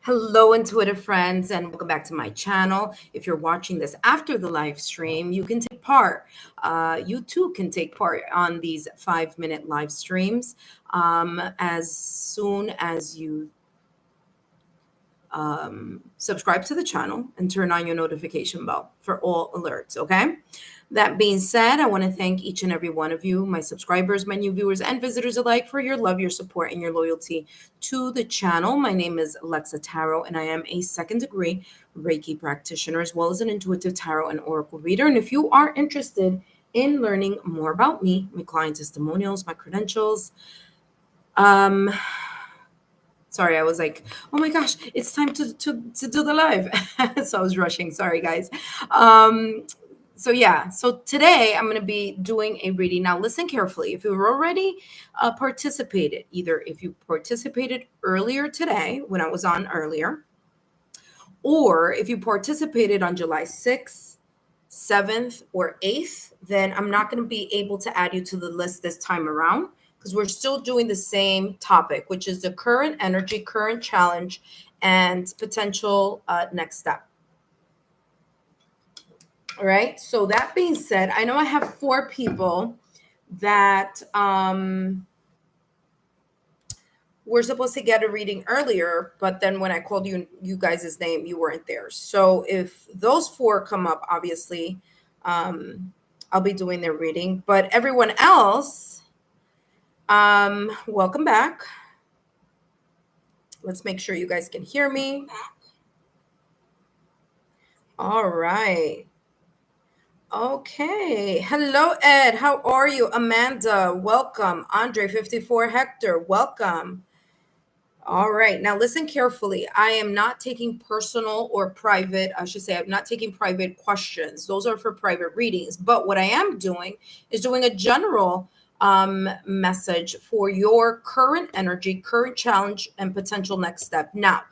Hello, intuitive friends, and welcome back to my channel. If you're watching this after the live stream, you can take part. You too can take part on these 5-minute live streams as soon as you subscribe to the channel and turn on your notification bell for all alerts. Okay. That being said, I want to thank each and every one of you, my subscribers, my new viewers, and visitors alike, for your love, your support, and your loyalty to the channel. My name is Alexa Tarot, and I am a second degree Reiki practitioner, as well as an intuitive tarot and oracle reader. And if you are interested in learning more about me, my client testimonials, my credentials, um, sorry, I was like, oh my gosh, it's time to do the live. So I was rushing. Sorry, guys. Um, so today I'm going to be doing a reading. Now, listen carefully. If you've already participated, either if you participated earlier today when I was on earlier, or if you participated on July 6th, 7th, or 8th, then I'm not going to be able to add you to the list this time around because we're still doing the same topic, which is the current energy, current challenge, and potential next step. All right. So that being said, I know I have 4 people that were supposed to get a reading earlier, but then when I called you guys' name, you weren't there. So if those 4 come up, obviously, I'll be doing their reading. But everyone else, welcome back. Let's make sure you guys can hear me. All right. Okay. Hello, Ed. How are you? Amanda, welcome. Andre 54 Hector, welcome. All right. Now listen carefully. I am not taking personal or private, I should say, I'm not taking private questions. Those are for private readings. But what I am doing is doing a general message for your current energy, current challenge, and potential next step. Now,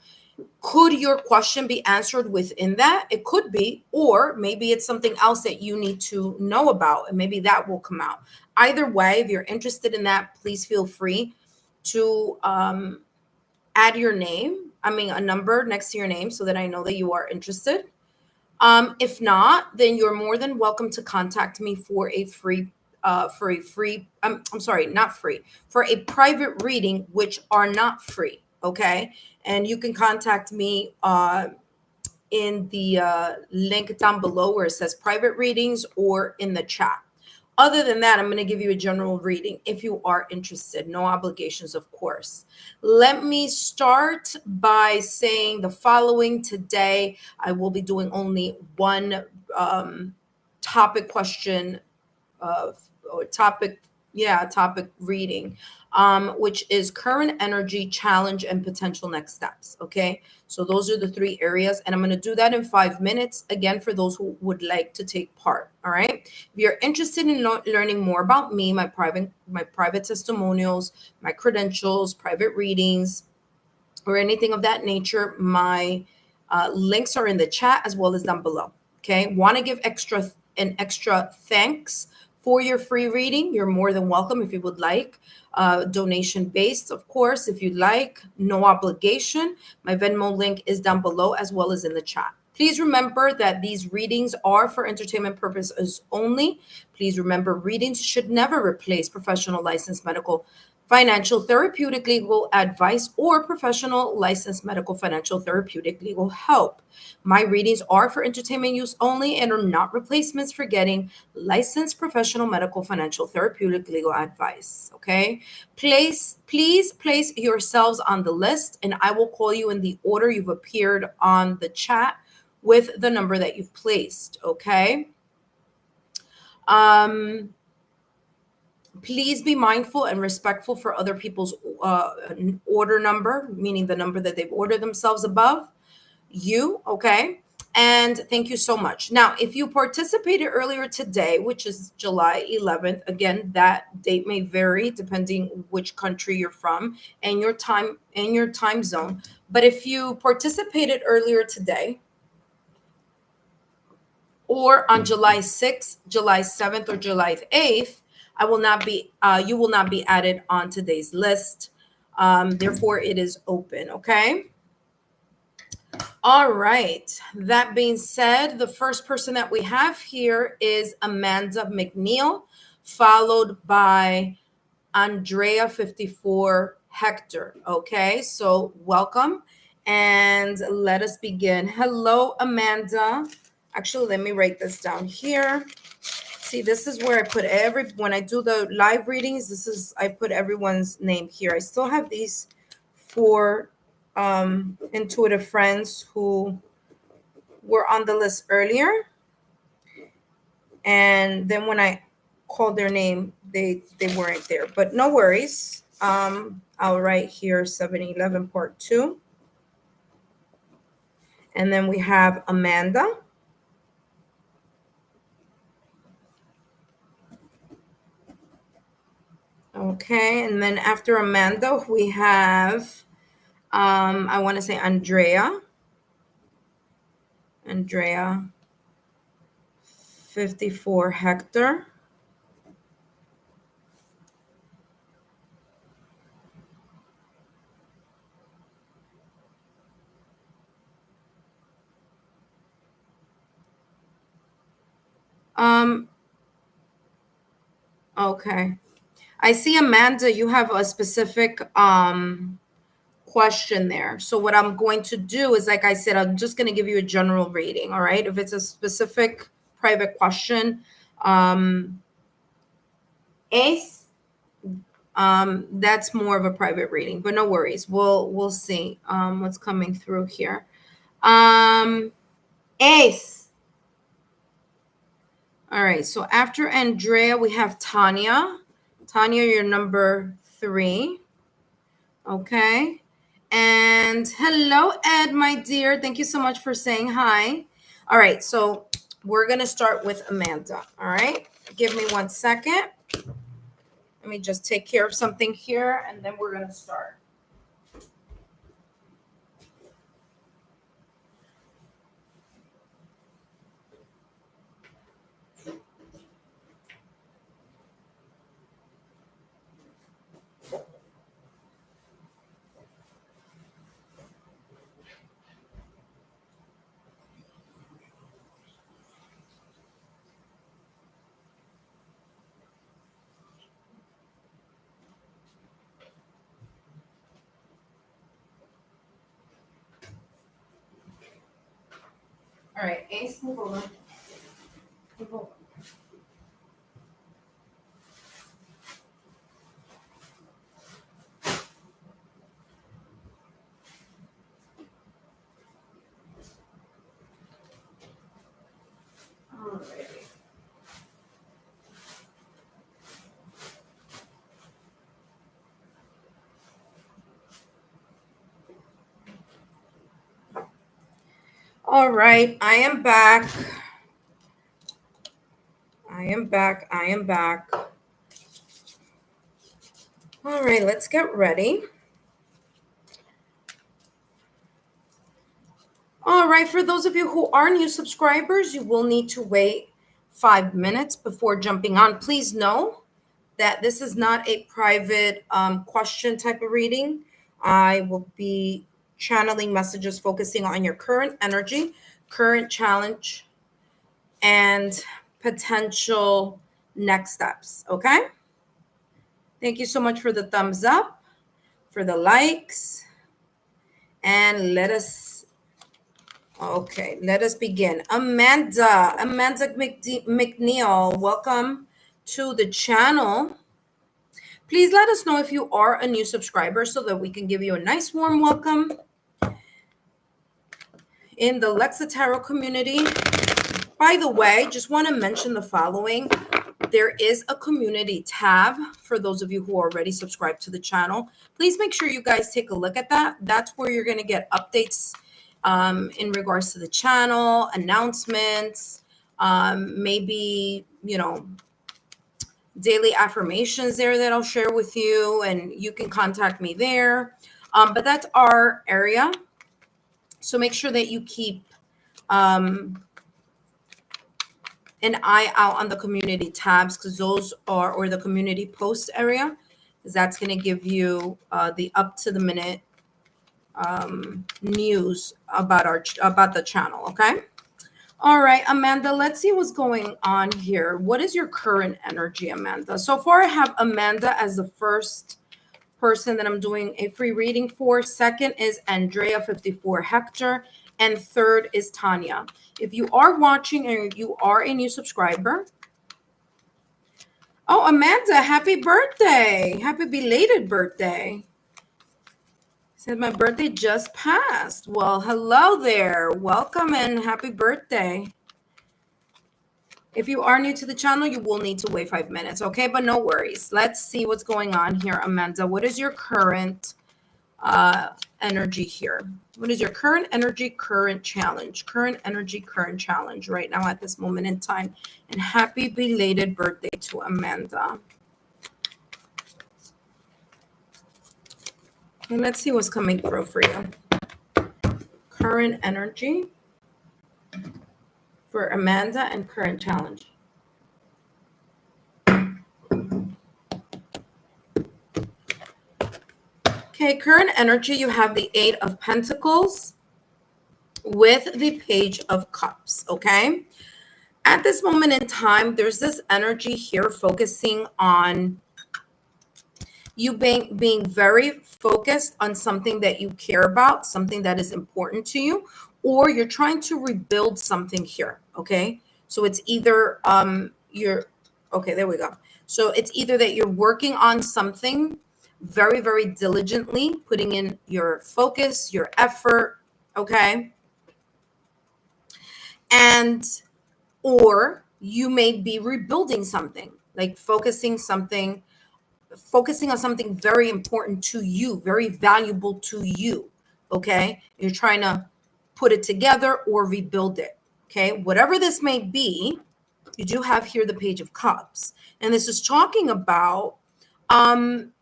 could your question be answered within that? It could be, or maybe it's something else that you need to know about, and maybe that will come out. Either way, if you're interested in that, please feel free to add your name, a number next to your name so that I know that you are interested. If not, then you're more than welcome to contact me for a free, I'm sorry, not free, for a private reading, which are not free. Okay. And you can contact me in the link down below where it says private readings or in the chat. Other than that, I'm going to give you a general reading if you are interested. No obligations, of course. Let me start by saying the following. Today, I will be doing only one topic question or topic reading, which is current energy, challenge, and potential next steps. Okay, so those are the 3 areas, and I'm going to do that in 5 minutes. Again, for those who would like to take part. All right. If you're interested in learning more about me, my private testimonials, my credentials, private readings, or anything of that nature, my links are in the chat as well as down below. Okay. Want to give extra thanks for your free reading? You're more than welcome if you would like. Donation based, of course, if you'd like. No obligation. My Venmo link is down below as well as in the chat. Please remember that these readings are for entertainment purposes only. Please remember, readings should never replace professional licensed medical, financial, therapeutic, legal advice, or professional licensed medical, financial, therapeutic, legal help. My readings are for entertainment use only and are not replacements for getting licensed professional medical, financial, therapeutic, legal advice. Okay. Please place yourselves on the list, and I will call you in the order you've appeared on the chat with the number that you've placed. Okay. Please be mindful and respectful for other people's order number, meaning the number that they've ordered themselves above you. Okay. And thank you so much. Now, if you participated earlier today, which is July 11th, again, that date may vary depending which country you're from and your time zone. But if you participated earlier today, or on July 6th, July 7th, or July 8th, you will not be added on today's list. Therefore, it is open. Okay. All right. That being said, the first person that we have here is Amanda McNeil, followed by Andrea 54 Hector. Okay, so welcome and let us begin. Hello, Amanda. Actually, let me write this down here. See, this is where I put when I do the live readings, I put everyone's name here. I still have these four intuitive friends who were on the list earlier. And then when I called their name, they weren't there. But no worries. I'll write here 711 part 2. And then we have Amanda. Okay, and then after Amanda, we have I want to say Andrea 54 Hector. Um, okay. I see Amanda, you have a specific question there. So what I'm going to do is, like I said, I'm just going to give you a general rating. All right. If it's a specific private question, Ace, that's more of a private reading, but no worries. We'll see what's coming through here. Ace. All right. So after Andrea, we have Tanya. Tanya, you're number 3. Okay. And hello, Ed, my dear. Thank you so much for saying hi. All right. So we're going to start with Amanda. All right. Give me 1 second. Let me just take care of something here and then we're going to start. All right. Ace, move over. Move over. All right. All right. I am back. I am back. All right. Let's get ready. All right, for those of you who are new subscribers, you will need to wait 5 minutes before jumping on. Please know that this is not a private question type of reading. I will be channeling messages focusing on your current energy, current challenge, and potential next steps. Okay? Thank you so much for the thumbs up, for the likes, and Okay, let us begin. Amanda McNeil, welcome to the channel. Please let us know if you are a new subscriber so that we can give you a nice warm welcome in the Lexa Tarot community. By the way, just want to mention the following. There is a community tab for those of you who are already subscribed to the channel. Please make sure you guys take a look at that. That's where you're going to get updates in regards to the channel, announcements, maybe, daily affirmations there that I'll share with you, and you can contact me there. But that's our area. So make sure that you keep an eye out on the community tabs, because those are, or the community post area, because that's going to give you the up to the minute news about the channel. Okay. All right, Amanda, let's see what's going on here. What is your current energy, Amanda? So far, I have Amanda as the first person that I'm doing a free reading for. Second is Andrea 54 Hector. And third is Tanya. If you are watching and you are a new subscriber, oh, Amanda, happy birthday. Happy belated birthday. Said my birthday just passed. Well, hello there. Welcome and happy birthday. If you are new to the channel, you will need to wait 5 minutes, okay? But no worries. Let's see what's going on here, Amanda. What is your current energy here? What is your current energy, current challenge? Current energy, current challenge right now at this moment in time. And happy belated birthday to Amanda. And let's see what's coming through for you. Current energy for Amanda and current challenge. Okay, current energy, you have the Eight of Pentacles with the Page of Cups, okay? At this moment in time, there's this energy here focusing on you being very focused on something that you care about, something that is important to you, or you're trying to rebuild something here, okay? So it's either okay, there we go. So it's either that you're working on something very, very diligently, putting in your focus, your effort, okay? And or you may be rebuilding something, like focusing on something very important to you, very valuable to you, okay? You're trying to put it together or rebuild it, okay? Whatever this may be, you do have here the Page of Cups. And this is talking about,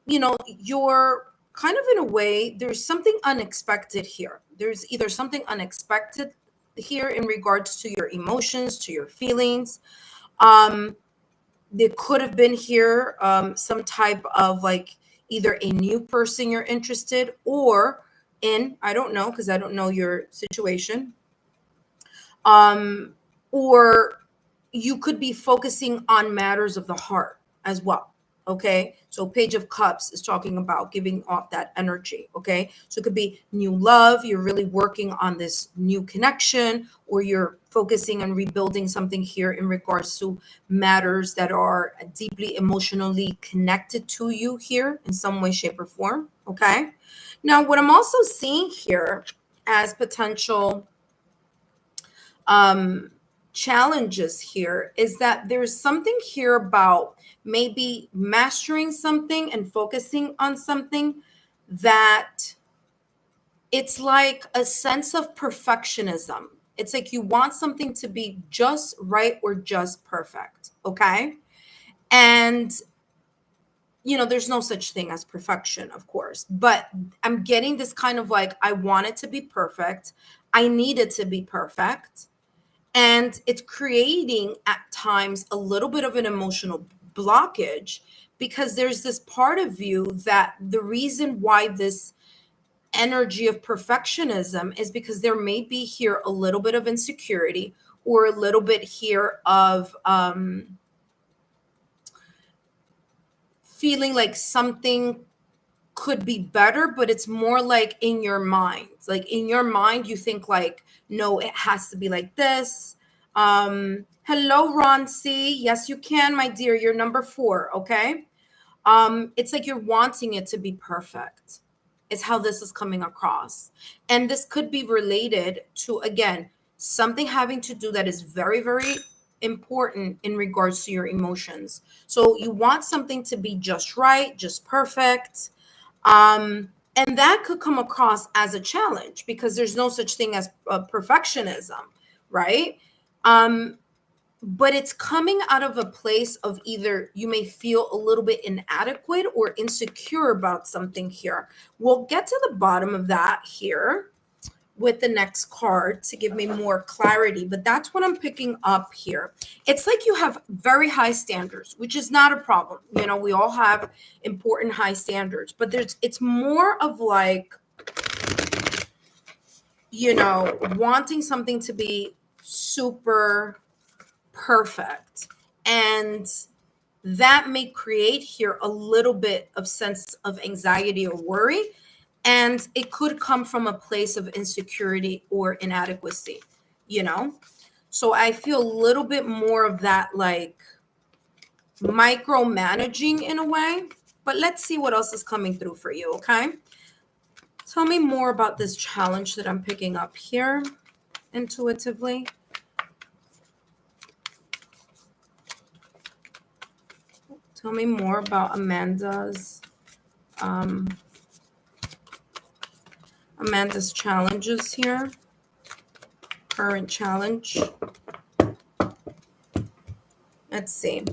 you're kind of in a way, there's something unexpected here. There's either something unexpected here in regards to your emotions, to your feelings. There could have been here some type of like either a new person you're interested or in, I don't know, because I don't know your situation. Or you could be focusing on matters of the heart as well. Okay. So Page of Cups is talking about giving off that energy. Okay. So it could be new love. You're really working on this new connection, or you're focusing on rebuilding something here in regards to matters that are deeply emotionally connected to you here in some way, shape, or form. Okay. Now, what I'm also seeing here as potential challenges here is that there's something here about maybe mastering something and focusing on something that it's like a sense of perfectionism. It's like you want something to be just right or just perfect, okay? And there's no such thing as perfection, of course, but I'm getting this kind of like, I want it to be perfect. I need it to be perfect. And it's creating at times a little bit of an emotional blockage because there's this part of you that the reason why this energy of perfectionism is because there may be here a little bit of insecurity or a little bit here of feeling like something could be better, but it's more like in your mind. Like in your mind, you think like, no, it has to be like this. Hello, Ron C. Yes, you can, my dear. You're number 4. Okay. It's like you're wanting it to be perfect. Is how this is coming across. And this could be related to, again, something having to do that is very, very important in regards to your emotions. So you want something to be just right, just perfect. And that could come across as a challenge because there's no such thing as perfectionism, right? But it's coming out of a place of either you may feel a little bit inadequate or insecure about something here. We'll get to the bottom of that here with the next card to give me more clarity, but that's what I'm picking up here. It's like you have very high standards, which is not a problem. We all have important high standards, but it's more of like wanting something to be super perfect. And that may create here a little bit of sense of anxiety or worry. And it could come from a place of insecurity or inadequacy, you know? So I feel a little bit more of that, like micromanaging in a way. But let's see what else is coming through for you, okay? Tell me more about this challenge that I'm picking up here intuitively. Tell me more about Amanda's challenges here. Current challenge. Let's see.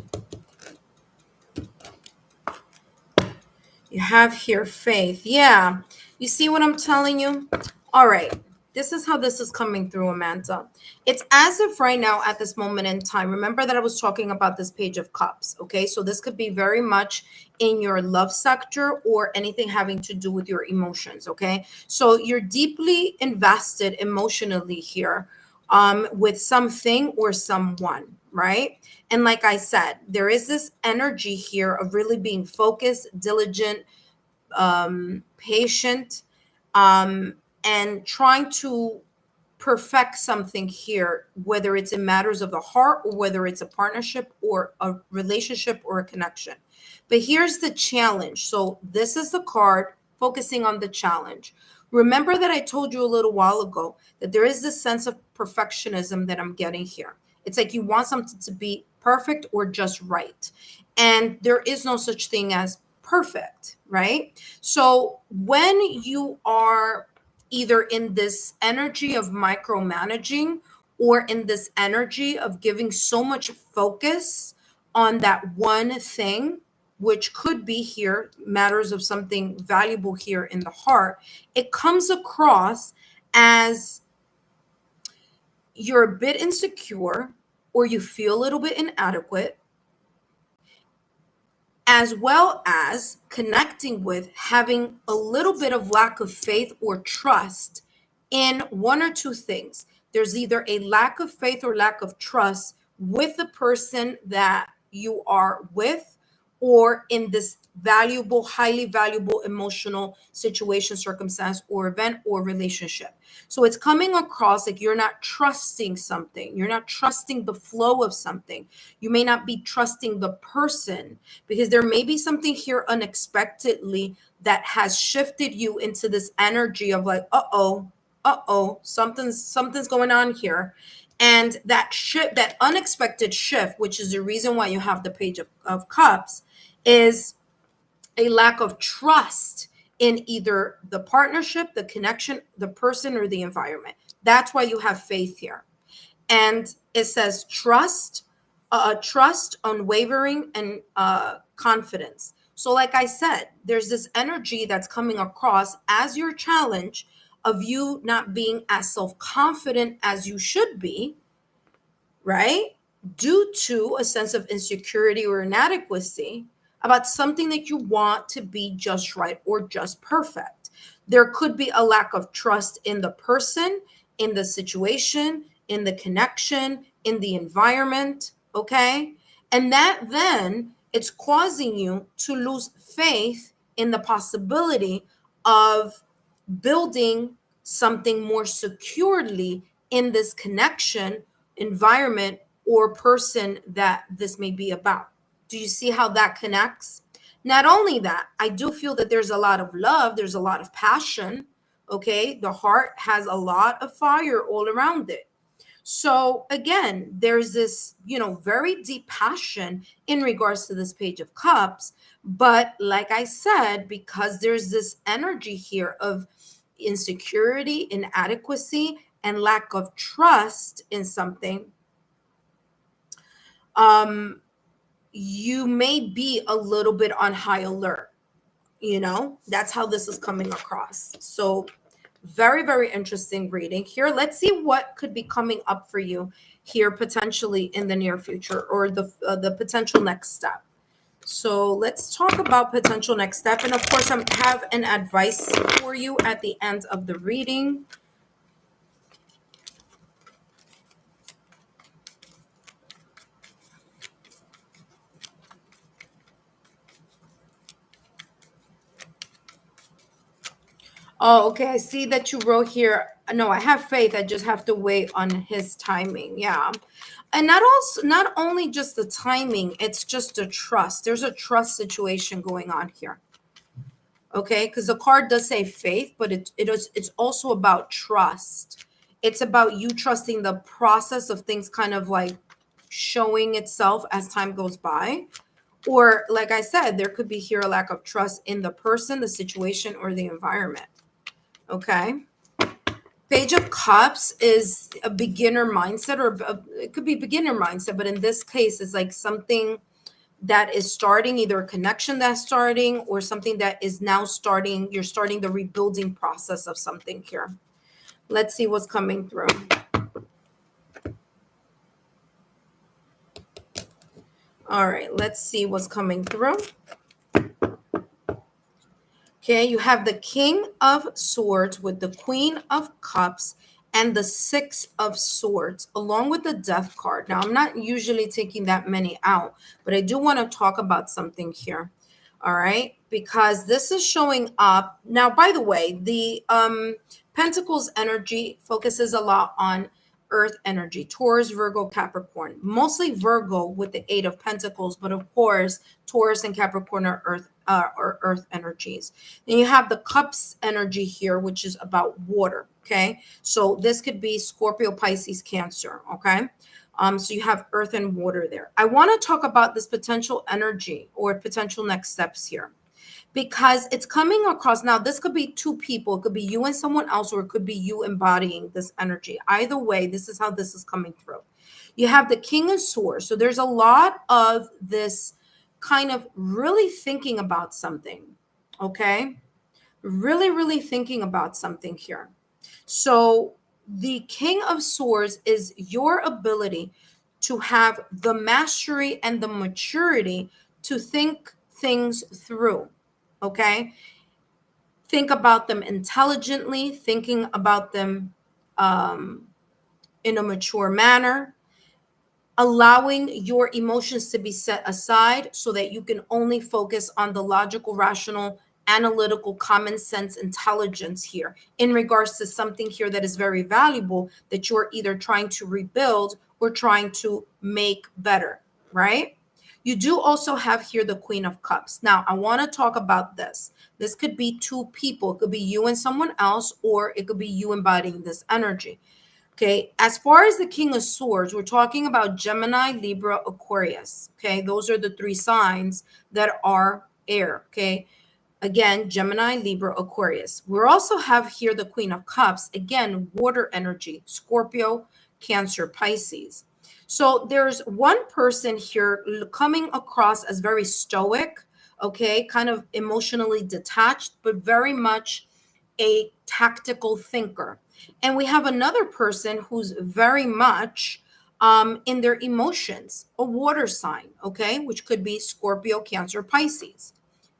You have here faith. Yeah. You see what I'm telling you? All right. This is how this is coming through, Amanda. It's as if right now at this moment in time, remember that I was talking about this Page of Cups. Okay. So this could be very much in your love sector or anything having to do with your emotions. Okay. So you're deeply invested emotionally here with something or someone, right? And like I said, there is this energy here of really being focused, diligent, patient, and trying to perfect something here, whether it's in matters of the heart or whether it's a partnership or a relationship or a connection. But here's the challenge. So this is the card focusing on the challenge. Remember that I told you a little while ago that there is this sense of perfectionism that I'm getting here. It's like you want something to be perfect or just right. And there is no such thing as perfect, right? So when you are either in this energy of micromanaging or in this energy of giving so much focus on that one thing, which could be here matters of something valuable here in the heart, it comes across as you're a bit insecure or you feel a little bit inadequate, as well as connecting with having a little bit of lack of faith or trust in one or two things. There's either a lack of faith or lack of trust with the person that you are with, or in this valuable, highly valuable emotional situation, circumstance, or event or relationship. So it's coming across like you're not trusting something. You're not trusting the flow of something. You may not be trusting the person because there may be something here unexpectedly that has shifted you into this energy of like, something's going on here. And that shift, that unexpected shift, which is the reason why you have the Page of Cups, is a lack of trust in either the partnership, the connection, the person, or the environment. That's why you have faith here. And it says trust, unwavering, and confidence. So, like I said, there's this energy that's coming across as your challenge of you not being as self confident as you should be, right? Due to a sense of insecurity or inadequacy about something that you want to be just right or just perfect. There could be a lack of trust in the person, in the situation, in the connection, in the environment, okay? And that then it's causing you to lose faith in the possibility of building something more securely in this connection, environment, or person that this may be about. Do you see how that connects? Not only that, I do feel that there's a lot of love, there's a lot of passion. Okay. The heart has a lot of fire all around it. So again, there's this, very deep passion in regards to this Page of Cups. But like I said, because there's this energy here of insecurity, inadequacy, and lack of trust in something, you may be a little bit on high alert. That's how this is coming across. So very, very interesting reading here. Let's see what could be coming up for you here potentially in the near future, or the potential next step. So let's talk about potential next step. And of course, I have an advice for you at the end of the reading. Oh, okay. I see that you wrote here. No, I have faith. I just have to wait on his timing. Yeah. And not only just the timing, it's just a trust. There's a trust situation going on here. Okay, because the card does say faith, but it's also about trust. It's about you trusting the process of things kind of like showing itself as time goes by. Or like I said, there could be here a lack of trust in the person, the situation, or the environment. Okay. Page of Cups is a beginner mindset, or it could be beginner mindset, but in this case, it's like something that is starting, either a connection that's starting or something that is now starting. You're starting the rebuilding process of something here. Let's see what's coming through. All right, let's see what's coming through. Okay, you have the King of Swords with the Queen of Cups and the Six of Swords, along with the Death card. Now, I'm not usually taking that many out, but I do want to talk about something here. All right, because this is showing up. Now, by the way, the Pentacles energy focuses a lot on Earth energy, Taurus, Virgo, Capricorn, mostly Virgo with the Eight of Pentacles, but of course, Taurus and Capricorn are Earth energies. Then you have the Cups energy here, which is about water. Okay, so this could be Scorpio, Pisces, Cancer. Okay, so you have Earth and water there. I want to talk about this potential energy or potential next steps here, because it's coming across. Now this could be two people, it could be you and someone else, or it could be you embodying this energy. Either way, this is how this is coming through. You have the King of Swords, so there's a lot of this kind of really thinking about something. Okay, really thinking about something here. So the King of Swords is your ability to have the mastery and the maturity to think things through. Okay, think about them intelligently, thinking about them in a mature manner, allowing your emotions to be set aside so that you can only focus on the logical, rational, analytical, common sense intelligence here in regards to something here that is very valuable that you're either trying to rebuild or trying to make better, right? You do also have here the Queen of Cups. Now, I want to talk about this. This could be two people. It could be you and someone else, or it could be you embodying this energy. Okay, as far as the King of Swords, we're talking about Gemini, Libra, Aquarius. Okay, those are the three signs that are air. Okay, again, Gemini, Libra, Aquarius. We also have here the Queen of Cups, again, water energy, Scorpio, Cancer, Pisces. So there's one person here coming across as very stoic, okay, kind of emotionally detached, but very much a tactical thinker. And we have another person who's very much in their emotions, a water sign, okay, which could be Scorpio, Cancer, Pisces.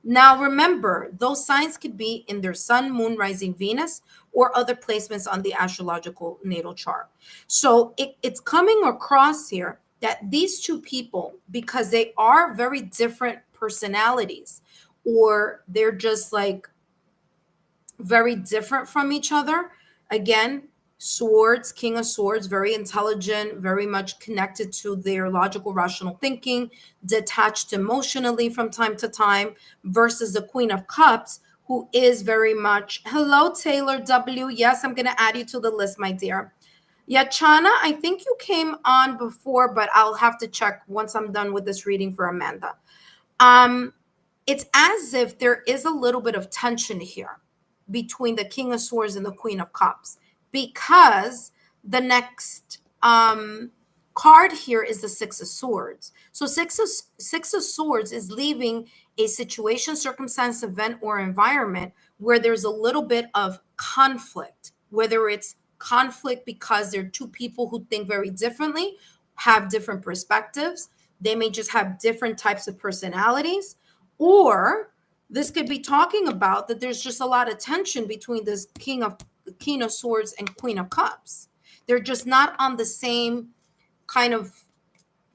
Now, remember, those signs could be in their sun, moon, rising Venus, or other placements on the astrological natal chart. So it's coming across here that these two people, because they are very different personalities, or they're just like very different from each other. Again, swords, King of Swords, very intelligent, very much connected to their logical, rational thinking, detached emotionally from time to time, versus the Queen of Cups, who is very much, hello, Taylor W. Yes, I'm going to add you to the list, my dear. Yeah, Chana, I think you came on before, but I'll have to check once I'm done with this reading for Amanda. Um, it's as if there is a little bit of tension here between the King of Swords and the Queen of Cups, because the next card here is the Six of Swords. So Six of Swords is leaving a situation, circumstance, event, or environment where there's a little bit of conflict, whether it's conflict because they're two people who think very differently, have different perspectives. They may just have different types of personalities, or this could be talking about that there's just a lot of tension between this King of Swords and Queen of Cups. They're just not on the same kind of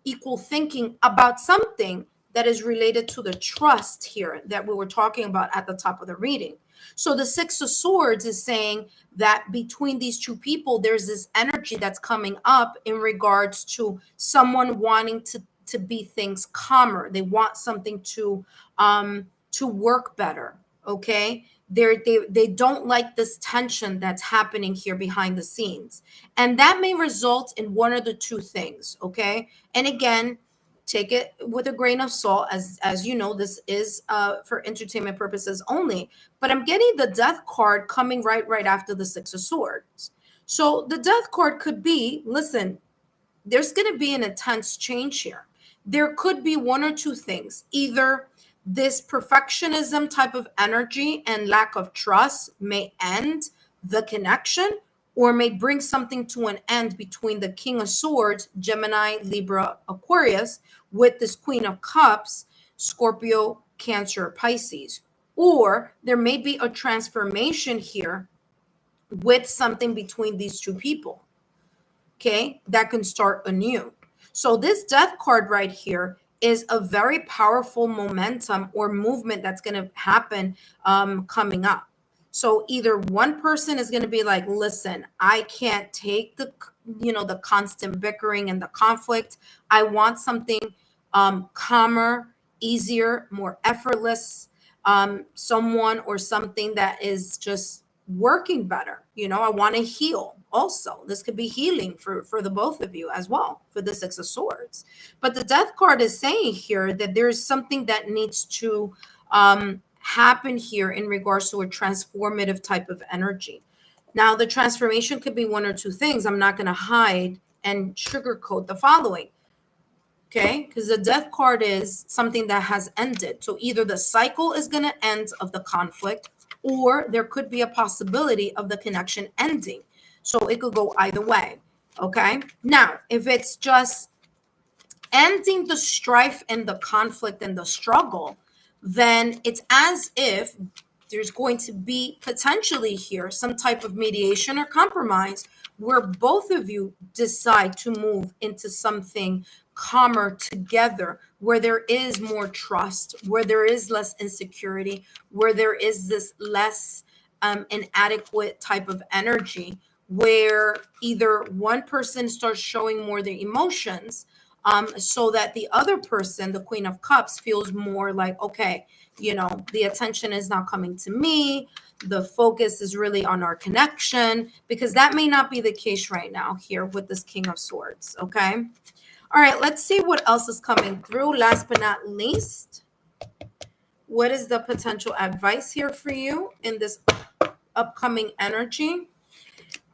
equal thinking about something that is related to the trust here that we were talking about at the top of the reading. So the Six of Swords is saying that between these two people, there's this energy that's coming up in regards to someone wanting to be things calmer. They want something to work better. Okay. They don't like this tension that's happening here behind the scenes. And that may result in one of the two things. Okay. And again, take it with a grain of salt, as you know, this is for entertainment purposes only. But I'm getting the Death card coming right after the Six of Swords. So the Death card could be, listen, there's going to be an intense change here. There could be one or two things. Either this perfectionism type of energy and lack of trust may end the connection, or may bring something to an end between the King of Swords, Gemini, Libra, Aquarius, with this Queen of Cups, Scorpio, Cancer, Pisces. Or there may be a transformation here with something between these two people, okay, that can start anew. So this Death card right here is a very powerful momentum or movement that's going to happen coming up. So either one person is going to be like, listen, I can't take the constant bickering and the conflict. I want something calmer, easier, more effortless, someone or something that is just working better. I want to heal also. This could be healing for the both of you as well, for the Six of Swords. But the Death card is saying here that there's something that needs to happen here in regards to a transformative type of energy. Now, the transformation could be one or two things. I'm not going to hide and sugarcoat the following. Okay, because the Death card is something that has ended. So either the cycle is going to end of the conflict, or there could be a possibility of the connection ending. So it could go either way. Okay, now if it's just ending the strife and the conflict and the struggle, then it's as if there's going to be potentially here some type of mediation or compromise where both of you decide to move into something calmer together, where there is more trust, where there is less insecurity, where there is this less inadequate type of energy, where either one person starts showing more their emotions, so that the other person, the Queen of Cups, feels more like, okay, the attention is now coming to me. The focus is really on our connection, because that may not be the case right now here with this King of Swords. Okay. All right. Let's see what else is coming through. Last but not least, what is the potential advice here for you in this upcoming energy?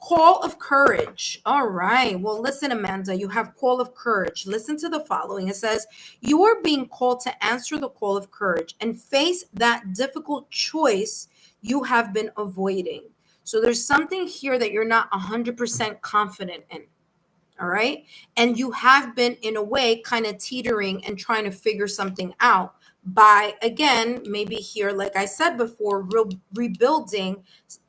Call of courage. All right. Well, listen, Amanda, you have call of courage. Listen to the following. It says, you are being called to answer the call of courage and face that difficult choice you have been avoiding. So there's something here that you're not 100% confident in. All right. And you have been, in a way, kind of teetering and trying to figure something out by, again, maybe here, like I said before, rebuilding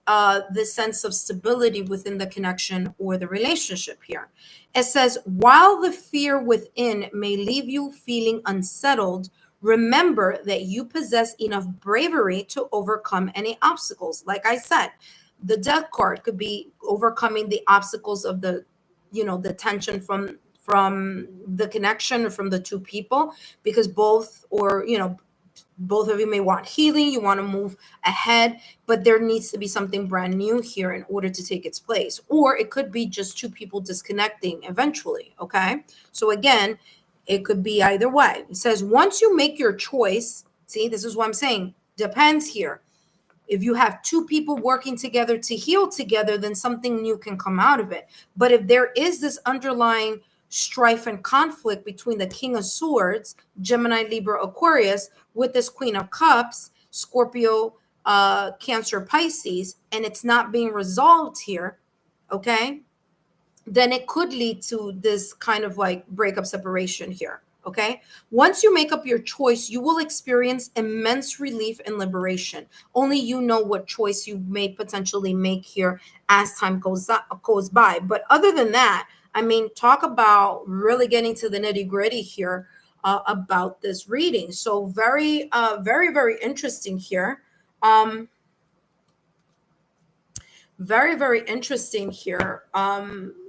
the sense of stability within the connection or the relationship here. It says, while the fear within may leave you feeling unsettled, remember that you possess enough bravery to overcome any obstacles. Like I said, the Death card could be overcoming the obstacles of the tension from the connection or from the two people, because both of you may want healing, you want to move ahead, but there needs to be something brand new here in order to take its place. Or it could be just two people disconnecting eventually. Okay, so again, it could be either way. It says, once you make your choice, see, this is what I'm saying, depends here. If you have two people working together to heal together, then something new can come out of it. But if there is this underlying strife and conflict between the King of Swords, Gemini, Libra, Aquarius, with this Queen of Cups, Scorpio, Cancer, Pisces, and it's not being resolved here, okay, then it could lead to this kind of like breakup, separation here. Okay. Once you make up your choice, you will experience immense relief and liberation. Only you know what choice you may potentially make here as time goes by. But other than that, I mean, talk about really getting to the nitty gritty here. about this reading. So very interesting here. Um, very interesting here.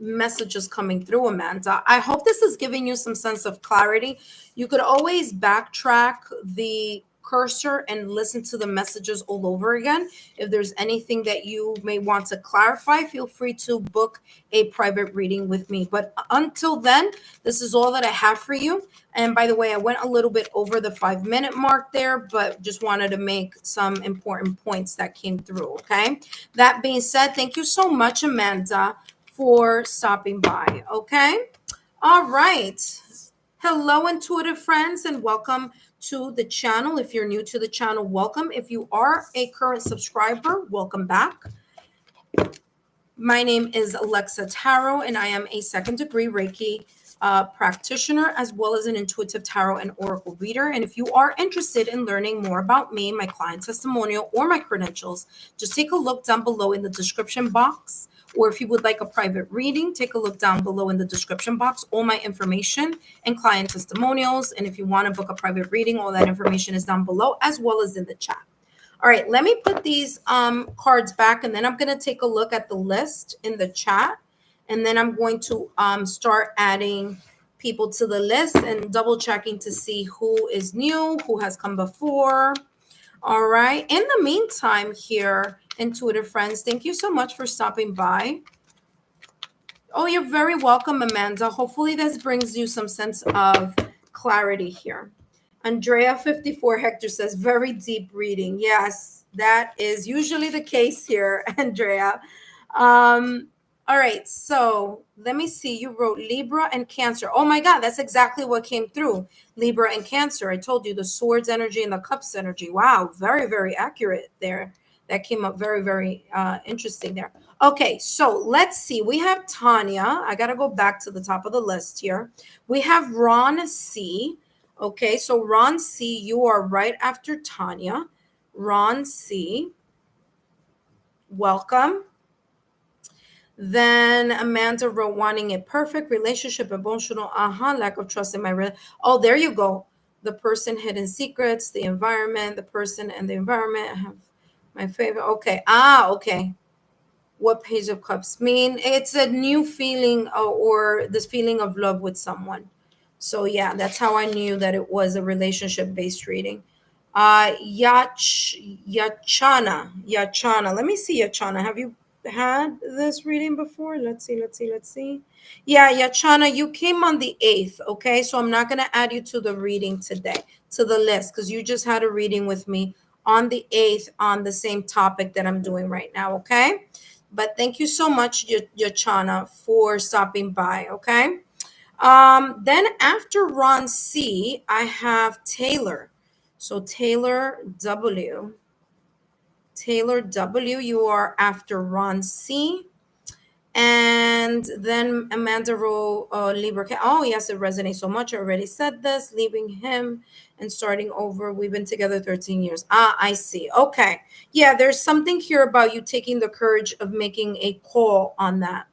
Messages coming through, Amanda. I hope this is giving you some sense of clarity. You could always backtrack the cursor and listen to the messages all over again. If there's anything that you may want to clarify, feel free to book a private reading with me. But until then, this is all that I have for you. And by the way, I went a little bit over the 5-minute mark there, but just wanted to make some important points that came through. Okay. That being said, thank you so much, Amanda, for stopping by. Okay. All right. Hello, intuitive friends, and welcome to the channel. If you're new to the channel, welcome. If you are a current subscriber, welcome back. My name is Alexa Tarot, and I am a second-degree Reiki practitioner, as well as an intuitive tarot and oracle reader. And if you are interested in learning more about me, my client testimonial, or my credentials, just take a look down below in the description box. Or if you would like a private reading, take a look down below in the description box. All my information and client testimonials. And if you want to book a private reading, all that information is down below, as well as in the chat. All right, let me put these cards back, and then I'm going to take a look at the list in the chat, and then I'm going to start adding people to the list and double checking to see who is new, who has come before. All right. In the meantime here, intuitive friends, thank you so much for stopping by. Oh, you're very welcome, Amanda. Hopefully this brings you some sense of clarity here. Andrea 54 Hector says, very deep reading. Yes, that is usually the case here, Andrea. All right, so let me see. You wrote Libra and Cancer. Oh my God, that's exactly what came through. Libra and Cancer. I told you the swords energy and the cups energy. Wow, very accurate there. That came up very interesting there. Okay, so let's see. We have Tanya. I got to go back to the top of the list here. We have Ron C. Okay, so Ron C., you are right after Tanya. Ron C., welcome. Then Amanda wrote, wanting a perfect relationship, emotional, lack of trust in my Oh, there you go. The person, hidden secrets, the environment, the person and the environment. I have my favorite. Okay. Okay. What Page of Cups mean? It's a new feeling or this feeling of love with someone. So yeah, that's how I knew that it was a relationship-based reading. Yachana. Let me see, Yachana. Have you had this reading before? Let's see. Yeah, Yachana, you came on the 8th, okay? So I'm not going to add you to the reading today, to the list, because you just had a reading with me on the 8th on the same topic that I'm doing right now, okay? But thank you so much, Yachana, for stopping by, okay? Then after Ron C, I have Taylor. So Taylor W. Taylor W, you are after Ron C. And then Amanda wrote Libra. Oh, yes, it resonates so much. I already said this. Leaving him and starting over. We've been together 13 years. I see. Okay. Yeah, there's something here about you taking the courage of making a call on that.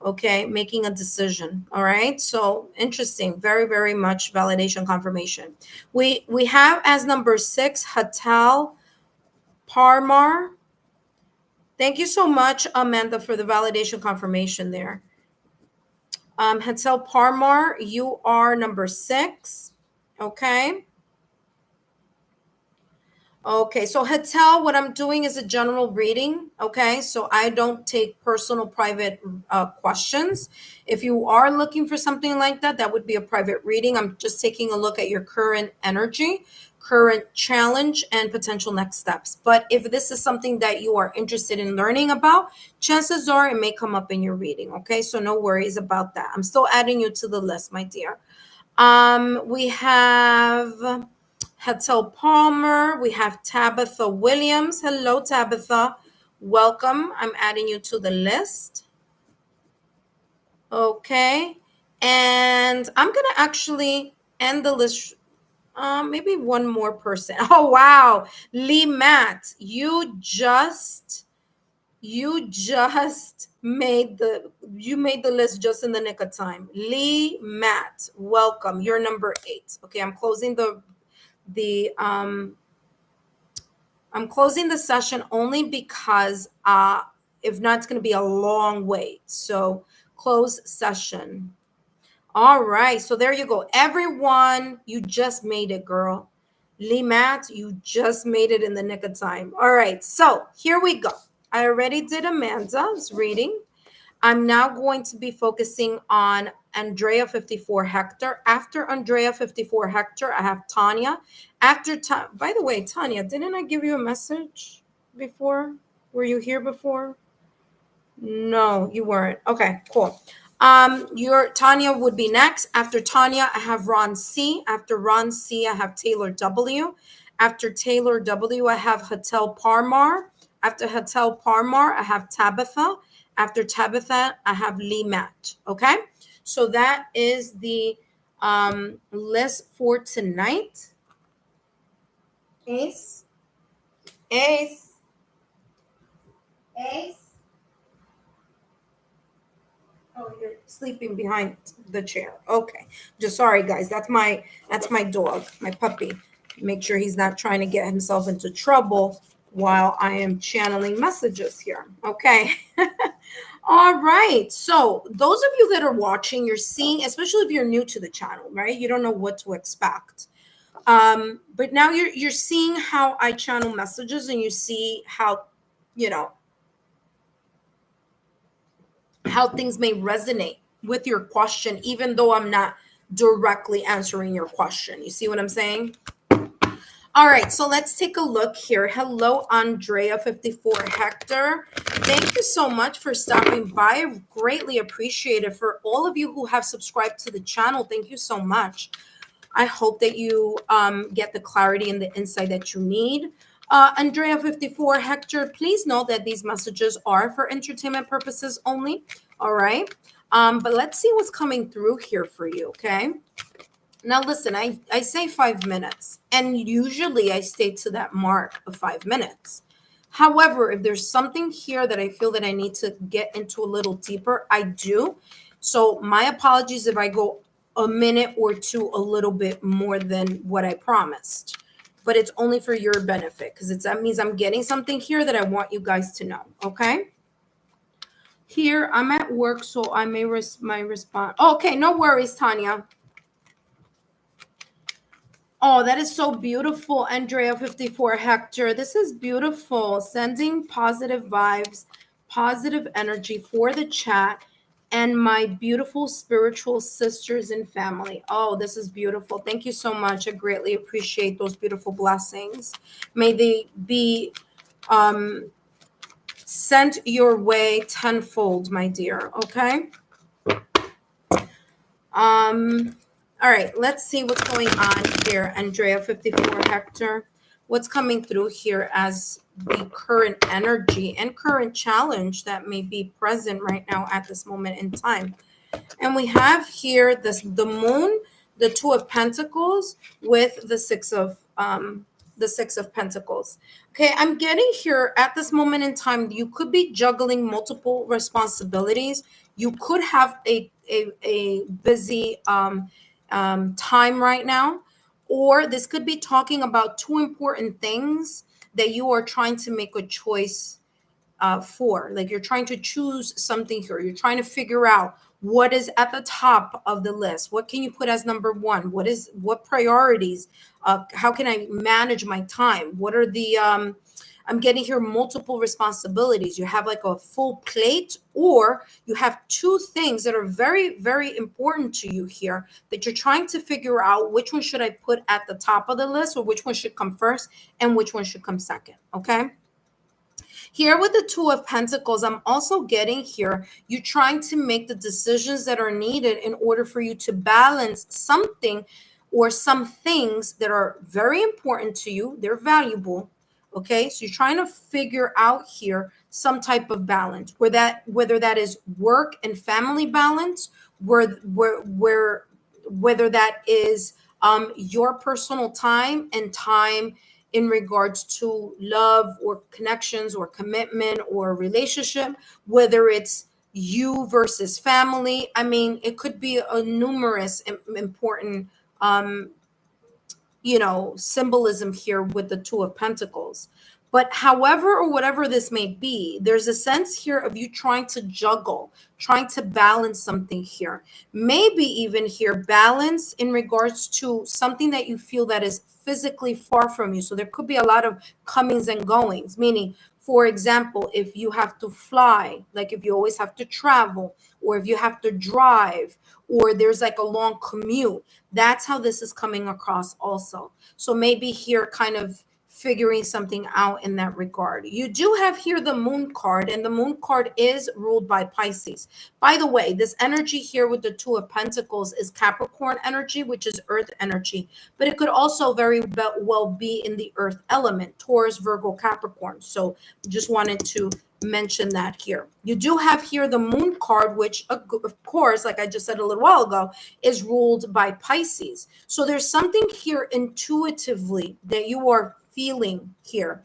Okay, making a decision. All right. So interesting. Very much validation confirmation. We have as number 6, Hatal Parmar. Thank you so much, Amanda, for the validation confirmation there. Hatel Parmar, you are number 6. Okay. Okay, so Hatel, what I'm doing is a general reading. Okay, so I don't take personal private questions. If you are looking for something like that, that would be a private reading. I'm just taking a look at your current energy, current challenge, and potential next steps. But if this is something that you are interested in learning about, chances are it may come up in your reading. Okay, so no worries about that. I'm still adding you to the list, my dear. We have Hetzel Palmer. We have Tabitha Williams. Hello, Tabitha. Welcome. I'm adding you to the list. Okay. And I'm going to actually end the list. Maybe one more person. Oh, wow. Lee Matt, you just You just made the list just in the nick of time. Lee Matt, welcome. You're number 8. Okay, the I'm closing the session only because if not, it's gonna be a long wait. So close session. All right, so there you go. Everyone, you just made it, girl. Lee Matt, you just made it in the nick of time. All right, so here we go. I already did Amanda's reading. I'm now going to be focusing on Andrea 54 Hector. After Andrea 54 Hector, I have Tanya. By the way, Tanya, didn't I give you a message before? Were you here before? No, you weren't. Okay, cool. Your Tanya would be next. After Tanya, I have Ron C. After Ron C, I have Taylor W. After Taylor W, I have Hatel Parmar. After Hatel Parmar, I have Tabitha. After Tabitha, I have Lee Matt. Okay, so that is the list for tonight. Ace, Ace, Ace. Oh, you're sleeping behind the chair. Okay. Just sorry, guys. That's my dog, my puppy. Make sure he's not trying to get himself into trouble while I am channeling messages here. Okay. All right. So those of you that are watching, you're seeing, especially if you're new to the channel, right? You don't know what to expect. But now you're seeing how I channel messages, and you see how, you know, how things may resonate with your question, even though I'm not directly answering your question. You see what I'm saying? All right, so let's take a look here. Hello, Andrea 54 Hector. Thank you so much for stopping by. I greatly appreciate it. For all of you who have subscribed to the channel, thank you so much. I hope that you get the clarity and the insight that you need. Andrea 54 Hector, please know that these messages are for entertainment purposes only. All right. But let's see what's coming through here for you. Okay. Now, listen, I say 5 minutes, and usually I stay to that mark of 5 minutes. However, if there's something here that I feel that I need to get into a little deeper, I do. So my apologies if I go a minute or two a little bit more than what I promised. But it's only for your benefit, because that means I'm getting something here that I want you guys to know. Okay. Here, I'm at work, so I may my response. Okay, no worries, Tanya. Oh, that is so beautiful, Andrea 54 Hector. This is beautiful. Sending positive vibes, positive energy for the chat and my beautiful spiritual sisters and family. Oh, this is beautiful. Thank you so much. I greatly appreciate those beautiful blessings. May they be sent your way tenfold, my dear. Okay. All right, let's see what's going on here, Andrea 54 Hector. What's coming through here as the current energy and current challenge that may be present right now at this moment in time. And we have here the moon, the 2 of Pentacles with the 6 of Pentacles. Okay, I'm getting here at this moment in time, you could be juggling multiple responsibilities. You could have a busy time right now, or this could be talking about 2 important things that you are trying to make a choice for. Like, you're trying to choose something here. You're trying to figure out what is at the top of the list. What can you put as number 1? What priorities? How can I manage my time? What are the I'm getting here multiple responsibilities. You have like a full plate, or you have 2 things that are very, very important to you here that you're trying to figure out which one should I put at the top of the list, or which one should come first and which one should come second. Okay. Here with the 2 of Pentacles, I'm also getting here, you're trying to make the decisions that are needed in order for you to balance something or some things that are very important to you. They're valuable. Okay. So you're trying to figure out here some type of balance, whether that is work and family balance, whether that is your personal time and time in regards to love or connections or commitment or relationship, whether it's you versus family. I mean, it could be a numerous important symbolism here with the Two of Pentacles. But however or whatever this may be, there's a sense here of you trying to juggle, trying to balance something here. Maybe even here balance in regards to something that you feel that is physically far from you. So there could be a lot of comings and goings, meaning, for example, if you have to fly, like if you always have to travel, or if you have to drive, or there's like a long commute, that's how this is coming across also. So maybe here kind of figuring something out in that regard. You do have here the moon card, and the moon card is ruled by Pisces. By the way, this energy here with the Two of Pentacles is Capricorn energy, which is earth energy, but it could also very well be in the earth element, Taurus, Virgo, Capricorn. So just wanted to mention that here. You do have here the moon card, which of course, like I just said a little while ago, is ruled by Pisces. So there's something here intuitively that you are feeling here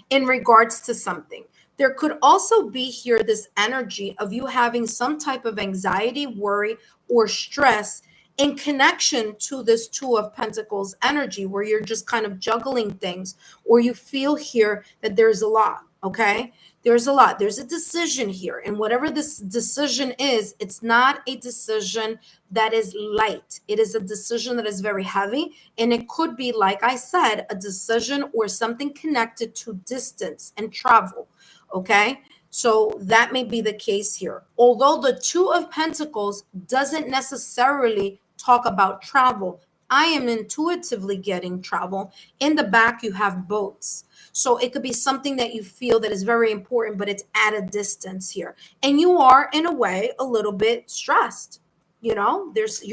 in regards to something. There could also be here this energy of you having some type of anxiety, worry, or stress in connection to this Two of Pentacles energy, where you're just kind of juggling things, or you feel here that there's a lot. Okay, there's a lot. There's a decision here, and whatever this decision is, it's not a decision that is light. It is a decision that is very heavy, and it could be, like I said, a decision or something connected to distance and travel. Okay, so that may be the case here. Although the Two of Pentacles doesn't necessarily talk about travel, I am intuitively getting travel. In the back, you have boats. So it could be something that you feel that is very important, but it's at a distance here. And you are, in a way, a little bit stressed. You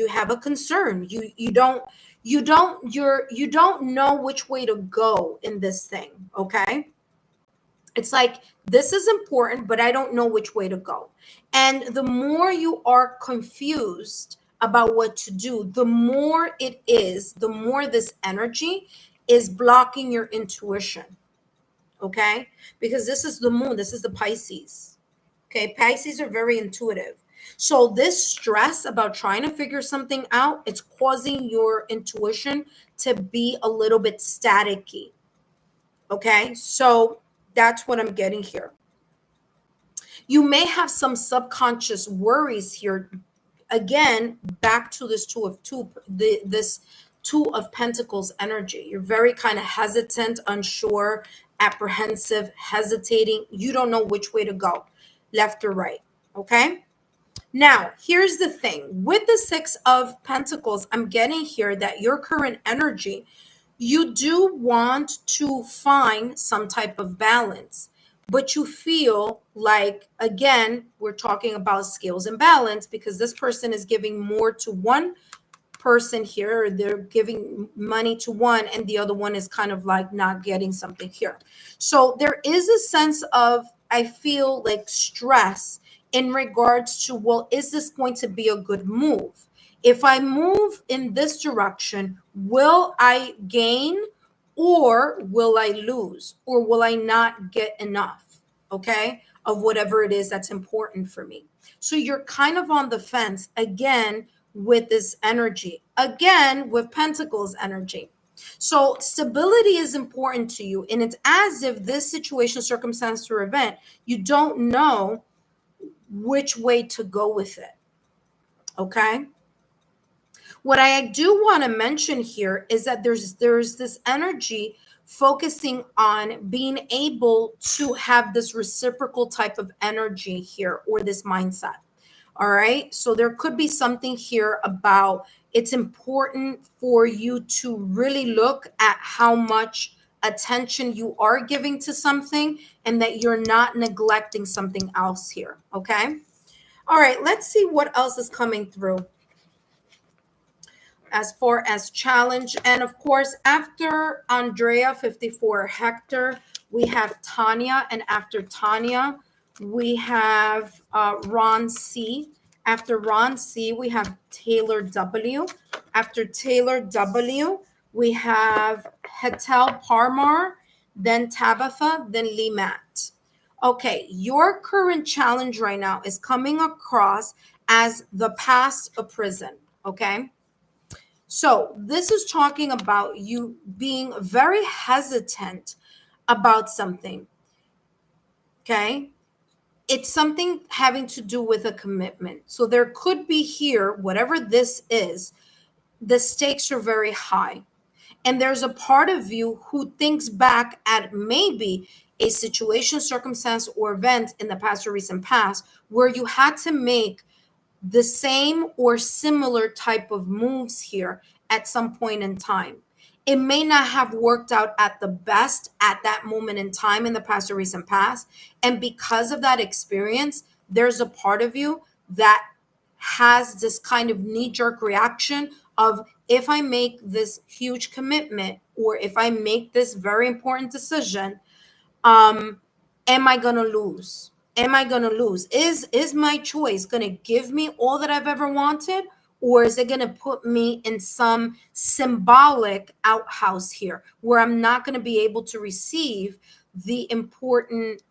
have a concern. You don't know which way to go in this thing. Okay. It's like, this is important, but I don't know which way to go. And the more you are confused about what to do, the more this energy is blocking your intuition. Okay? Because this is the moon, this is the Pisces. Okay? Pisces are very intuitive. So this stress about trying to figure something out, it's causing your intuition to be a little bit staticky. Okay? So that's what I'm getting here. You may have some subconscious worries here. Again, back to this this Two of Pentacles energy. You're very kind of hesitant, unsure, apprehensive, hesitating. You don't know which way to go, left or right. Okay. Now, here's the thing. With the Six of Pentacles, I'm getting here that your current energy, you do want to find some type of balance, but you feel like, again, we're talking about scales and balance, because this person is giving more to one person here, or they're giving money to one and the other one is kind of like not getting something here. So there is a sense of, I feel like, stress in regards to, well, is this going to be a good move? If I move in this direction, will I gain, or will I lose, or will I not get enough, okay, of whatever it is that's important for me? So you're kind of on the fence again with this energy, again with Pentacles energy. So stability is important to you, and it's as if this situation, circumstance, or event, you don't know which way to go with it. Okay. What I do want to mention here is that there's this energy focusing on being able to have this reciprocal type of energy here, or this mindset. All right. So there could be something here about, it's important for you to really look at how much attention you are giving to something, and that you're not neglecting something else here. Okay. All right. Let's see what else is coming through as far as challenge. And of course, after Andrea 54 Hector, we have Tanya, and after Tanya, we have Ron C. After Ron C, we have Taylor W. After Taylor W, We have Hetal Parmar, then Tabitha, then Limat. Okay, your current challenge right now is coming across as the past a prison. Okay. So this is talking about you being very hesitant about something. Okay. It's something having to do with a commitment. So there could be here, whatever this is, the stakes are very high. And there's a part of you who thinks back at maybe a situation, circumstance, or event in the past or recent past where you had to make the same or similar type of moves here at some point in time. It may not have worked out at the best at that moment in time in the past or recent past. And because of that experience, there's a part of you that has this kind of knee jerk reaction of if I make this huge commitment or if I make this very important decision, um am I gonna lose? Am I gonna lose? Is my choice gonna give me all that I've ever wanted, or is it gonna put me in some symbolic outhouse here where I'm not gonna be able to receive the important,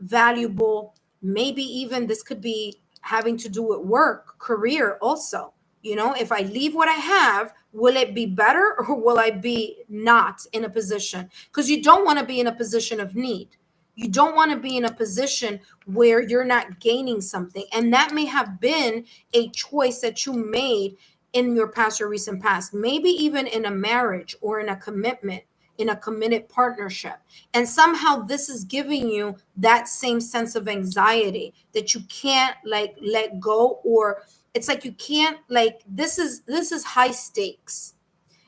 valuable, maybe even this could be having to do with work, career also. If I leave what I have, will it be better or will I be not in a position? Because you don't want to be in a position of need. You don't want to be in a position where you're not gaining something. And that may have been a choice that you made in your past or recent past, maybe even in a marriage or in a commitment, in a committed partnership. And somehow this is giving you that same sense of anxiety that you can't like let go, or it's like you can't like this is high stakes.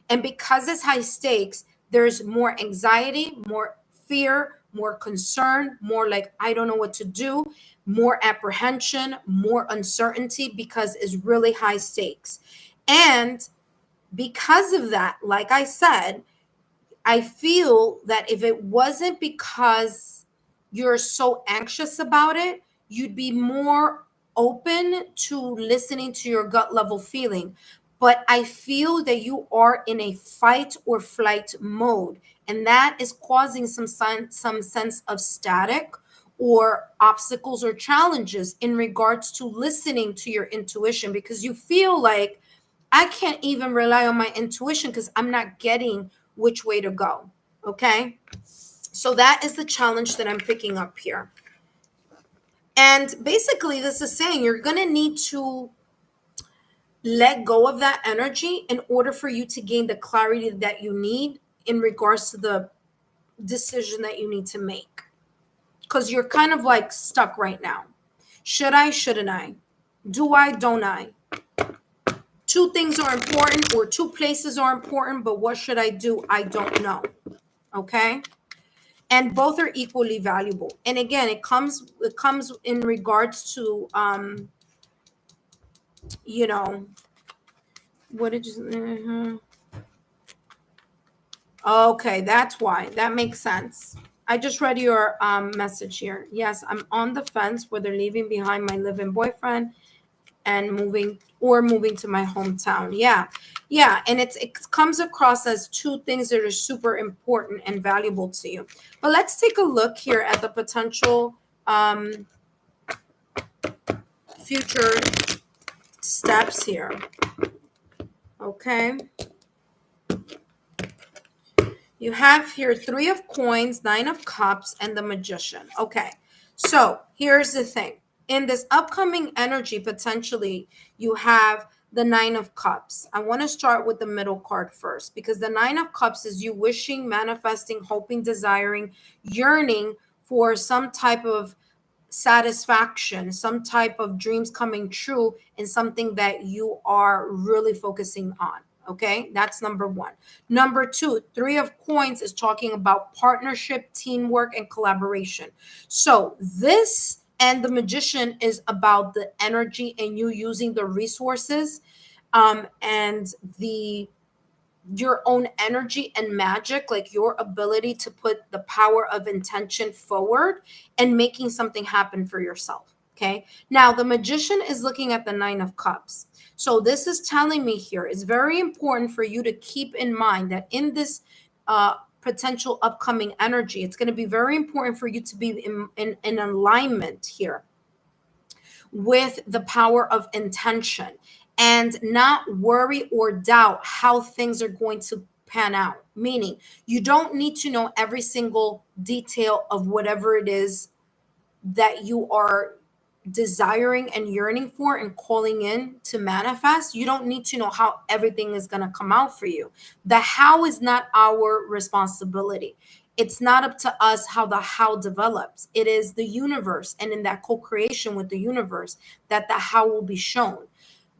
And because it's high stakes, there's more anxiety, more fear, more concern, more like, I don't know what to do, more apprehension, more uncertainty because it's really high stakes. And because of that, like I said, I feel that if it wasn't because you're so anxious about it, you'd be more open to listening to your gut level feeling. But I feel that you are in a fight or flight mode, and that is causing some sense of static or obstacles or challenges in regards to listening to your intuition, because you feel like I can't even rely on my intuition because I'm not getting which way to go. Okay. So that is the challenge that I'm picking up here. And basically, this is saying you're going to need to let go of that energy in order for you to gain the clarity that you need in regards to the decision that you need to make. Because you're kind of like stuck right now. Should I? Shouldn't I? Do I? Don't I? Two things are important, or two places are important, but what should I do? I don't know. Okay. And both are equally valuable. And again, it comes in regards to you know what did you okay, that's why that makes sense. I just read your message here. Yes, I'm on the fence whether leaving behind my living boyfriend and moving to my hometown. Yeah, and it comes across as two things that are super important and valuable to you. But let's take a look here at the potential future steps here. Okay, you have here 3 of coins, 9 of cups, and the magician. Okay, so here's the thing. In this upcoming energy, potentially you have the 9 of cups. I want to start with the middle card first, because the 9 of cups is you wishing, manifesting, hoping, desiring, yearning for some type of satisfaction, some type of dreams coming true, and something that you are really focusing on. Okay, that's number 1. Number 2, 3 of coins is talking about partnership, teamwork, and collaboration. So this and the magician is about the energy and you using the resources, and your own energy and magic, like your ability to put the power of intention forward and making something happen for yourself. Okay. Now the magician is looking at the Nine of Cups. So this is telling me here, it's very important for you to keep in mind that in this potential upcoming energy, it's going to be very important for you to be in alignment here with the power of intention and not worry or doubt how things are going to pan out. Meaning, you don't need to know every single detail of whatever it is that you are desiring and yearning for and calling in to manifest. You don't need to know how everything is going to come out for you. The how is not our responsibility. It's not up to us how the how develops. It is the universe, and in that co-creation with the universe, that the how will be shown.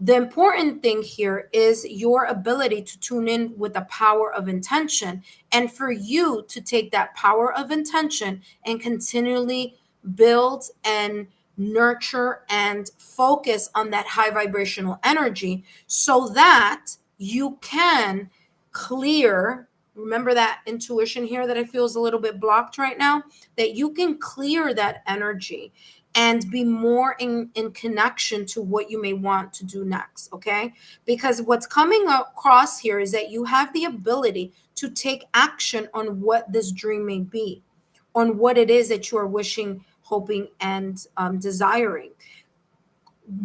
The important thing here is your ability to tune in with the power of intention, and for you to take that power of intention and continually build and nurture and focus on that high vibrational energy so that you can clear. Remember that intuition here that I feel is a little bit blocked right now, that you can clear that energy and be more in connection to what you may want to do next. Okay, because what's coming across here is that you have the ability to take action on what this dream may be, on what it is that you are wishing, hoping, and desiring.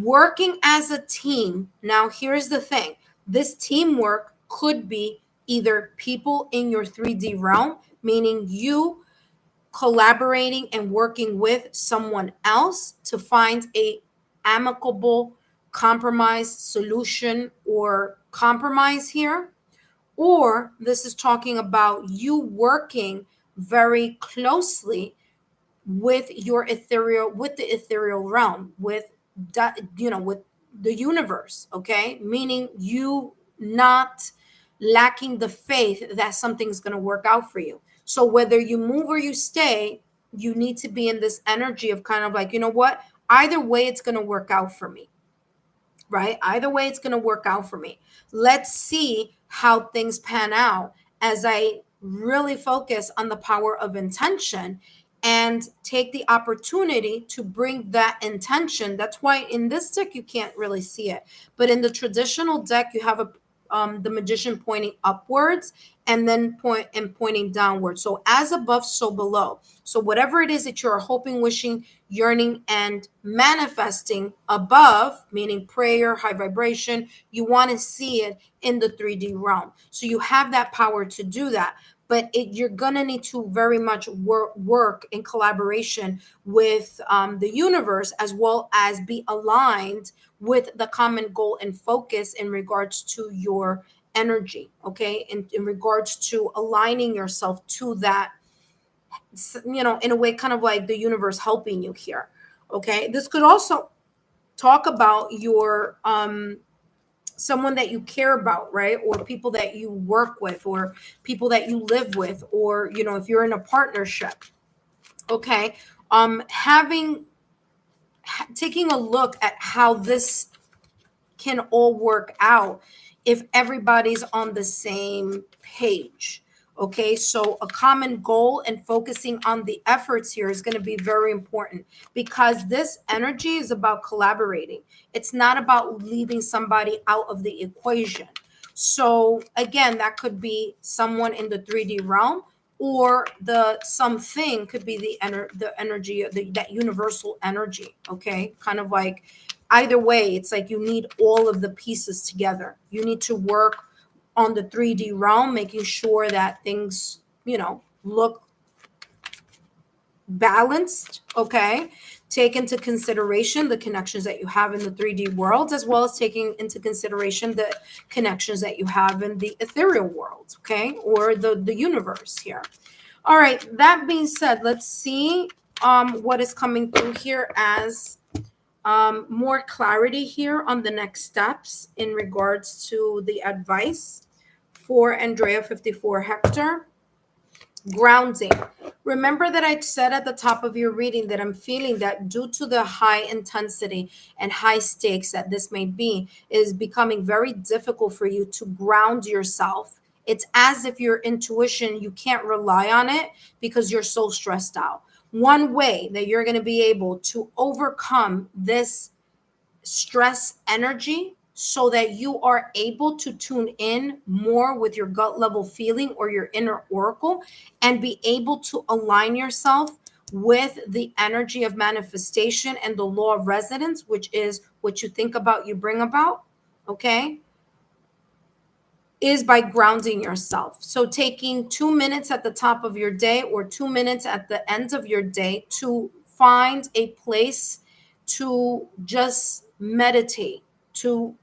Working as a team. Now, here's the thing, this teamwork could be either people in your 3D realm, meaning you collaborating and working with someone else to find a amicable compromise solution or compromise here, or this is talking about you working very closely with your ethereal, with the ethereal realm, with that, with the universe. Okay, meaning you not lacking the faith that something's going to work out for you. So whether you move or you stay, you need to be in this energy of kind of like, you know what, either way it's going to work out for me, right? Either way, it's going to work out for me. Let's see how things pan out as I really focus on the power of intention and take the opportunity to bring that intention. That's why in this deck, you can't really see it. But in the traditional deck, you have the magician pointing upwards and then pointing downwards. So as above, so below. So whatever it is that you're hoping, wishing, yearning, and manifesting above, meaning prayer, high vibration, you want to see it in the 3D realm. So you have that power to do that. But you're going to need to very much work in collaboration with the universe, as well as be aligned with the common goal and focus in regards to your energy. Okay, in regards to aligning yourself to that, in a way, kind of like the universe helping you here. Okay, this could also talk about your someone that you care about, right? Or people that you work with, or people that you live with, or if you're in a partnership. Okay, having taking a look at how this can all work out if everybody's on the same page. Okay, so a common goal and focusing on the efforts here is going to be very important, because this energy is about collaborating. It's not about leaving somebody out of the equation. So again, that could be someone in the 3D realm, or the something could be the energy, that universal energy. Okay, kind of like, either way, it's like you need all of the pieces together. You need to work on the 3D realm, making sure that things, look balanced. Okay, take into consideration the connections that you have in the 3D world, as well as taking into consideration the connections that you have in the ethereal world. Okay, or the universe here. All right, that being said, let's see what is coming through here as more clarity here on the next steps in regards to the advice for Andrea 54 Hector. Grounding. Remember that I said at the top of your reading that I'm feeling that due to the high intensity and high stakes that this may be, it is becoming very difficult for you to ground yourself. It's as if your intuition, you can't rely on it because you're so stressed out. One way that you're going to be able to overcome this stress energy so that you are able to tune in more with your gut level feeling or your inner oracle and be able to align yourself with the energy of manifestation and the law of resonance, which is what you think about, you bring about, okay, is by grounding yourself. So taking 2 minutes at the top of your day or 2 minutes at the end of your day to find a place to just meditate, to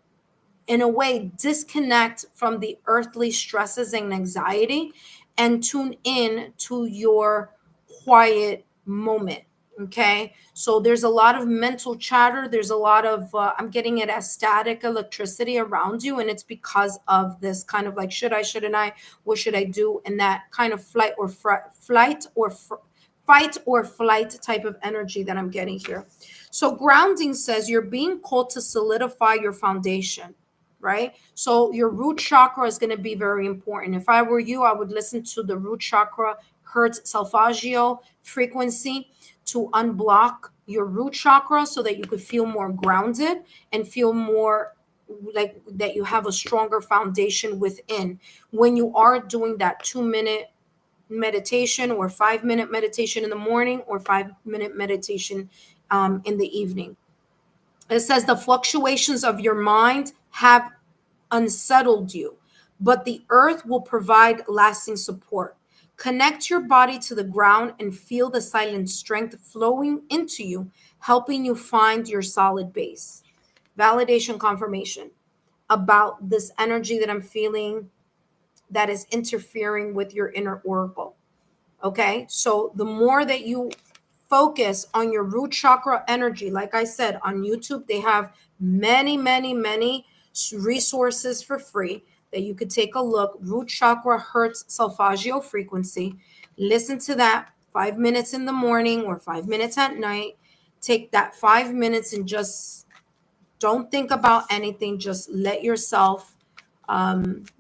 in a way disconnect from the earthly stresses and anxiety and tune in to your quiet moment. Okay, so there's a lot of mental chatter, there's a lot of I'm getting it as static electricity around you, and it's because of this kind of like, should I, shouldn't I, what should I do, and that kind of fight or flight type of energy that I'm getting here. So grounding says you're being called to solidify your foundation, right? So your root chakra is going to be very important. If I were you, I would listen to the root chakra hertz solfeggio frequency to unblock your root chakra so that you could feel more grounded and feel more like that you have a stronger foundation within when you are doing that 2 minute meditation or 5 minute meditation in the morning or 5 minute meditation in the evening. It says the fluctuations of your mind have unsettled you, but the earth will provide lasting support. Connect your body to the ground and feel the silent strength flowing into you, helping you find your solid base. Validation confirmation about this energy that I'm feeling that is interfering with your inner oracle. Okay, so the more that you focus on your root chakra energy, like I said, on YouTube, they have many resources for free that you could take a look. Root chakra hertz solfeggio frequency. Listen to that 5 minutes in the morning or 5 minutes at night. Take that 5 minutes and just don't think about anything. Just let yourself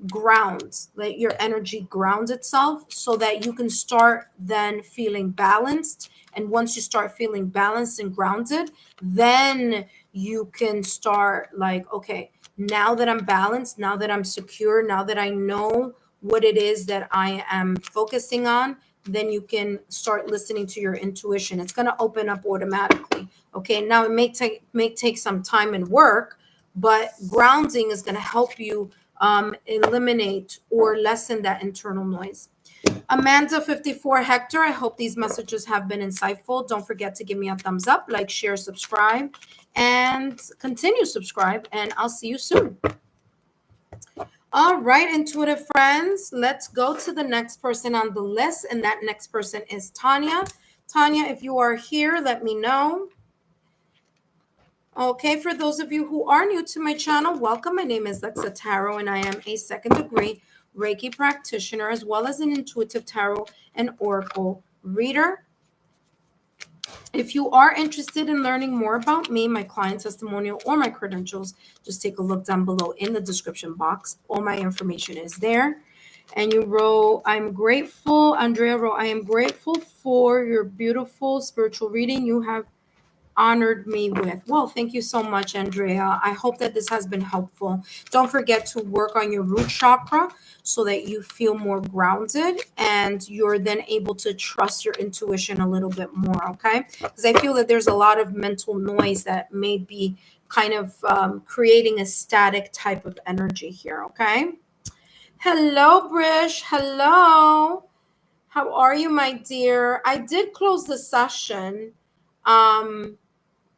ground, let your energy ground itself so that you can start then feeling balanced. And once you start feeling balanced and grounded, then you can start like, okay, now that I'm balanced, now that I'm secure, now that I know what it is that I am focusing on, then you can start listening to your intuition. It's going to open up automatically. Okay, now it may take some time and work, but grounding is going to help you eliminate or lessen that internal noise. Amanda 54 Hector, I hope these messages have been insightful. Don't forget to give me a thumbs up, like, share, subscribe, and continue subscribe, and I'll see you soon. All right, intuitive friends, let's go to the next person on the list, and that next person is Tanya. Tanya, if you are here, let me know. Okay, for those of you who are new to my channel, welcome. My name is Lexa Tarot, and I am a second degree Reiki practitioner, as well as an intuitive tarot and oracle reader. If you are interested in learning more about me, my client testimonial, or my credentials, just take a look down below in the description box. All my information is there. And you wrote, I'm grateful. Andrea wrote, I am grateful for your beautiful spiritual reading you have honored me with. Well, thank you so much, Andrea. I hope that this has been helpful. Don't forget to work on your root chakra so that you feel more grounded and you're then able to trust your intuition a little bit more, okay? Because I feel that there's a lot of mental noise that may be kind of creating a static type of energy here, okay? Hello, Brish. Hello. How are you, my dear? I did close the session.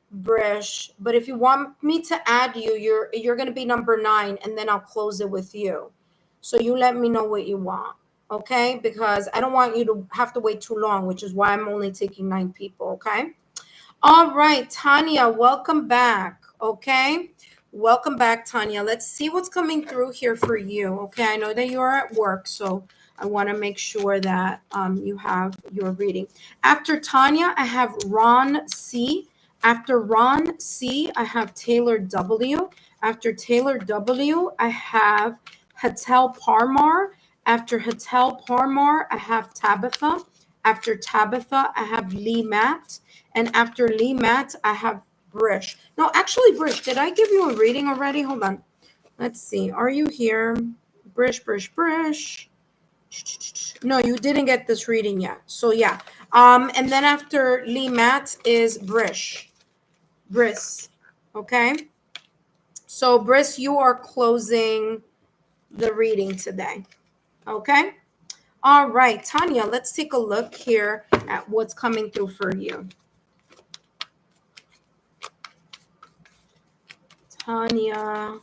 Brish, but if you want me to add you, you're going to be number 9, and then I'll close it with you. So you let me know what you want, okay? Because I don't want you to have to wait too long, which is why I'm only taking 9 people, okay? All right, Tanya, welcome back, okay? Welcome back, Tanya. Let's see what's coming through here for you, okay? I know that you're at work, so I want to make sure that you have your reading. After Tanya, I have Ron C. After Ron C, I have Taylor W. After Taylor W, I have Hatel Parmar. After Hatel Parmar, I have Tabitha. After Tabitha, I have Lee Matt. And after Lee Matt, I have Brish. No, actually, Brish, did I give you a reading already? Hold on. Let's see. Are you here? Brish, Brish, Brish. No, you didn't get this reading yet. So yeah. And then after Lee Matt is Brish. Briss. Okay. So Briss, you are closing the reading today. Okay. All right, Tanya, let's take a look here at what's coming through for you. Tanya.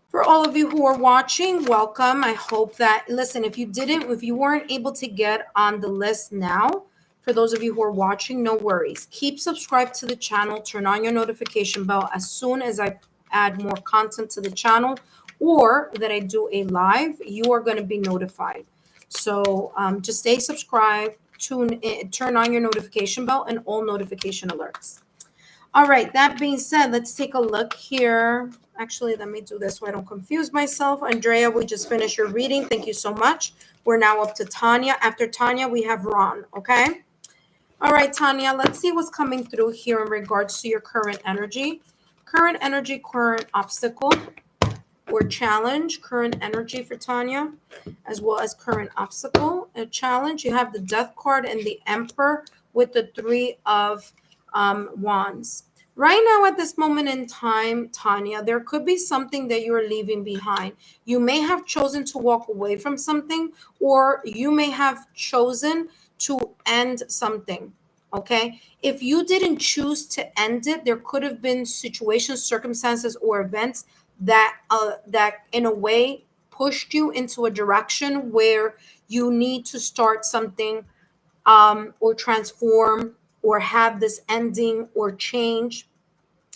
For all of you who are watching, welcome. I hope that, listen, if you weren't able to get on the list now, for those of you who are watching, no worries. Keep subscribed to the channel, turn on your notification bell as soon as I add more content to the channel or that I do a live, you are going to be notified. So just stay subscribed, turn on your notification bell and all notification alerts. All right, that being said, let's take a look here. Actually, let me do this so I don't confuse myself. Andrea, we just finished your reading. Thank you so much. We're now up to Tanya. After Tanya, we have Ron, okay? All right, Tanya, let's see what's coming through here in regards to your current energy. Current energy, current obstacle or challenge. Current energy for Tanya, as well as current obstacle and challenge. You have the Death card and the Emperor with the Three of Wands. Right now, at this moment in time, Tanya, there could be something that you're leaving behind. You may have chosen to walk away from something, or you may have chosen to end something. Okay. If you didn't choose to end it, there could have been situations, circumstances, or events that in a way pushed you into a direction where you need to start something or transform or have this ending or change.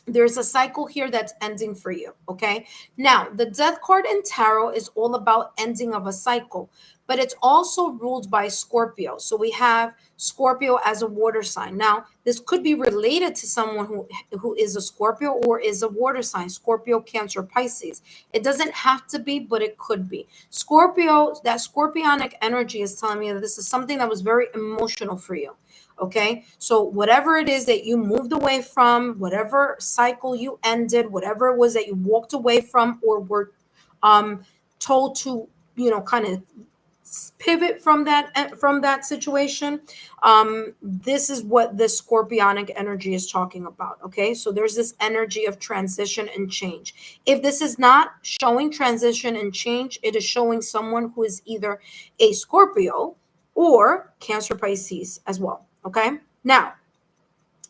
There's a cycle here that's ending for you. Okay. Now, the Death card in tarot is all about ending of a cycle, but it's also ruled by Scorpio. So we have Scorpio as a water sign. Now, this could be related to someone who is a Scorpio or is a water sign, Scorpio, Cancer, Pisces. It doesn't have to be, but it could be. Scorpio, that scorpionic energy is telling me that this is something that was very emotional for you. Okay, so whatever it is that you moved away from, whatever cycle you ended, whatever it was that you walked away from or were told to, kind of pivot from that situation, this is what the scorpionic energy is talking about. Okay, so there's this energy of transition and change. If this is not showing transition and change, it is showing someone who is either a Scorpio or Cancer, Pisces as well. Okay, now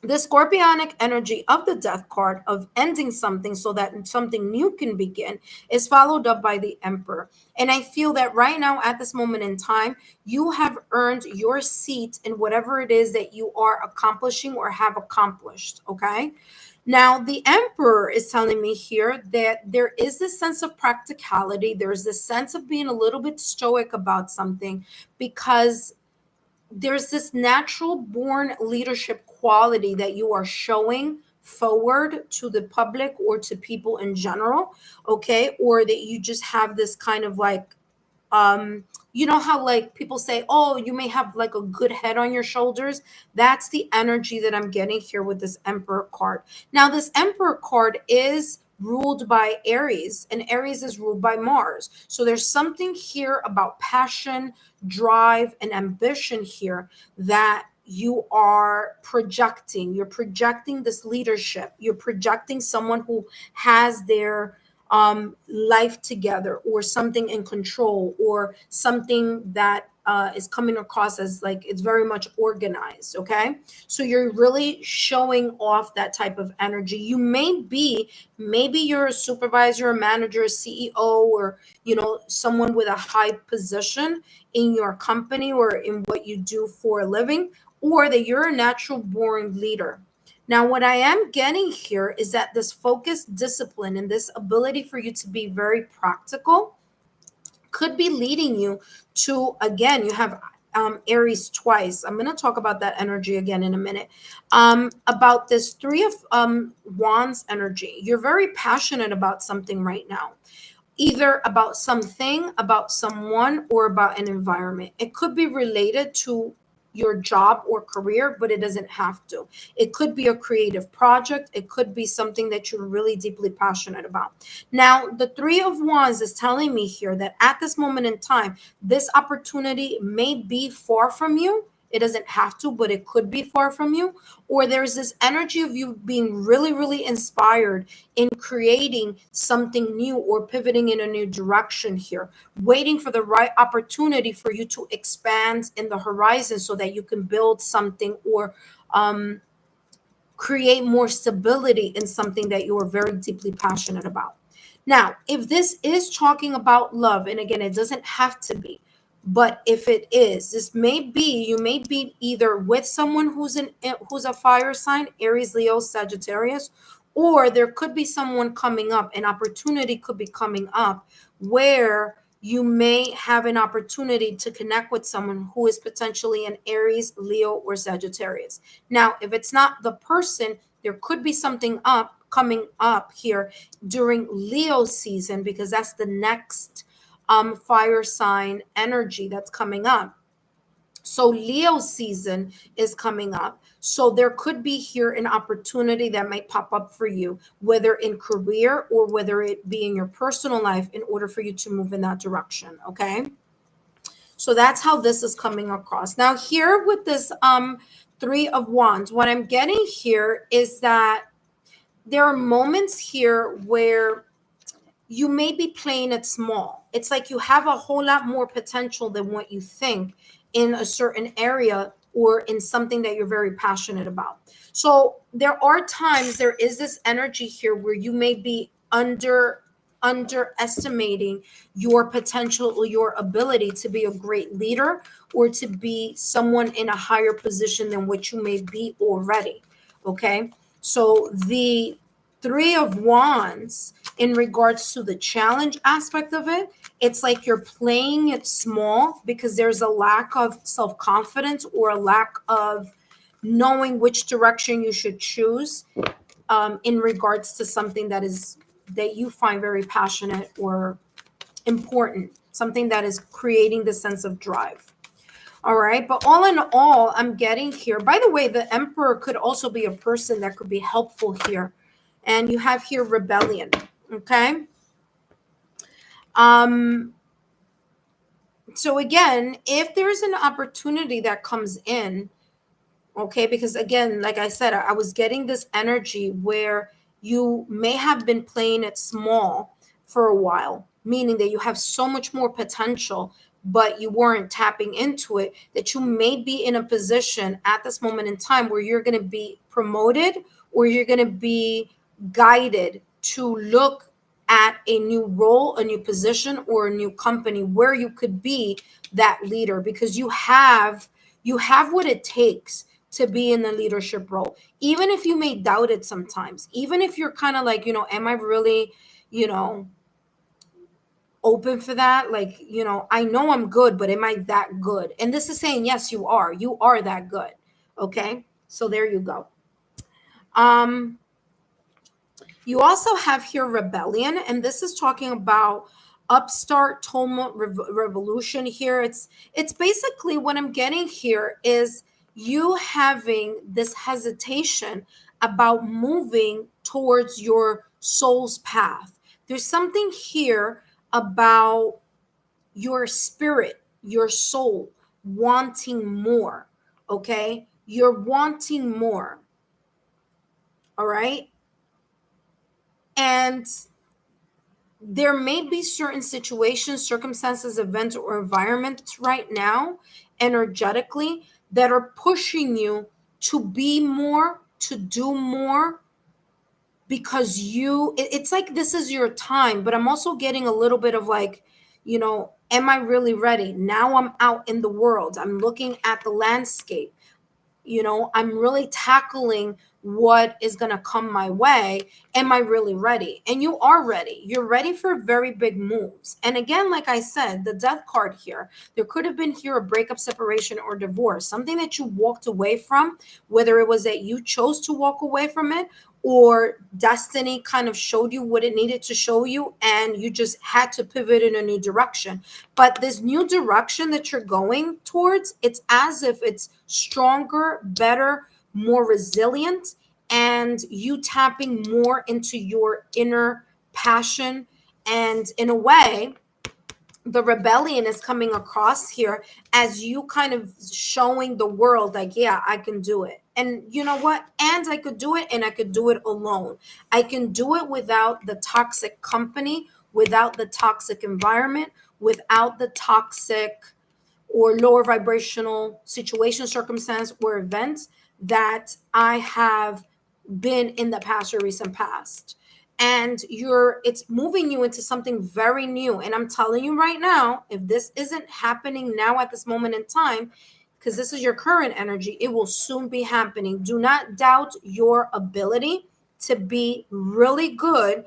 the scorpionic energy of the Death card of ending something so that something new can begin is followed up by the Emperor. And I feel that right now at this moment in time, you have earned your seat in whatever it is that you are accomplishing or have accomplished. Okay, now the Emperor is telling me here that there is this sense of practicality. There's this sense of being a little bit stoic about something because there's this natural born leadership quality that you are showing forward to the public or to people in general. Okay, or that you just have this kind of like you know how like people say, oh, you may have like a good head on your shoulders. That's the energy that I'm getting here with this Emperor card. Now this Emperor card is ruled by Aries, and Aries is ruled by Mars. So there's something here about passion, drive, and ambition here that you are projecting. You're projecting this leadership. You're projecting someone who has their life together or something in control or something that is coming across as like it's very much organized. Okay, so you're really showing off that type of energy. You maybe you're a supervisor, a manager, a CEO, or someone with a high position in your company or in what you do for a living, or that you're a natural born leader. Now, what I am getting here is that this focused discipline and this ability for you to be very practical could be leading you to, again, you have Aries twice. I'm going to talk about that energy again in a minute. About this Three of Wands energy. You're very passionate about something right now. either about something, about someone, or about an environment. It could be related to your job or career, but it doesn't have to. It could be a creative project. It could be something that you're really deeply passionate about. Now, the Three of Wands is telling me here that at this moment in time, this opportunity may be far from you. It doesn't have to, but it could be far from you. Or there's this energy of you being really, really inspired in creating something new or pivoting in a new direction here, waiting for the right opportunity for you to expand in the horizon so that you can build something or create more stability in something that you are very deeply passionate about. Now, if this is talking about love, and again, it doesn't have to be, but if it is, this may be, you may be either with someone who's a fire sign, Aries, Leo, Sagittarius, or there could be someone coming up, an opportunity could be coming up where you may have an opportunity to connect with someone who is potentially an Aries, Leo, or Sagittarius. Now, if it's not the person, there could be something up coming up here during Leo season, because that's the next fire sign energy that's coming up. So Leo season is coming up. So there could be here an opportunity that might pop up for you, whether in career or whether it be in your personal life, in order for you to move in that direction. Okay. So that's how this is coming across. Now, here with this Three of Wands, what I'm getting here is that there are moments here where you may be playing it small. It's like you have a whole lot more potential than what you think in a certain area or in something that you're very passionate about. So there are times, there is this energy here where you may be underestimating your potential or your ability to be a great leader or to be someone in a higher position than what you may be already. Okay. So the Three of Wands, in regards to the challenge aspect of it, it's like you're playing it small because there's a lack of self-confidence or a lack of knowing which direction you should choose in regards to something that you find very passionate or important, something that is creating the sense of drive. All right. But all in all, I'm getting here. By the way, the Emperor could also be a person that could be helpful here. And you have here rebellion. Okay. So again, if there's an opportunity that comes in, okay, because again, like I said, I was getting this energy where you may have been playing it small for a while, meaning that you have so much more potential, but you weren't tapping into it, that you may be in a position at this moment in time where you're going to be promoted or you're going to be guided to look at a new role, a new position, or a new company where you could be that leader, because you have what it takes to be in the leadership role. Even if you may doubt it sometimes, even if you're kind of like, am I really, open for that? Like, I know I'm good, but am I that good? And this is saying, yes, you are. You are that good. Okay. So there you go. You also have here rebellion, and this is talking about upstart tumult revolution here. It's basically what I'm getting here is you having this hesitation about moving towards your soul's path. There's something here about your spirit, your soul wanting more. Okay, you're wanting more. All right. And there may be certain situations, circumstances, events, or environments right now, energetically, that are pushing you to be more, to do more, because it's like this is your time. But I'm also getting a little bit of like, am I really ready? Now I'm out in the world. I'm looking at the landscape. I'm really tackling what is going to come my way. Am I really ready? And you are ready. You're ready for very big moves. And again, like I said, the death card here, there could have been here a breakup, separation, or divorce, something that you walked away from, whether it was that you chose to walk away from it or destiny kind of showed you what it needed to show you, and you just had to pivot in a new direction. But this new direction that you're going towards, it's as if it's stronger, better, more resilient, and you tapping more into your inner passion. And in a way, the rebellion is coming across here as you kind of showing the world like, yeah, I can do it. And you know what? And I could do it, and I could do it alone. I can do it without the toxic company, without the toxic environment, without the toxic or lower vibrational situation, circumstance, or events that I have been in the past or recent past. And it's moving you into something very new. And I'm telling you right now, if this isn't happening now at this moment in time, because this is your current energy, it will soon be happening. Do not doubt your ability to be really good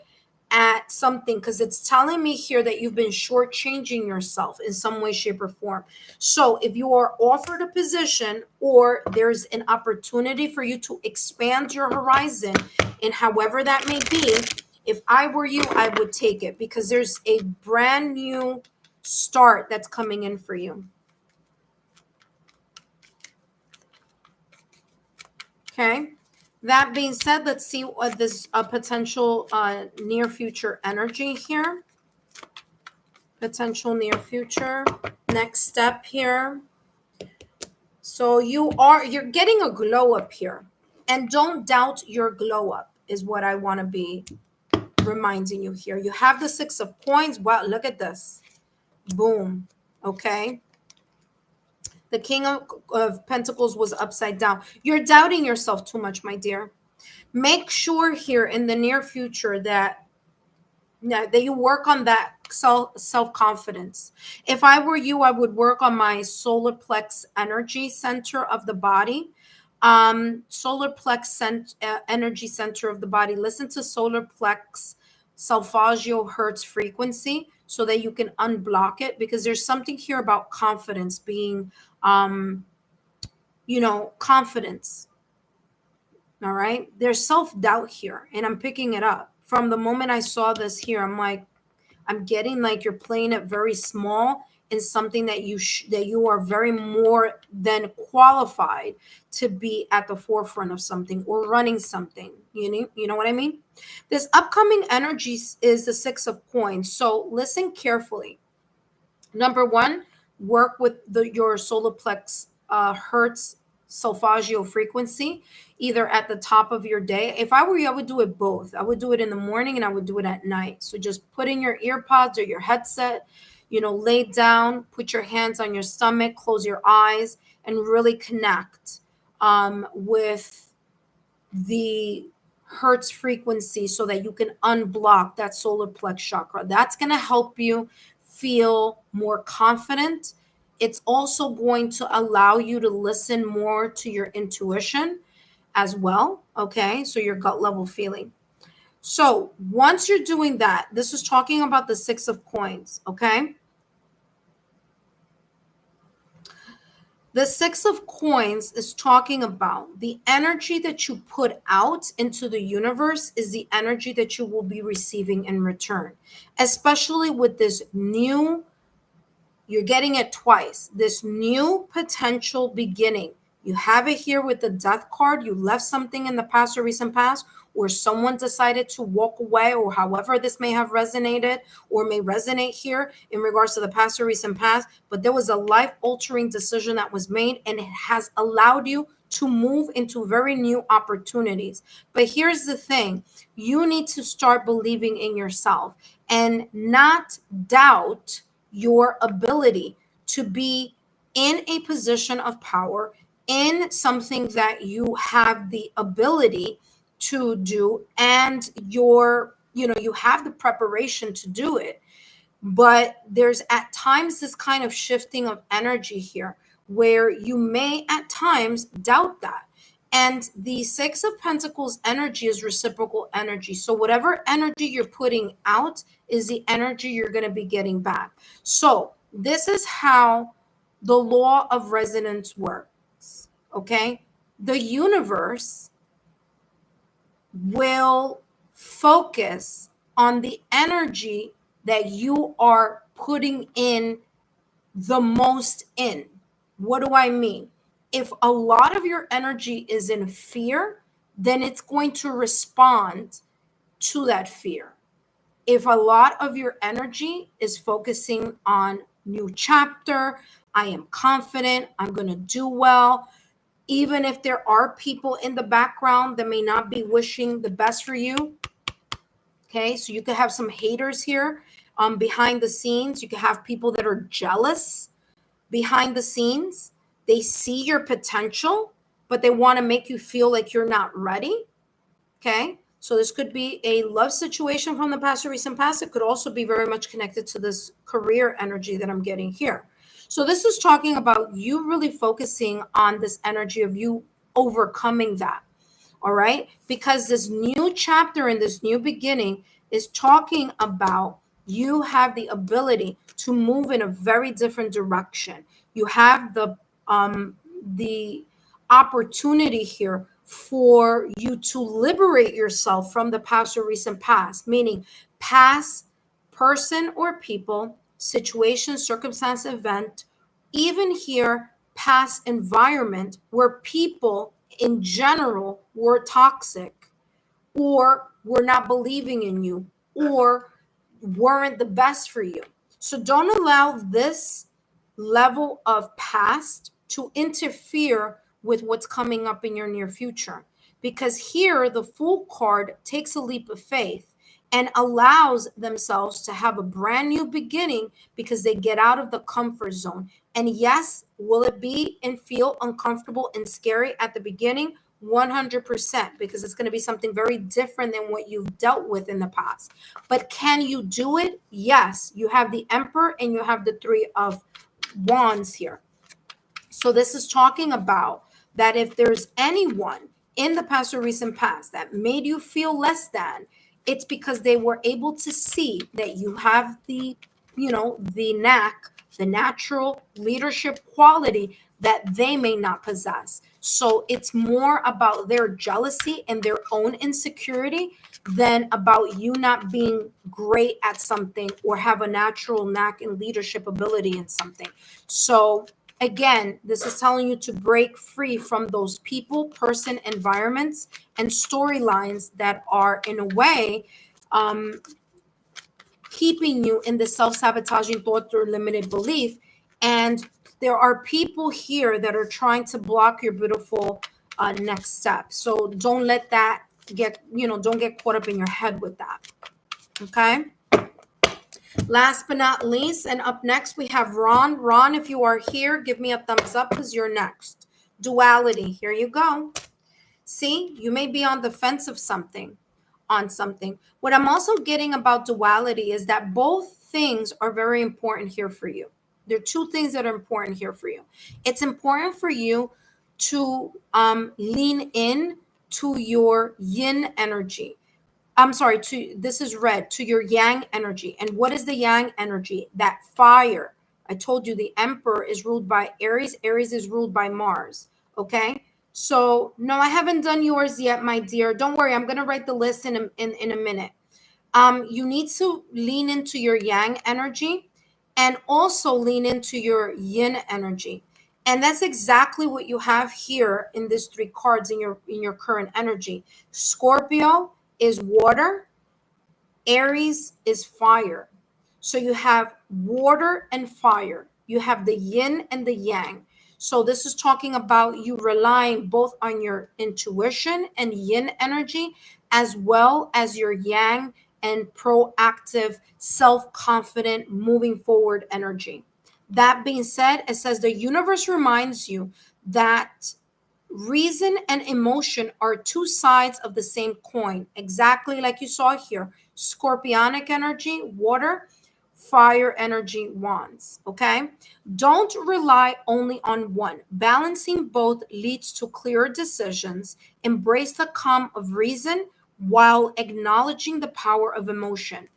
at something, because it's telling me here that you've been shortchanging yourself in some way, shape, or form. So if you are offered a position or there's an opportunity for you to expand your horizon in however that may be, if I were you, I would take it, because there's a brand new start that's coming in for you. Okay. That being said, let's see what this potential near future energy here. Potential near future. Next step here. So you're getting a glow up here. And don't doubt your glow up is what I want to be reminding you here. You have the 6 of coins. Wow, look at this. Boom. Okay. The King of Pentacles was upside down. You're doubting yourself too much, my dear. Make sure here in the near future that you work on that self-confidence. If I were you, I would work on my solar plex energy center of the body. Solar plex energy center of the body. Listen to solar plex solfeggio hertz frequency so that you can unblock it, because there's something here about confidence being confidence. All right. There's self-doubt here, and I'm picking it up. From the moment I saw this here, I'm getting like you're playing it very small in something that you are very more than qualified to be at the forefront of something or running something. You know what I mean? This upcoming energy is the 6 of coins. So listen carefully. Number one, work with your solar plex hertz solfeggio frequency, either at the top of your day. If I were you, I would do it both. I would do it in the morning and I would do it at night. So just put in your ear pods or your headset, lay down, put your hands on your stomach, close your eyes, and really connect with the hertz frequency so that you can unblock that solar plex chakra. That's going to help you feel more confident. It's also going to allow you to listen more to your intuition as well. Okay. So your gut level feeling. So once you're doing that, this is talking about the 6 of coins. Okay. The 6 of coins is talking about the energy that you put out into the universe is the energy that you will be receiving in return, especially with this new, you're getting it twice, this new potential beginning. You have it here with the death card. You left something in the past or recent past, or someone decided to walk away, or however this may have resonated or may resonate here in regards to the past or recent past. But there was a life-altering decision that was made, and it has allowed you to move into very new opportunities. But here's the thing. You need to start believing in yourself and not doubt your ability to be in a position of power, in something that you have the ability to do, and you have the preparation to do it. But there's at times this kind of shifting of energy here where you may at times doubt that. And the 6 of Pentacles energy is reciprocal energy. So whatever energy you're putting out is the energy you're going to be getting back. So this is how the law of resonance works. Okay. The universe will focus on the energy that you are putting in the most in. What do I mean? If a lot of your energy is in fear, then it's going to respond to that fear. If a lot of your energy is focusing on new chapter, I am confident, I'm going to do well, even if there are people in the background that may not be wishing the best for you. Okay, so you could have some haters here behind the scenes. You could have people that are jealous behind the scenes. They see your potential, but they want to make you feel like you're not ready. Okay, so this could be a love situation from the past or recent past. It could also be very much connected to this career energy that I'm getting here. So this is talking about you really focusing on this energy of you overcoming that. All right, because this new chapter and this new beginning is talking about you have the ability to move in a very different direction. You have the opportunity here for you to liberate yourself from the past or recent past, meaning past person or people, situation, circumstance, event, even here past environment where people in general were toxic or were not believing in you or weren't the best for you. So don't allow this level of past to interfere with what's coming up in your near future. Because here, the Fool card takes a leap of faith and allows themselves to have a brand new beginning because they get out of the comfort zone. And yes, will it be and feel uncomfortable and scary at the beginning? 100%, because it's going to be something very different than what you've dealt with in the past. But can you do it? Yes. You have the Emperor and you have the Three of Wands here. So this is talking about that if there's anyone in the past or recent past that made you feel less than, it's because they were able to see that you have the, the knack, the natural leadership quality that they may not possess. So it's more about their jealousy and their own insecurity than about you not being great at something or have a natural knack and leadership ability in something. So again, this is telling you to break free from those people, person, environments, and storylines that are in a way keeping you in the self-sabotaging thought or limited belief. And there are people here that are trying to block your beautiful next step. So don't let that don't get caught up in your head with that. Okay. Last but not least, and up next we have Ron. Ron, if you are here, give me a thumbs up because you're next. Duality. Here you go. See, you may be on the fence of something, on something. What I'm also getting about duality is that both things are very important here for you. There are two things that are important here for you. It's important for you to lean in to your yin energy. I'm sorry, this is red, to your yang energy. And what is the yang energy? That fire. I told you the Emperor is ruled by Aries. Aries is ruled by Mars. Okay. So no, I haven't done yours yet, my dear. Don't worry. I'm going to write the list in a minute. You need to lean into your yang energy and also lean into your yin energy. And that's exactly what you have here in these three cards in your current energy. Scorpio is water, Aries is fire. So you have water and fire. You have the yin and the yang. So this is talking about you relying both on your intuition and yin energy, as well as your yang and proactive, self-confident, moving forward energy. That being said, it says the universe reminds you that reason and emotion are two sides of the same coin, exactly like you saw here. Scorpionic energy, water, fire energy, wands. Okay. Don't rely only on one. Balancing both leads to clearer decisions. Embrace the calm of reason while acknowledging the power of emotion.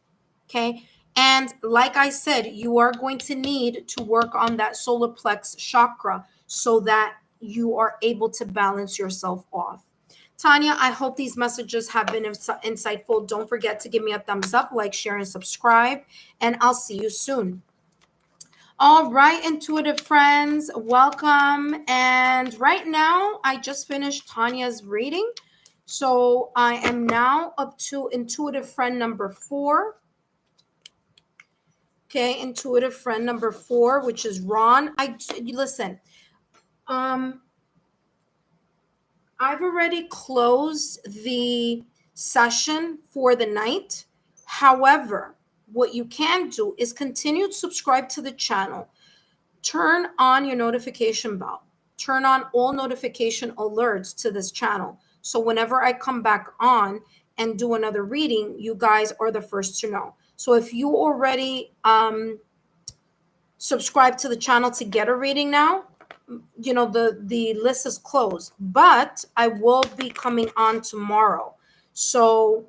Okay. And like I said, you are going to need to work on that solar plex chakra so that you are able to balance yourself off. Tanya, I hope these messages have been insightful. Don't forget to give me a thumbs up, like, share, and subscribe, and I'll see you soon. All right, intuitive friends, welcome. And right now, I just finished Tanya's reading. So I am now up to intuitive friend number 4. Okay, intuitive friend number 4, which is Ron. Listen. I've already closed the session for the night. However, what you can do is continue to subscribe to the channel. Turn on your notification bell. Turn on all notification alerts to this channel. So whenever I come back on and do another reading, you guys are the first to know. So if you already subscribe to the channel to get a reading now, you know, the list is closed, but I will be coming on tomorrow. So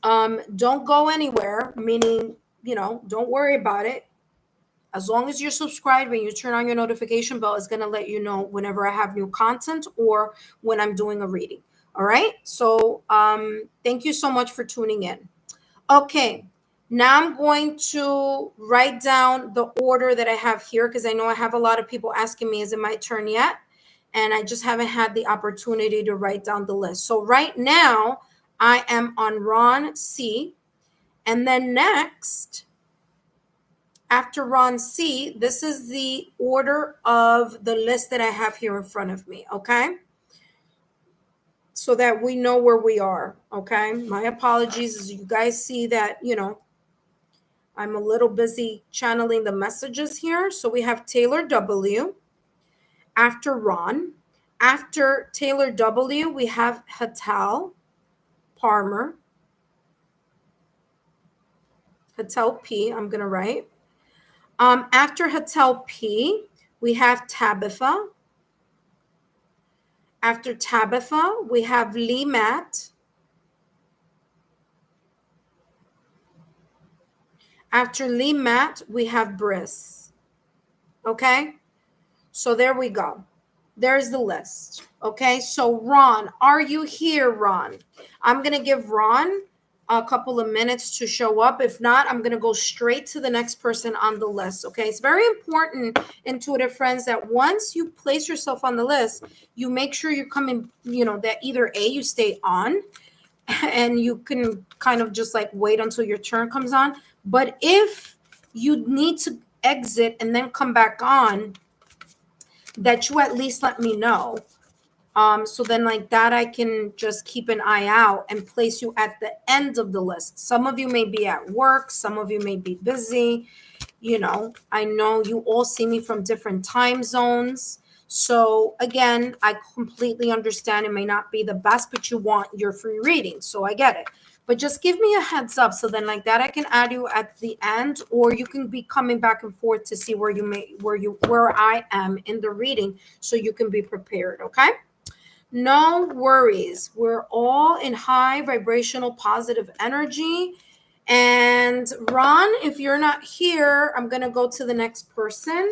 don't go anywhere, meaning, you know, don't worry about it. As long as you're subscribed and you turn on your notification bell, it's going to let you know whenever I have new content or when I'm doing a reading. All right. So thank you so much for tuning in. Okay. Now I'm going to write down the order that I have here because I know I have a lot of people asking me, is it my turn yet? And I just haven't had the opportunity to write down the list. So right now I am on Ron C. And then next, after Ron C, this is the order of the list that I have here in front of me. Okay. So that we know where we are. Okay. My apologies as you guys see that, you know, I'm a little busy channeling the messages here. So we have Taylor W. After Ron. After Taylor W, we have Hatal Palmer. Hatal P, I'm going to write. After Hatal P, we have Tabitha. After Tabitha, we have Lee Matt. After Lee Matt, we have Briss. Okay? So there we go. There's the list. Okay? So Ron, are you here, Ron? I'm going to give Ron a couple of minutes to show up. If not, I'm going to go straight to the next person on the list. Okay? It's very important, intuitive friends, that once you place yourself on the list, you make sure you're coming, you know, that either A, you stay on, and you can kind of just like wait until your turn comes on. But if you need to exit and then come back on, that you at least let me know. So then like that, I can just keep an eye out and place you at the end of the list. Some of you may be at work. Some of you may be busy. You know, I know you all see me from different time zones. So again, I completely understand it may not be the best, but you want your free reading. So I get it. But just give me a heads up. So then like that, I can add you at the end, or you can be coming back and forth to see where I am in the reading so you can be prepared. Okay. No worries. We're all in high vibrational positive energy. And Ron, if you're not here, I'm going to go to the next person.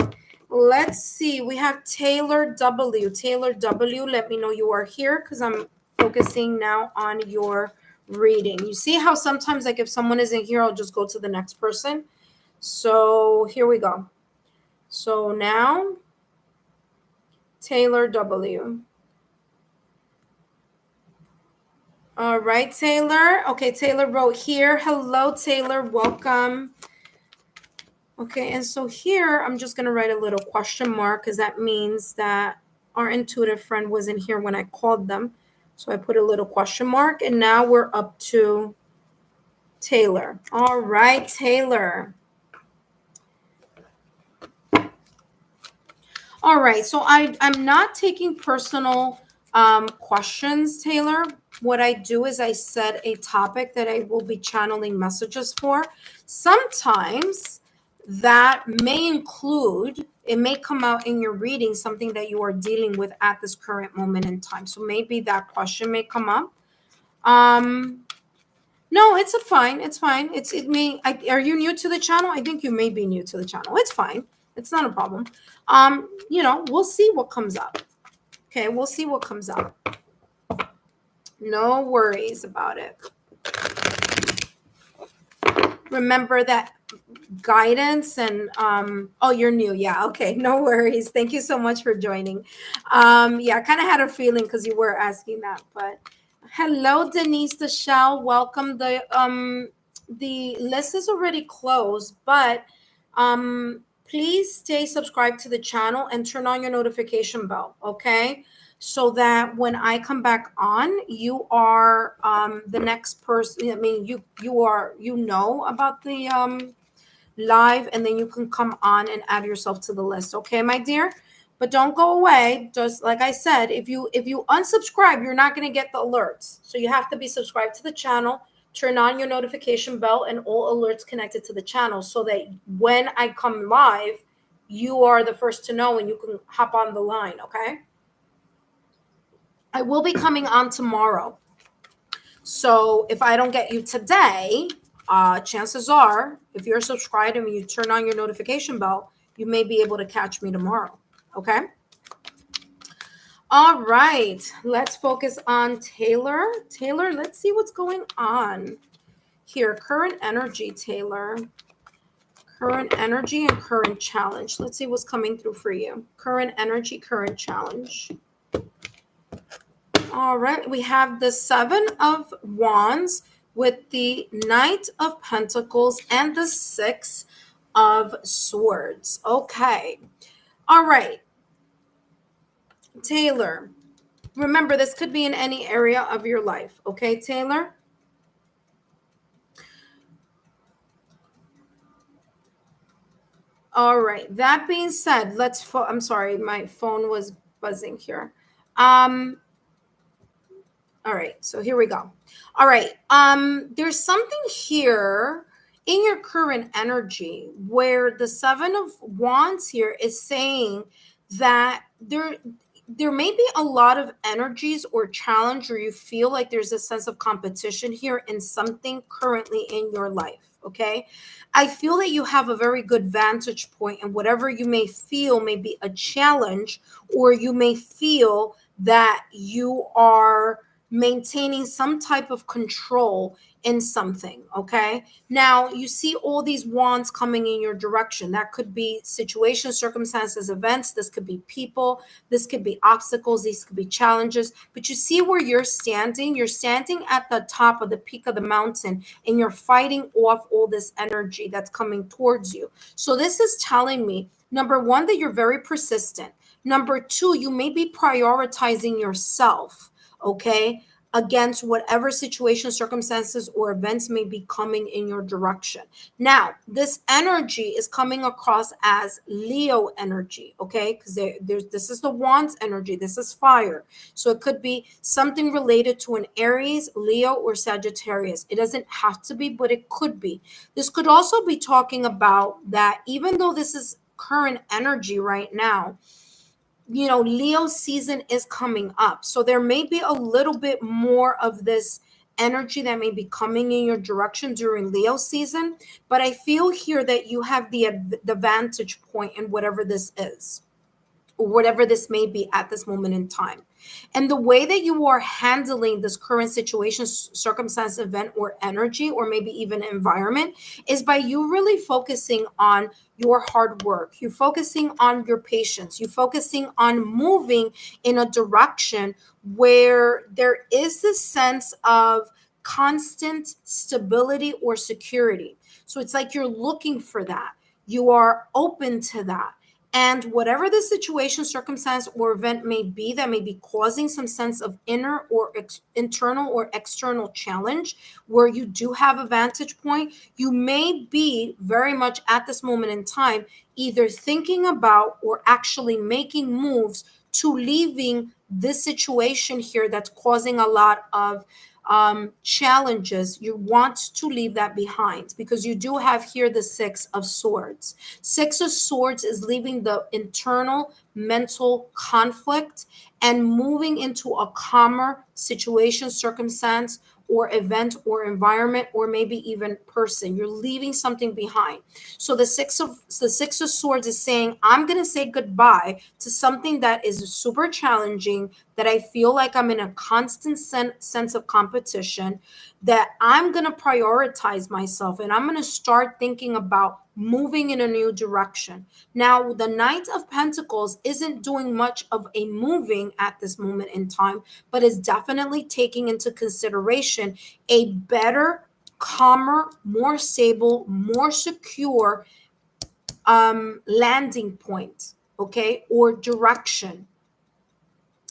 Let's see. We have Taylor W. Taylor W, let me know you are here because I'm focusing now on your reading. You see how sometimes like if someone isn't here, I'll just go to the next person. So here we go. So now Taylor W. All right, Taylor. Okay, Taylor wrote here. Hello, Taylor. Welcome. Okay, and so here I'm just going to write a little question mark because that means that our intuitive friend wasn't here when I called them. So I put a little question mark, and now we're up to Taylor. All right, Taylor. All right, so I'm not taking personal questions, Taylor. What I do is I set a topic that I will be channeling messages for. Sometimes that may include, it may come out in your reading, something that you are dealing with at this current moment in time. So maybe that question may come up. No, it's fine. It's fine. Are you new to the channel? I think you may be new to the channel. It's fine. It's not a problem. You know, we'll see what comes up. Okay, we'll see what comes up. No worries about it. Remember that guidance and oh, you're new. Yeah, okay. No worries. Thank you so much for joining. Yeah, I kind of had a feeling because you were asking that, but hello, Denise Deshelle. Welcome. The list is already closed, but please stay subscribed to the channel and turn on your notification bell, okay? So that when I come back on, you are the next person. I mean, you know about the live, and then you can come on and add yourself to the list, okay, my dear? But don't go away. Just like I said, if you unsubscribe, you're not going to get the alerts. So you have to be subscribed to the channel, turn on your notification bell and all alerts connected to the channel, so that when I come live, you are the first to know and you can hop on the line, okay? I will be coming on tomorrow. So if I don't get you today, chances are, if you're subscribed and you turn on your notification bell, you may be able to catch me tomorrow. Okay. All right. Let's focus on Taylor. Taylor, let's see what's going on here. Current energy, Taylor. Current energy and current challenge. Let's see what's coming through for you. Current energy, current challenge. All right, we have the Seven of Wands with the Knight of Pentacles and the Six of Swords. Okay. All right. Taylor, remember, this could be in any area of your life. Okay, Taylor? All right. That being said, I'm sorry, my phone was buzzing here. All right, so here we go. All right, there's something here in your current energy where the Seven of Wands here is saying that there may be a lot of energies or challenge, or you feel like there's a sense of competition here in something currently in your life. Okay, I feel that you have a very good vantage point, and whatever you may feel may be a challenge, or you may feel that you are maintaining some type of control in something. Okay, now you see all these wands coming in your direction. That could be situations, circumstances, events. This could be people. This could be obstacles. These could be challenges. But you see where you're standing. You're standing at the top of the peak of the mountain, and you're fighting off all this energy that's coming towards you. So this is telling me, number one, that you're very persistent. Number two, you may be prioritizing yourself, okay, against whatever situation, circumstances, or events may be coming in your direction. Now, this energy is coming across as Leo energy, okay, because there's this is the Wands energy. This is fire. So it could be something related to an Aries, Leo, or Sagittarius. It doesn't have to be, but it could be. This could also be talking about that even though this is current energy right now, Leo season is coming up. So there may be a little bit more of this energy that may be coming in your direction during Leo season. But I feel here that you have the vantage point in whatever this is, or whatever this may be at this moment in time. And the way that you are handling this current situation, circumstance, event, or energy, or maybe even environment, is by you really focusing on your hard work. You're focusing on your patience. You're focusing on moving in a direction where there is this sense of constant stability or security. So it's like you're looking for that. You are open to that. And whatever the situation, circumstance, or event may be that may be causing some sense of inner or internal or external challenge, where you do have a vantage point, you may be very much at this moment in time either thinking about or actually making moves to leaving this situation here that's causing a lot of challenges. You want to leave that behind, because you do have here the Six of Swords. Six of Swords is leaving the internal mental conflict and moving into a calmer situation, circumstance, or event, or environment, or maybe even person. You're leaving something behind. So the Six of Swords is saying, I'm going to say goodbye to something that is super challenging, that I feel like I'm in a constant sense of competition, that I'm going to prioritize myself and I'm going to start thinking about moving in a new direction. Now, the Knight of Pentacles isn't doing much of a moving at this moment in time, but is definitely taking into consideration a better, calmer, more stable, more secure landing point, okay, or direction,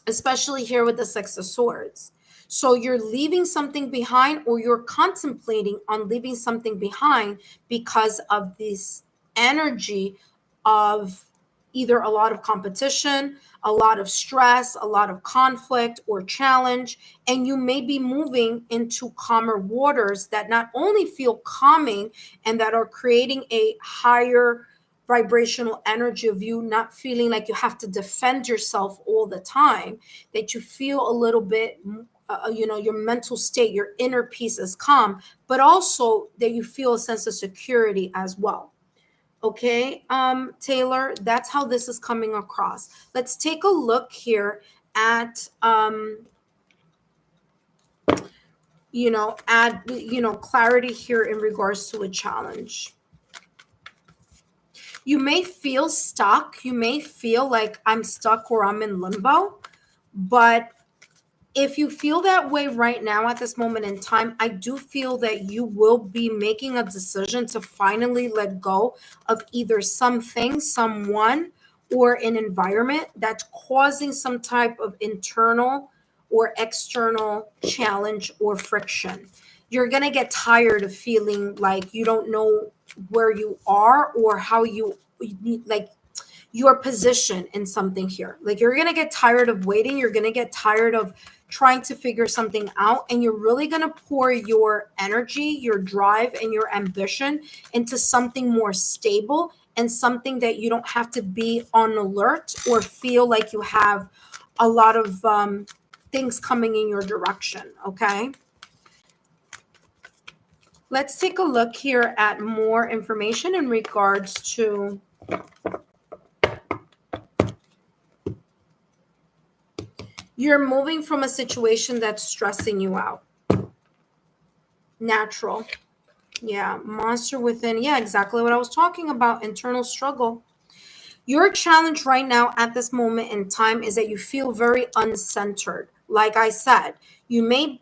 especially here with the Six of Swords. So you're leaving something behind, or you're contemplating on leaving something behind because of this energy of either a lot of competition, a lot of stress, a lot of conflict or challenge, and you may be moving into calmer waters that not only feel calming and that are creating a higher vibrational energy of you not feeling like you have to defend yourself all the time, that you feel a little bit your mental state, your inner peace is calm, but also that you feel a sense of security as well. Okay, Taylor, that's how this is coming across. Let's take a look here at clarity here in regards to a challenge. You may feel stuck. You may feel like I'm stuck or I'm in limbo. But if you feel that way right now at this moment in time, I do feel that you will be making a decision to finally let go of either something, someone, or an environment that's causing some type of internal or external challenge or friction. You're going to get tired of feeling like you don't know where you are or how you like your position in something here. Like you're going to get tired of waiting. You're going to get tired of trying to figure something out. And you're really going to pour your energy, your drive, and your ambition into something more stable and something that you don't have to be on alert or feel like you have a lot of things coming in your direction. Okay. Let's take a look here at more information in regards to you're moving from a situation that's stressing you out. Natural. Yeah. Monster within. Yeah, exactly what I was talking about. Internal struggle. Your challenge right now at this moment in time is that you feel very uncentered. Like I said, you may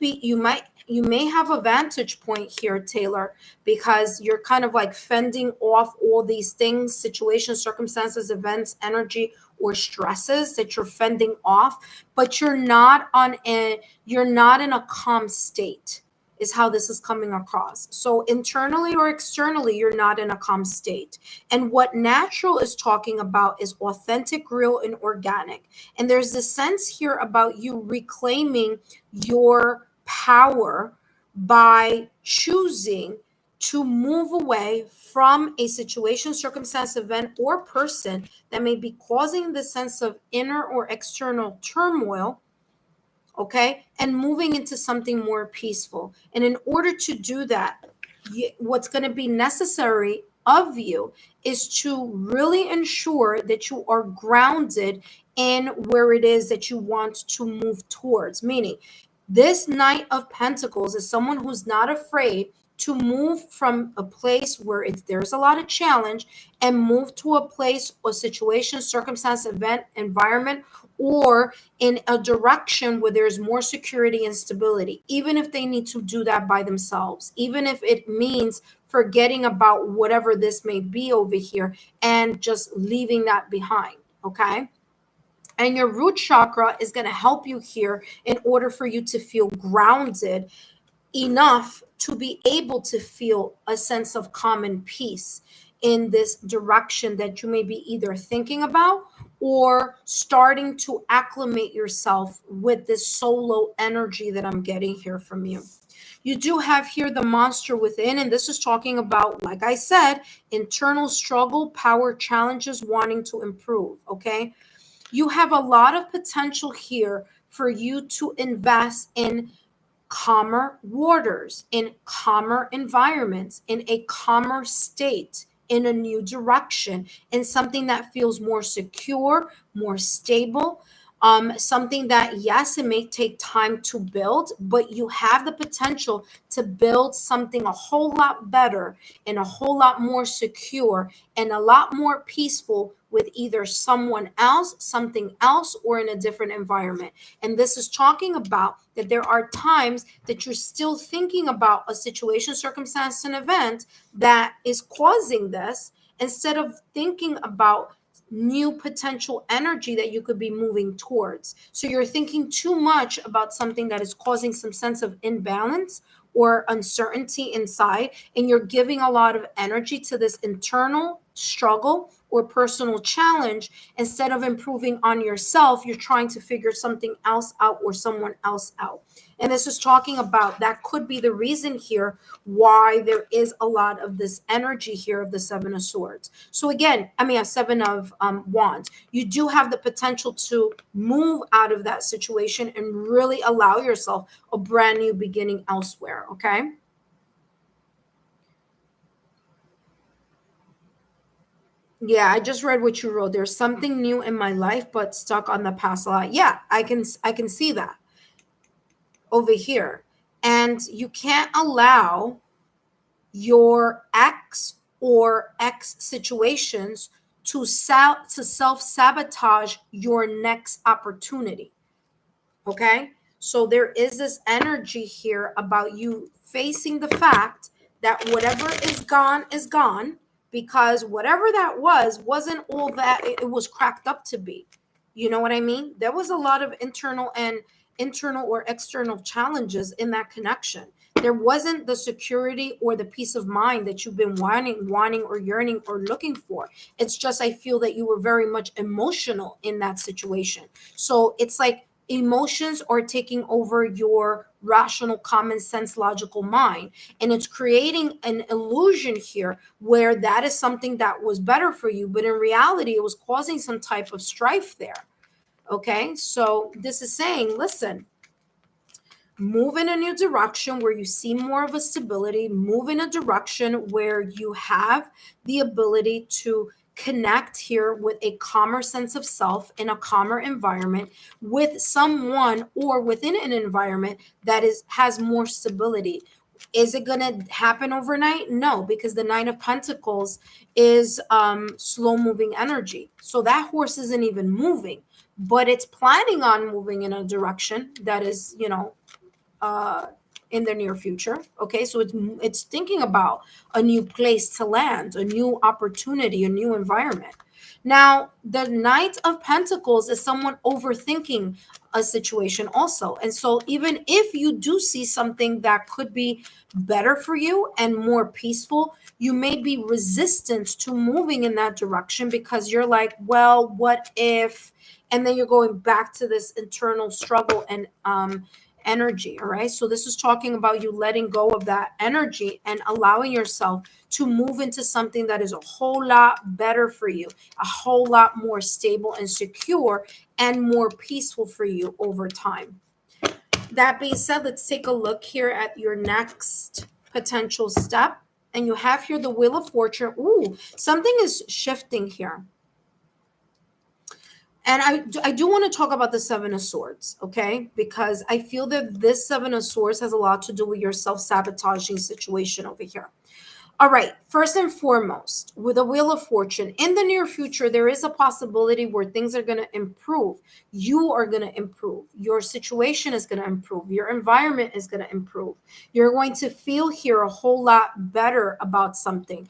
have a vantage point here, Taylor, because you're kind of like fending off all these things, situations, circumstances, events, energy, or stresses that you're fending off, but you're not in a calm state is how this is coming across. So internally or externally, you're not in a calm state. And what natural is talking about is authentic, real, and organic. And there's this sense here about you reclaiming your power by choosing to move away from a situation, circumstance, event, or person that may be causing the sense of inner or external turmoil, okay, and moving into something more peaceful. And in order to do that, what's going to be necessary of you is to really ensure that you are grounded in where it is that you want to move towards. Meaning, this Knight of Pentacles is someone who's not afraid to move from a place where there's a lot of challenge and move to a place or situation, circumstance, event, environment, or in a direction where there's more security and stability, even if they need to do that by themselves, even if it means forgetting about whatever this may be over here and just leaving that behind. Okay. And your root chakra is going to help you here in order for you to feel grounded enough to be able to feel a sense of calm and peace in this direction that you may be either thinking about or starting to acclimate yourself with this solo energy that I'm getting here from you. You do have here the monster within, and this is talking about, like I said, internal struggle, power challenges, wanting to improve. Okay. You have a lot of potential here for you to invest in calmer waters, in calmer environments, in a calmer state, in a new direction, in something that feels more secure, more stable, Something that, yes, it may take time to build, but you have the potential to build something a whole lot better and a whole lot more secure and a lot more peaceful with either someone else, something else, or in a different environment. And this is talking about that there are times that you're still thinking about a situation, circumstance, and event that is causing this, instead of thinking about new potential energy that you could be moving towards. So you're thinking too much about something that is causing some sense of imbalance or uncertainty inside, and you're giving a lot of energy to this internal struggle or personal challenge. Instead of improving on yourself, you're trying to figure something else out or someone else out. And this is talking about that could be the reason here why there is a lot of this energy here of the Seven of Swords. So again, I mean, a Seven of Wands. You do have the potential to move out of that situation and really allow yourself a brand new beginning elsewhere. Okay. Yeah, I just read what you wrote. There's something new in my life, but stuck on the past a lot. Yeah, I can see that over here. And you can't allow your ex or ex situations to self sabotage your next opportunity. Okay. So there is this energy here about you facing the fact that whatever is gone, because whatever that wasn't all that it was cracked up to be. You know what I mean? There was a lot of internal or external challenges in that connection. There wasn't the security or the peace of mind that you've been wanting or yearning or looking for. It's just I feel that you were very much emotional in that situation. So it's like emotions are taking over your rational, common sense, logical mind. And it's creating an illusion here where that is something that was better for you. But in reality, it was causing some type of strife there. Okay. So this is saying, listen, move in a new direction where you see more of a stability, move in a direction where you have the ability to connect here with a calmer sense of self in a calmer environment with someone or within an environment that is has more stability. Is it going to happen overnight? No, because the Nine of Pentacles is slow moving energy. So that horse isn't even moving, but it's planning on moving in a direction that is, uh, in the near future. Okay, so it's thinking about a new place to land, a new opportunity, a new environment. Now, the Knight of Pentacles is someone overthinking a situation also. And so even if you do see something that could be better for you and more peaceful, you may be resistant to moving in that direction because you're like, well, what if? And then you're going back to this internal struggle and energy. All right. So this is talking about you letting go of that energy and allowing yourself to move into something that is a whole lot better for you, a whole lot more stable and secure and more peaceful for you over time. That being said, let's take a look here at your next potential step. And you have here the Wheel of Fortune. Ooh, something is shifting here. And I do want to talk about the Seven of Swords, okay? Because I feel that this Seven of Swords has a lot to do with your self-sabotaging situation over here. All right, first and foremost, with the Wheel of Fortune, in the near future, there is a possibility where things are going to improve. You are going to improve. Your situation is going to improve. Your environment is going to improve. You're going to feel here a whole lot better about something.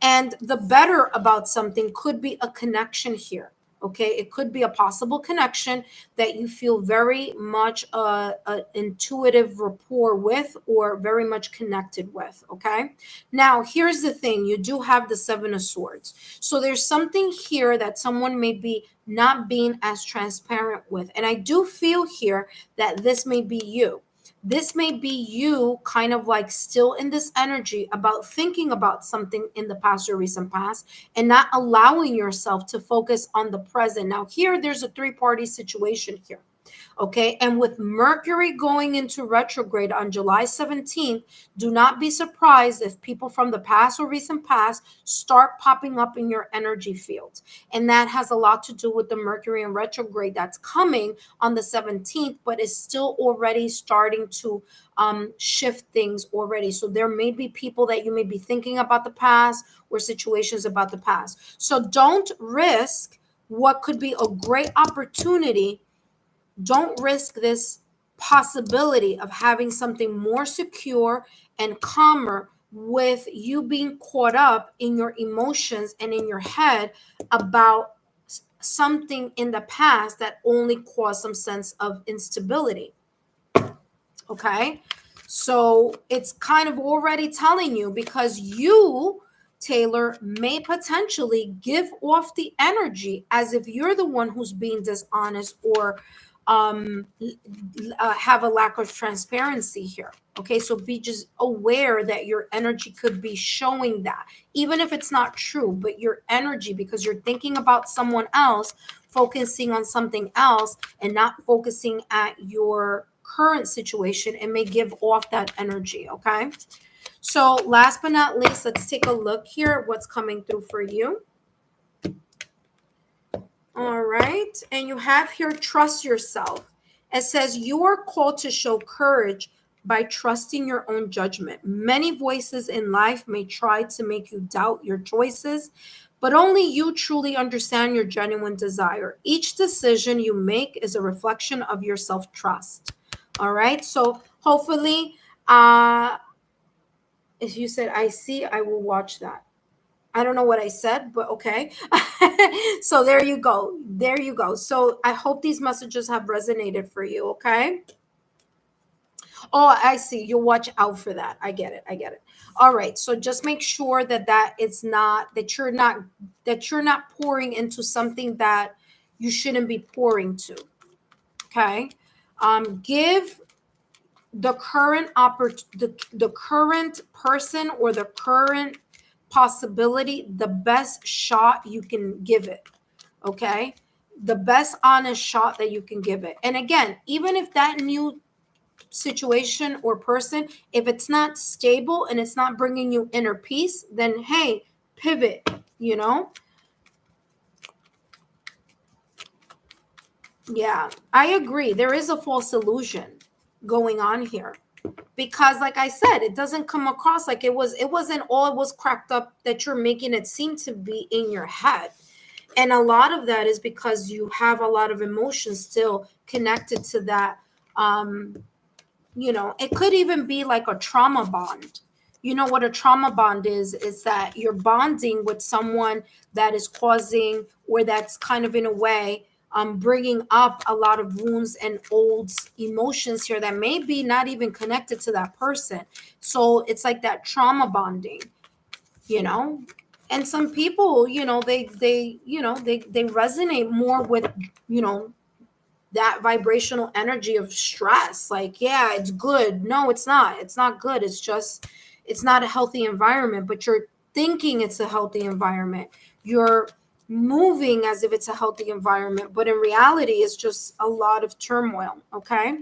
And the better about something could be a connection here. Okay, it could be a possible connection that you feel very much a intuitive rapport with or very much connected with. Okay, now here's the thing: you do have the Seven of Swords, so there's something here that someone may be not being as transparent with, and I do feel here that this may be you. This may be you kind of like still in this energy about thinking about something in the past or recent past and not allowing yourself to focus on the present. Now, here, there's a three-party situation here. Okay. And with Mercury going into retrograde on July 17th, do not be surprised if people from the past or recent past start popping up in your energy field. And that has a lot to do with the Mercury in retrograde that's coming on the 17th, but is still already starting to shift things already. So there may be people that you may be thinking about the past or situations about the past. So don't risk what could be a great opportunity. Don't risk this possibility of having something more secure and calmer with you being caught up in your emotions and in your head about something in the past that only caused some sense of instability. Okay. So it's kind of already telling you, because you, Taylor, may potentially give off the energy as if you're the one who's being dishonest or have a lack of transparency here. Okay, so be just aware that your energy could be showing that, even if it's not true, but your energy, because you're thinking about someone else, focusing on something else and not focusing at your current situation, it may give off that energy. Okay, so last but not least, let's take a look here at what's coming through for you. All right, and you have here trust yourself. It says you are called to show courage by trusting your own judgment. Many voices in life may try to make you doubt your choices, but only you truly understand your genuine desire. Each decision you make is a reflection of your self-trust. All right, so hopefully, if you said I see, I will watch that. I don't know what I said, but okay. So there you go. There you go. So I hope these messages have resonated for you. Okay. Oh, I see. You'll watch out for that. I get it. I get it. All right. So just make sure that it's not that you're not pouring into something that you shouldn't be pouring to. Okay. Give the the current person or the current possibility the best shot you can give it. Okay, the best honest shot that you can give it. And again, even if that new situation or person, if it's not stable and it's not bringing you inner peace, then hey, pivot. You know. Yeah, I agree, there is a false illusion going on here, because like I said, it doesn't come across like it wasn't all it was cracked up that you're making it seem to be in your head. And a lot of that is because you have a lot of emotions still connected to that. um it could even be like a trauma bond. You know what a trauma bond is that you're bonding with someone that is causing, or that's kind of in a way bringing up a lot of wounds and old emotions here that may be not even connected to that person. So it's like that trauma bonding, you know. And some people, they resonate more with, you know that vibrational energy of stress. Like, yeah, it's good. No, it's not. It's not good. It's just, it's not a healthy environment, but you're thinking it's a healthy environment. You're moving as if it's a healthy environment, but in reality, it's just a lot of turmoil. Okay.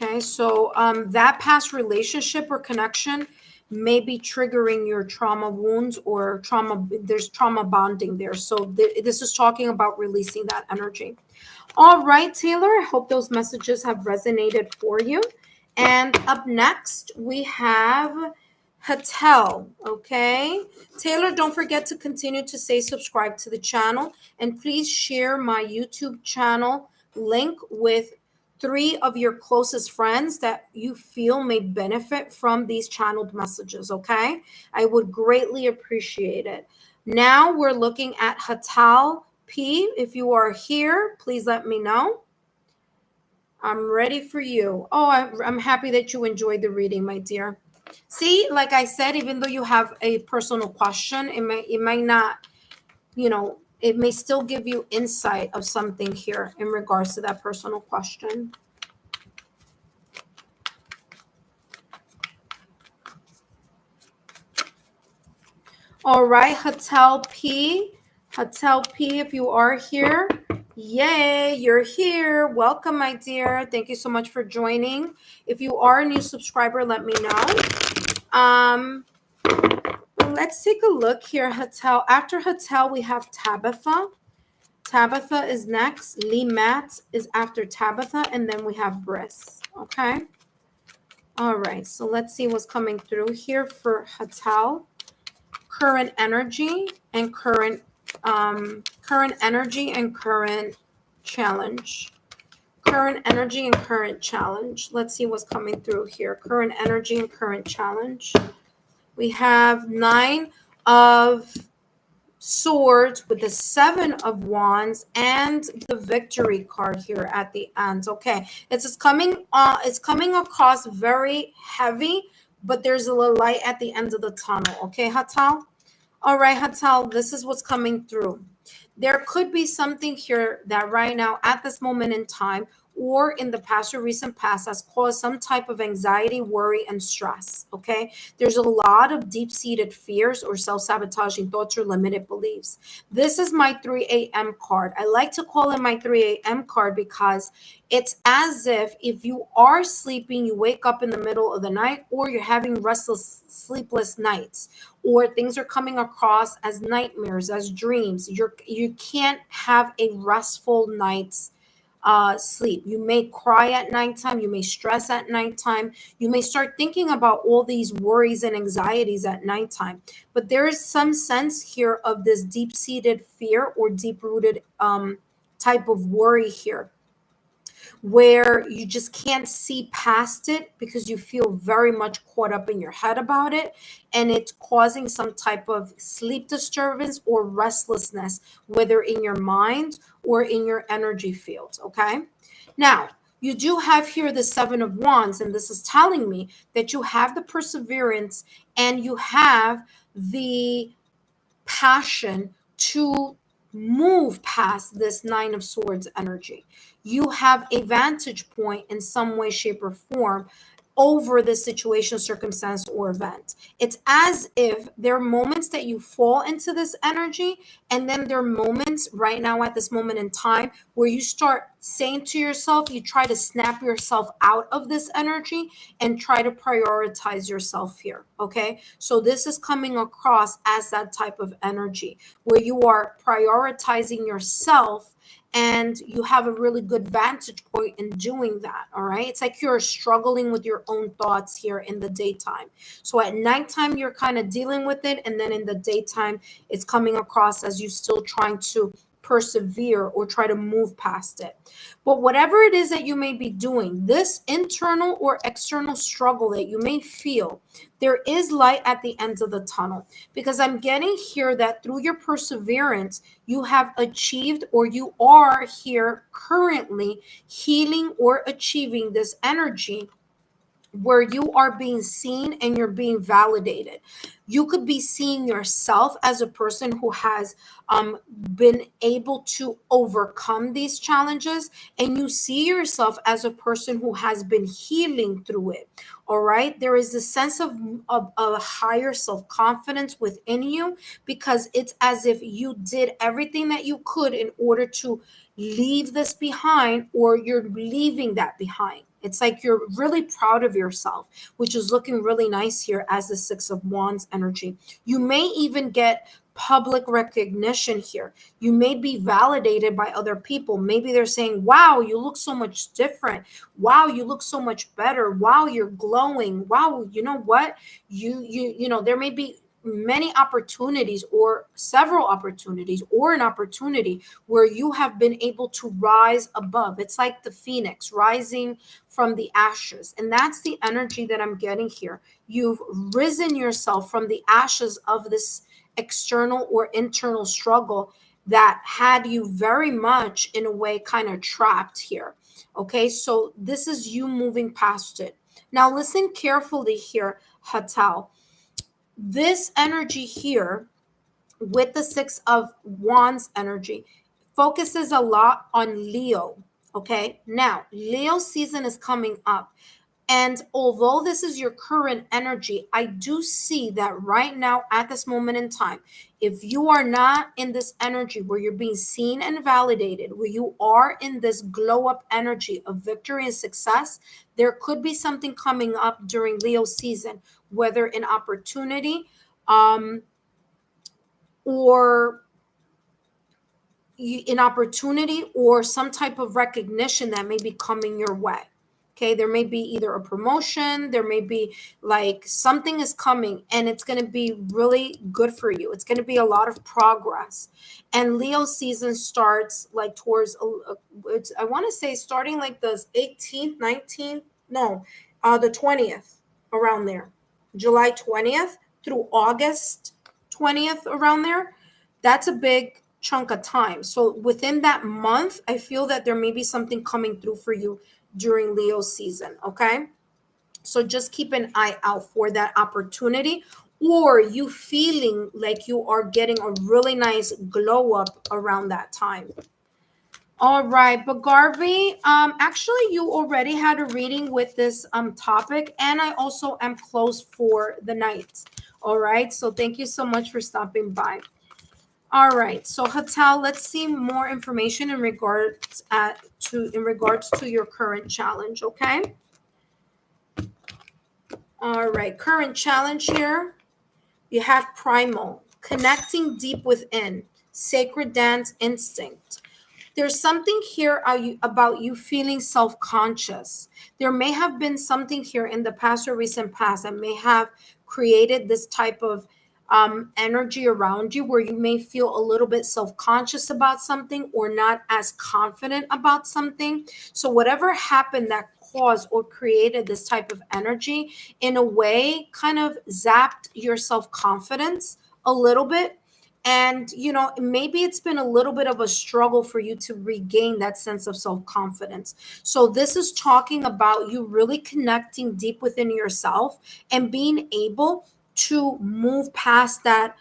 Okay. So that past relationship or connection may be triggering your trauma wounds or trauma. There's trauma bonding there. So this is talking about releasing that energy. All right, Taylor, I hope those messages have resonated for you. And up next, we have Hatel. Okay. Taylor, don't forget to continue to say subscribe to the channel. And please share my YouTube channel link with 3 of your closest friends that you feel may benefit from these channeled messages. Okay. I would greatly appreciate it. Now we're looking at Hatal P. If you are here, please let me know. I'm ready for you. Oh, I'm happy that you enjoyed the reading, my dear. See, like I said, even though you have a personal question, it might not, it may still give you insight of something here in regards to that personal question. All right, Hatel P. Hatel P, if you are here, yay, you're here. Welcome, my dear. Thank you so much for joining. If you are a new subscriber, let me know. Let's take a look here, Hatel. After Hatel, we have Tabitha. Tabitha is next. Lee Matt is after Tabitha, and then we have Briss. Okay. All right. So let's see what's coming through here for Hatel. Current energy and current energy and current challenge. Current energy and current challenge. Let's see what's coming through here. Current energy and current challenge. We have 9 of Swords with the 7 of Wands and the Victory card here at the end. Okay, it's coming across very heavy, but there's a little light at the end of the tunnel. Okay, Hatal. All right, Hatal, this is what's coming through. There could be something here that right now at this moment in time or in the past or recent past has caused some type of anxiety, worry, and stress. Okay. There's a lot of deep-seated fears or self-sabotaging thoughts or limited beliefs. This is my 3 a.m. card. I like to call it my 3 a.m. card because it's as if you are sleeping, you wake up in the middle of the night, or you're having restless, sleepless nights, or things are coming across as nightmares, as dreams. You can't have a restful night's sleep. You may cry at nighttime. You may stress at nighttime. You may start thinking about all these worries and anxieties at nighttime. But there is some sense here of this deep-seated fear or deep-rooted type of worry here, where you just can't see past it because you feel very much caught up in your head about it, and it's causing some type of sleep disturbance or restlessness, whether in your mind or in your energy field. Okay, now you do have here the 7 of Wands, and this is telling me that you have the perseverance and you have the passion to move past this 9 of Swords energy. You have a vantage point in some way, shape, or form over the situation, circumstance, or event. It's as if there are moments that you fall into this energy, and then there are moments right now at this moment in time where you start saying to yourself, you try to snap yourself out of this energy and try to prioritize yourself here. Okay, so this is coming across as that type of energy where you are prioritizing yourself, and you have a really good vantage point in doing that. All right, it's like you're struggling with your own thoughts here in the daytime. So at nighttime you're kind of dealing with it, and then in the daytime it's coming across as you still trying to persevere or try to move past it. But whatever it is that you may be doing, this internal or external struggle that you may feel, there is light at the end of the tunnel, because I'm getting here that through your perseverance, you have achieved, or you are here currently healing or achieving this energy where you are being seen and you're being validated. You could be seeing yourself as a person who has been able to overcome these challenges, and you see yourself as a person who has been healing through it. All right, there is a sense of a higher self-confidence within you, because it's as if you did everything that you could in order to leave this behind, or you're leaving that behind. It's like you're really proud of yourself, which is looking really nice here as the 6 of Wands energy. You may even get public recognition here. You may be validated by other people. Maybe they're saying, wow, you look so much different. Wow, you look so much better. Wow, you're glowing. Wow, you know what? There may be many opportunities, or several opportunities, or an opportunity where you have been able to rise above. It's like the phoenix rising from the ashes. And that's the energy that I'm getting here. You've risen yourself from the ashes of this external or internal struggle that had you very much, in a way, kind of trapped here. Okay, so this is you moving past it. Now listen carefully here, Hatal. This energy here with the 6 of Wands energy focuses a lot on Leo. Okay, now Leo season is coming up, And although this is your current energy, I do see that right now at this moment in time, if you are not in this energy where you're being seen and validated, where you are in this glow up energy of victory and success, there could be something coming up during Leo season, whether an opportunity or an opportunity or some type of recognition that may be coming your way. Okay, there may be either a promotion, there may be like something is coming and it's going to be really good for you. It's going to be a lot of progress. And Leo season starts like towards, I want to say starting like the 18th, 19th, no, the 20th, around there. July 20th through August 20th, around there. That's a big chunk of time. So within that month, I feel that there may be something coming through for you during Leo season. Okay. So just keep an eye out for that opportunity, or you feeling like you are getting a really nice glow up around that time. All right, but Garvey, actually, you already had a reading with this topic, and I also am closed for the night. All right, so thank you so much for stopping by. All right, so Hatal, let's see more information in regards to your current challenge. Okay. All right, current challenge here. You have primal, connecting deep within, sacred dance instinct. There's something here about you feeling self-conscious. There may have been something here in the past or recent past that may have created this type of energy around you where you may feel a little bit self-conscious about something or not as confident about something. So whatever happened that caused or created this type of energy, in a way kind of zapped your self-confidence a little bit. And maybe it's been a little bit of a struggle for you to regain that sense of self-confidence. So this is talking about you really connecting deep within yourself and being able to move past that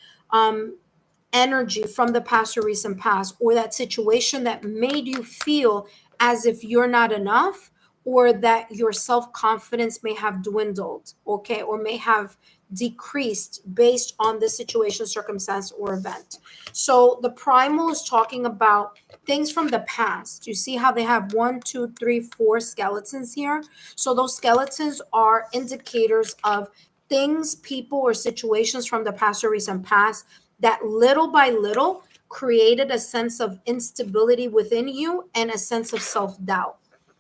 energy from the past or recent past, or that situation that made you feel as if you're not enough, or that your self-confidence may have dwindled, okay, or may have decreased based on the situation, circumstance, or event. So the primal is talking about things from the past. You see how they have 1, 2, 3, 4 skeletons here? So those skeletons are indicators of things, people, or situations from the past or recent past that little by little created a sense of instability within you and a sense of self-doubt.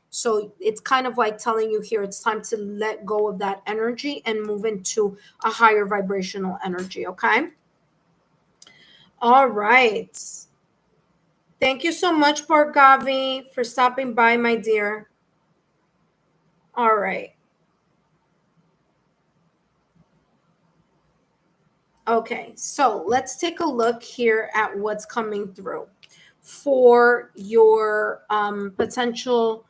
So it's kind of like telling you here it's time to let go of that energy and move into a higher vibrational energy. Okay. All right. Thank you so much, Pargavi, for stopping by, my dear. All right. Okay, so let's take a look here at what's coming through for your potential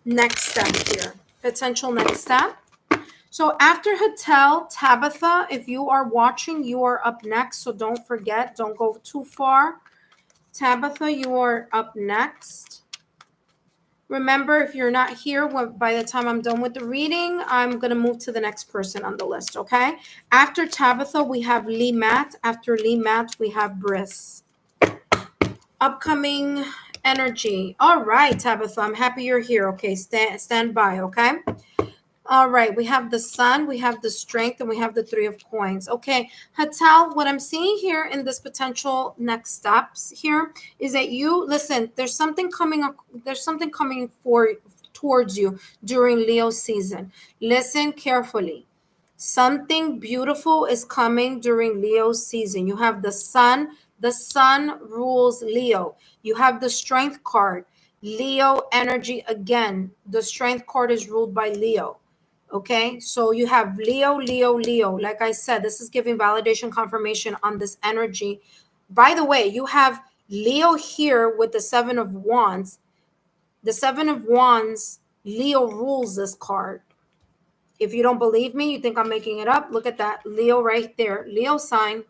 next step here. Potential next step. So after Hatel, Tabitha, if you are watching, you are up next. So don't forget, don't go too far. Tabitha, you are up next. Remember, if you're not here, by the time I'm done with the reading, I'm going to move to the next person on the list, okay? After Tabitha, we have Lee Matt. After Lee Matt, we have Briss. Upcoming energy. All right, Tabitha, I'm happy you're here. Okay, stand by, okay? All right, we have the sun, we have the strength, and we have the 3 of coins. Okay, Hatal, what I'm seeing here in this potential next steps here is that you listen. There's something coming up. There's something coming towards you during Leo season. Listen carefully. Something beautiful is coming during Leo season. You have the sun. The sun rules Leo. You have the strength card. Leo energy again. The strength card is ruled by Leo. Okay, so you have Leo, Leo, Leo. Like I said, this is giving validation confirmation on this energy. By the way, you have Leo here with the 7 of Wands. The 7 of Wands, Leo rules this card. If you don't believe me, you think I'm making it up, look at that. Leo right there. Leo sign.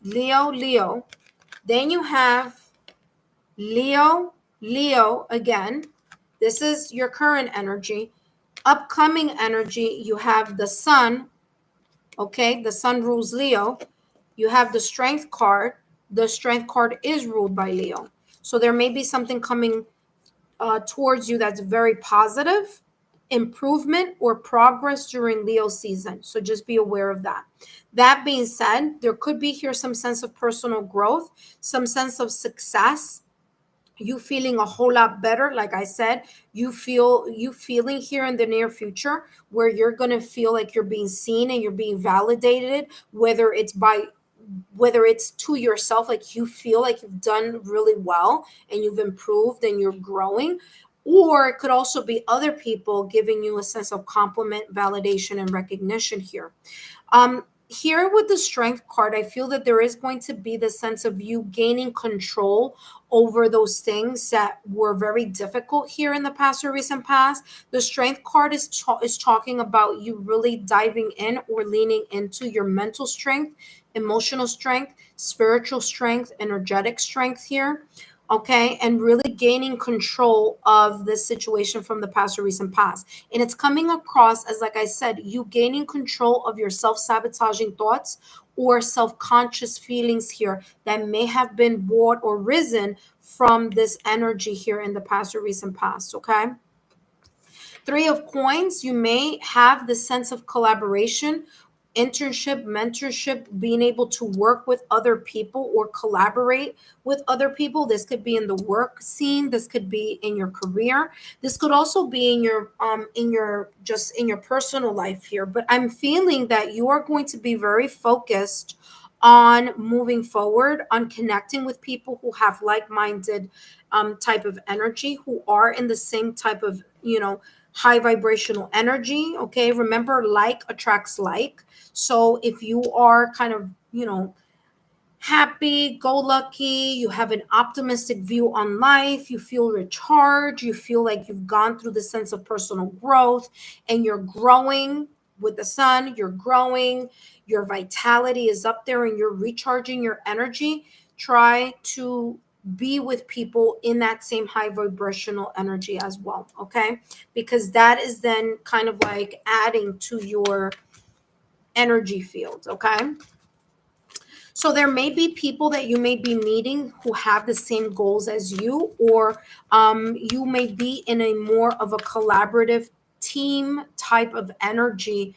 Leo, Leo. Then you have Leo, Leo again. This is your current energy. Upcoming energy, you have the sun. Okay, the sun rules Leo. You have the strength card. The strength card is ruled by Leo. So there may be something coming towards you that's very positive, improvement or progress during Leo season. So just be aware of that. That being said, there could be here some sense of personal growth, some sense of success, you feeling a whole lot better. Like I said, you feeling here in the near future where you're going to feel like you're being seen and you're being validated, whether it's to yourself, like you feel like you've done really well and you've improved and you're growing, or it could also be other people giving you a sense of compliment, validation, and recognition here. Here with the strength card, I feel that there is going to be the sense of you gaining control over those things that were very difficult here in the past or recent past. The strength card is talking about you really diving in or leaning into your mental strength, emotional strength, spiritual strength, energetic strength here. Okay, and really gaining control of this situation from the past or recent past. And it's coming across as, like I said, you gaining control of your self-sabotaging thoughts or self-conscious feelings here that may have been brought or risen from this energy here in the past or recent past. Okay, Three of Coins, you may have the sense of collaboration, internship, mentorship, being able to work with other people or collaborate with other people. This could be in the work scene, this could be in your career, this could also be in your just in your personal life here. But I'm feeling that you are going to be very focused on moving forward, on connecting with people who have like-minded type of energy, who are in the same type of, high vibrational energy. Okay, remember, like attracts like. So if you are kind of, happy go lucky, you have an optimistic view on life, you feel recharged, you feel like you've gone through the sense of personal growth and you're growing with the sun, you're growing, your vitality is up there and you're recharging your energy, try to be with people in that same high vibrational energy as well. Okay, because that is then kind of like adding to your energy field. Okay, so there may be people that you may be meeting who have the same goals as you, or you may be in a more of a collaborative team type of energy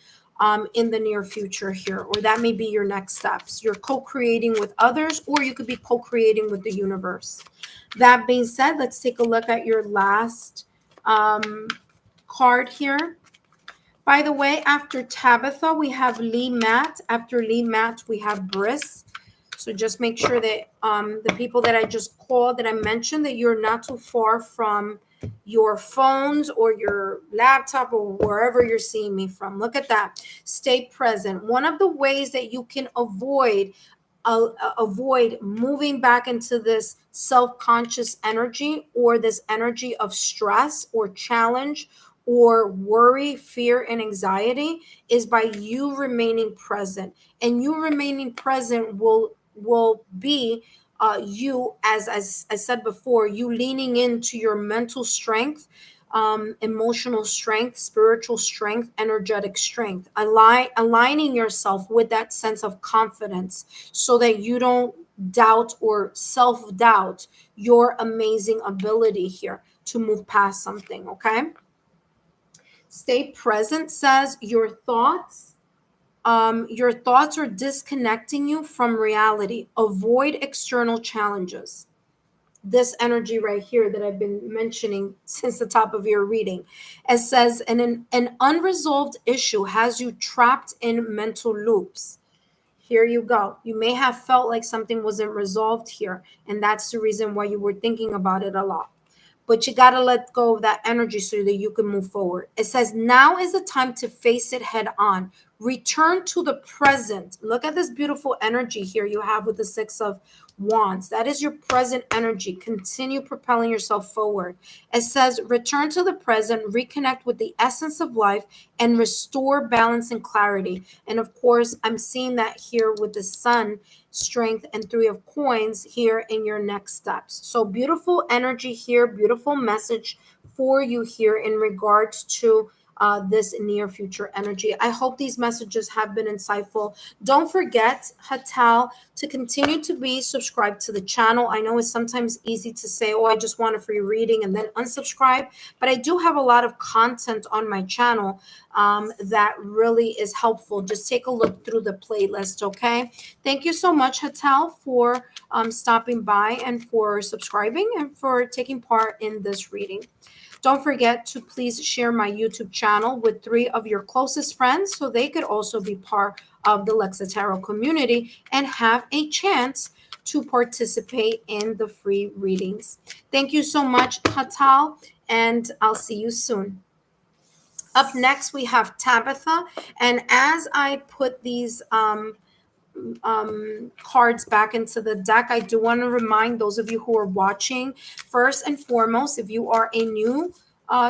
in the near future here, or that may be your next steps. You're co-creating with others, or you could be co-creating with the universe. That being said, let's take a look at your last card here. By the way, after Tabitha, we have Lee Matt. After Lee Matt, we have Briss. So just make sure that the people that I just called, that I mentioned, that you're not too far from your phones or your laptop or wherever you're seeing me from. Look at that. Stay present. One of the ways that you can avoid moving back into this self-conscious energy or this energy of stress or challenge or worry, fear, and anxiety is by you remaining present. And you remaining present will be you, as I said before, you leaning into your mental strength, emotional strength, spiritual strength, energetic strength, aligning yourself with that sense of confidence so that you don't doubt or self-doubt your amazing ability here to move past something. Okay, stay present says your thoughts are disconnecting you from reality. Avoid external challenges. This energy right here that I've been mentioning since the top of your reading. It says, an unresolved issue has you trapped in mental loops. Here you go. You may have felt like something wasn't resolved here, and that's the reason why you were thinking about it a lot. But you got to let go of that energy so that you can move forward. It says, now is the time to face it head on. Return to the present. Look at this beautiful energy here you have with the Six of Wands. That is your present energy. Continue propelling yourself forward. It says, return to the present, reconnect with the essence of life, and restore balance and clarity. And of course, I'm seeing that here with the Sun, strength, and Three of Coins here in your next steps. So beautiful energy here, beautiful message for you here in regards to this near future energy. I hope these messages have been insightful. Don't forget, Hatal, to continue to be subscribed to the channel. I know it's sometimes easy to say, oh, I just want a free reading and then unsubscribe, but I do have a lot of content on my channel that really is helpful. Just take a look through the playlist, okay? Thank you so much, Hatal, for stopping by and for subscribing and for taking part in this reading. Don't forget to please share my YouTube channel with 3 of your closest friends so they could also be part of the Lexa Tarot community and have a chance to participate in the free readings. Thank you so much, Hatal, and I'll see you soon. Up next, we have Tabitha. And as I put these cards back into the deck, I do want to remind those of you who are watching, first and foremost, if you are a new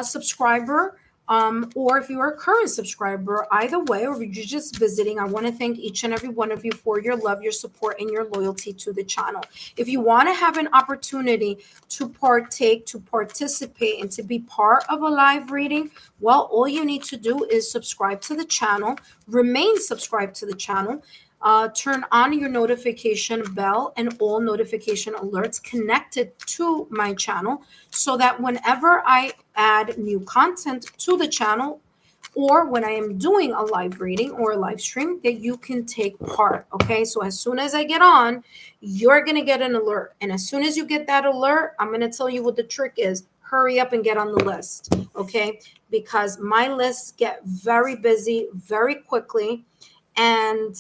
subscriber, or if you are a current subscriber, either way, or if you're just visiting, I want to thank each and every one of you for your love, your support, and your loyalty to the channel. If you want to have an opportunity to partake, to participate, and to be part of a live reading, well, all you need to do is subscribe to the channel, remain subscribed to the channel, turn on your notification bell and all notification alerts connected to my channel so that whenever I add new content to the channel or when I am doing a live reading or a live stream, that you can take part. Okay, so as soon as I get on, you're going to get an alert. And as soon as you get that alert, I'm going to tell you what the trick is. Hurry up and get on the list. Okay, because my lists get very busy very quickly. And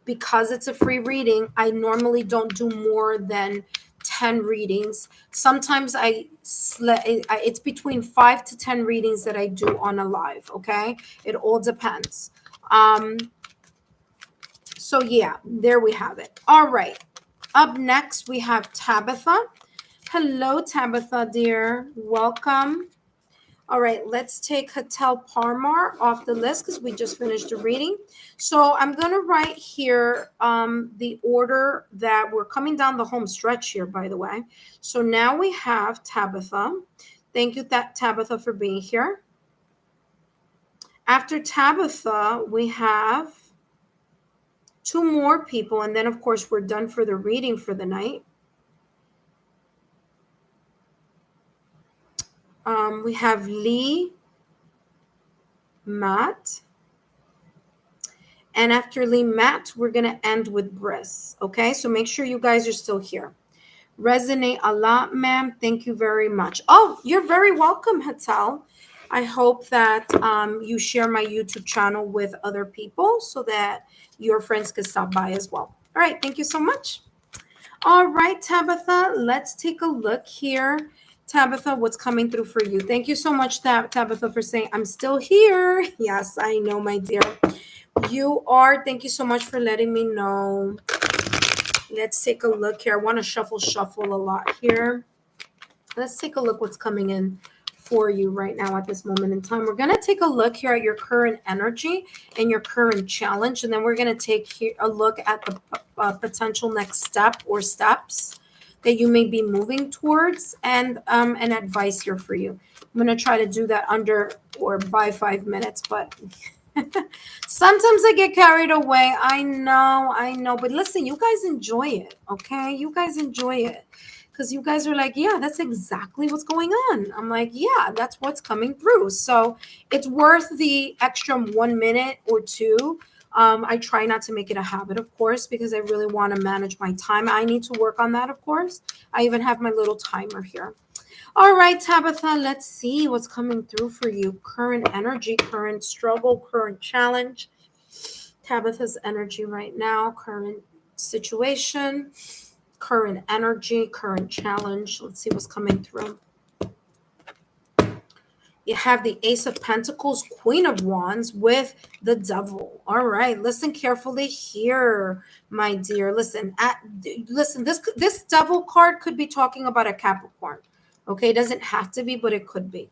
because it's a free reading, I normally don't do more than 10 readings. Sometimes it's between 5 to 10 readings that I do on a live, okay? It all depends. So yeah, there we have it. All right. Up next, we have Tabitha. Hello, Tabitha, dear. Welcome. All right, let's take Hatel Parmar off the list because we just finished the reading. So I'm going to write here the order that we're coming down the home stretch here, by the way. So now we have Tabitha. Thank you, Tabitha, for being here. After Tabitha, we have 2 more people. And then, of course, we're done for the reading for the night. We have Lee, Matt. And after Lee, Matt, we're going to end with Briss. Okay, so make sure you guys are still here. Resonate a lot, ma'am. Thank you very much. Oh, you're very welcome, Hatal. I hope that you share my YouTube channel with other people so that your friends can stop by as well. All right, thank you so much. All right, Tabitha, let's take a look here. Tabitha, what's coming through for you? Thank you so much, Tabitha, for saying I'm still here. Yes, I know, my dear. You are. Thank you so much for letting me know. Let's take a look here. I want to shuffle a lot here. Let's take a look what's coming in for you right now at this moment in time. We're going to take a look here at your current energy and your current challenge, and then we're going to take a look at the potential next step or steps that you may be moving towards, and an advice here for you. I'm going to try to do that under or by 5 minutes, but sometimes I get carried away. I know. But listen, you guys enjoy it, okay? You guys enjoy it. Because you guys are like, yeah, that's exactly what's going on. I'm like, yeah, that's what's coming through. So it's worth the extra 1 minute or 2. I try not to make it a habit, of course, because I really want to manage my time. I need to work on that, of course. I even have my little timer here. All right, Tabitha, let's see what's coming through for you. Current energy, current struggle, current challenge. Tabitha's energy right now, current situation, current energy, current challenge. Let's see what's coming through. You have the Ace of Pentacles, Queen of Wands with the Devil. All right, listen carefully here, my dear. Listen, this Devil card could be talking about a Capricorn. Okay, it doesn't have to be, but it could be.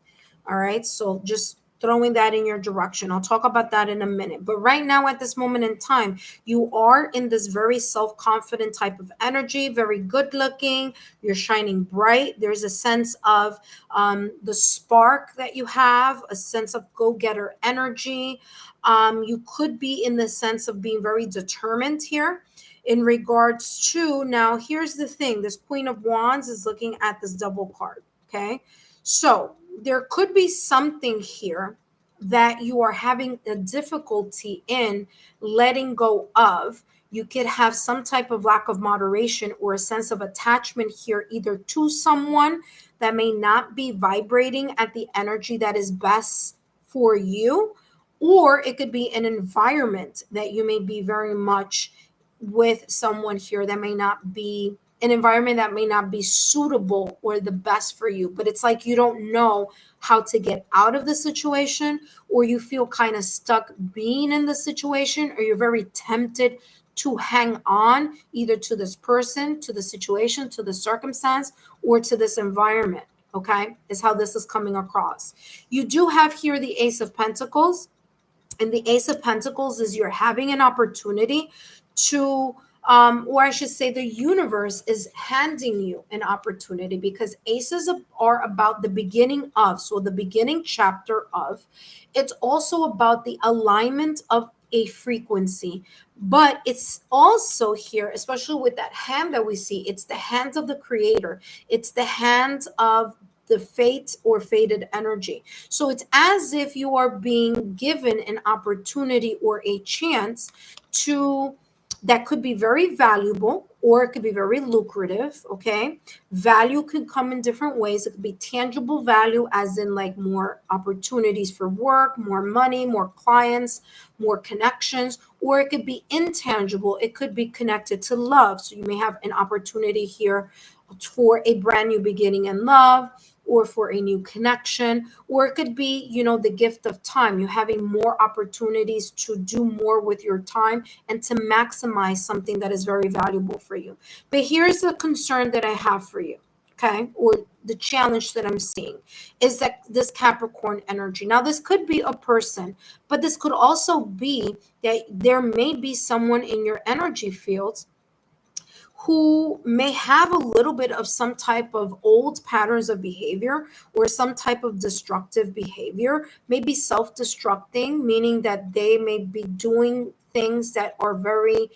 All right, so just throwing that in your direction. I'll talk about that in a minute. But right now, at this moment in time, you are in this very self-confident type of energy, very good looking. You're shining bright. There's a sense of the spark that you have, a sense of go-getter energy. You could be in the sense of being very determined here in regards to, now here's the thing, this Queen of Wands is looking at this double card. Okay, so there could be something here that you are having a difficulty in letting go of. You could have some type of lack of moderation or a sense of attachment here, either to someone that may not be vibrating at the energy that is best for you, or it could be an environment that you may be very much with someone here that may not be an environment that may not be suitable or the best for you, but it's like you don't know how to get out of the situation, or you feel kind of stuck being in the situation, or you're very tempted to hang on either to this person, to the situation, to the circumstance, or to this environment. Okay, is how this is coming across. You do have here the Ace of Pentacles, and the Ace of Pentacles is you're having an opportunity to or I should say the universe is handing you an opportunity, because aces are about the beginning of, so the beginning chapter of. It's also about the alignment of a frequency, but it's also here, especially with that hand that we see, it's the hand of the creator, it's the hand of the fate or fated energy. So it's as if you are being given an opportunity or a chance to, that could be very valuable or it could be very lucrative. Okay, value could come in different ways. It could be tangible value, as in like more opportunities for work, more money, more clients, more connections, or it could be intangible. It could be connected to love. So you may have an opportunity here for a brand new beginning in love, or for a new connection, or it could be, the gift of time. You're having more opportunities to do more with your time and to maximize something that is very valuable for you. But here's the concern that I have for you, okay, or the challenge that I'm seeing is that this Capricorn energy. Now, this could be a person, but this could also be that there may be someone in your energy fields who may have a little bit of some type of old patterns of behavior or some type of destructive behavior, maybe self-destructing, meaning that they may be doing things that are very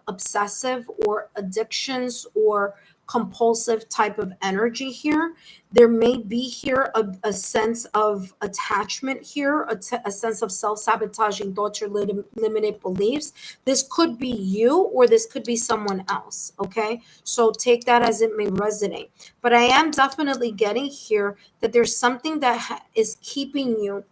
obsessive or addictions or compulsive type of energy here. There may be here a sense of attachment here, a sense of self-sabotaging thoughts or limited beliefs. This could be you or this could be someone else. Okay, so take that as it may resonate. But I am definitely getting here that there's something that is keeping you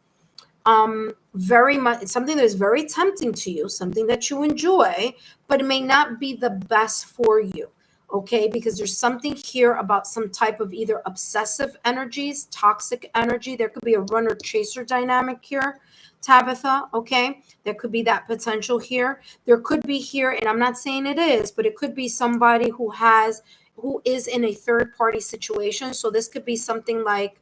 very much, something that is very tempting to you, something that you enjoy, but it may not be the best for you. Okay, because there's something here about some type of either obsessive energies, toxic energy. There could be a runner chaser dynamic here, Tabitha. Okay, there could be that potential here. There could be here, and I'm not saying it is, but it could be somebody who is in a third party situation. So this could be something like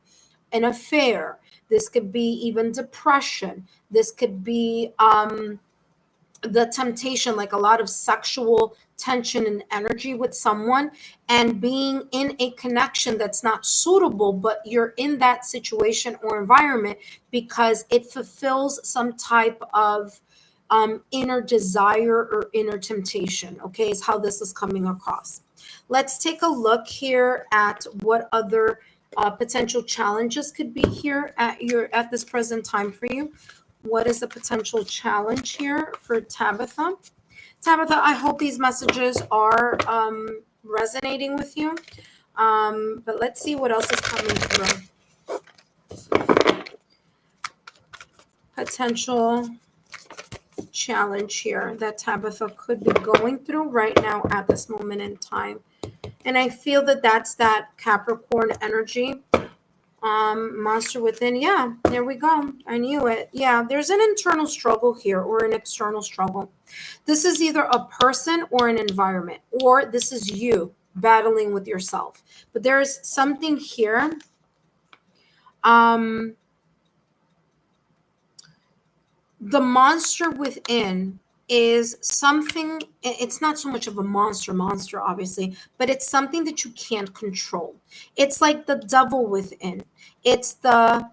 an affair. This could be even depression. This could be the temptation, like a lot of sexual tension and energy with someone, and being in a connection that's not suitable, but you're in that situation or environment because it fulfills some type of inner desire or inner temptation. Okay, is how this is coming across. Let's take a look here at what other potential challenges could be here at this present time for you. What is the potential challenge here for Tabitha? Tabitha, I hope these messages are resonating with you. But let's see what else is coming through. Potential challenge here that Tabitha could be going through right now at this moment in time. And I feel that that's that Capricorn energy. Monster within. Yeah, there we go. I knew it. Yeah, there's an internal struggle here or an external struggle. This is either a person or an environment, or this is you battling with yourself. But there's something here the monster within is something, it's not so much of a monster obviously, but it's something that you can't control. It's like the devil within. It's the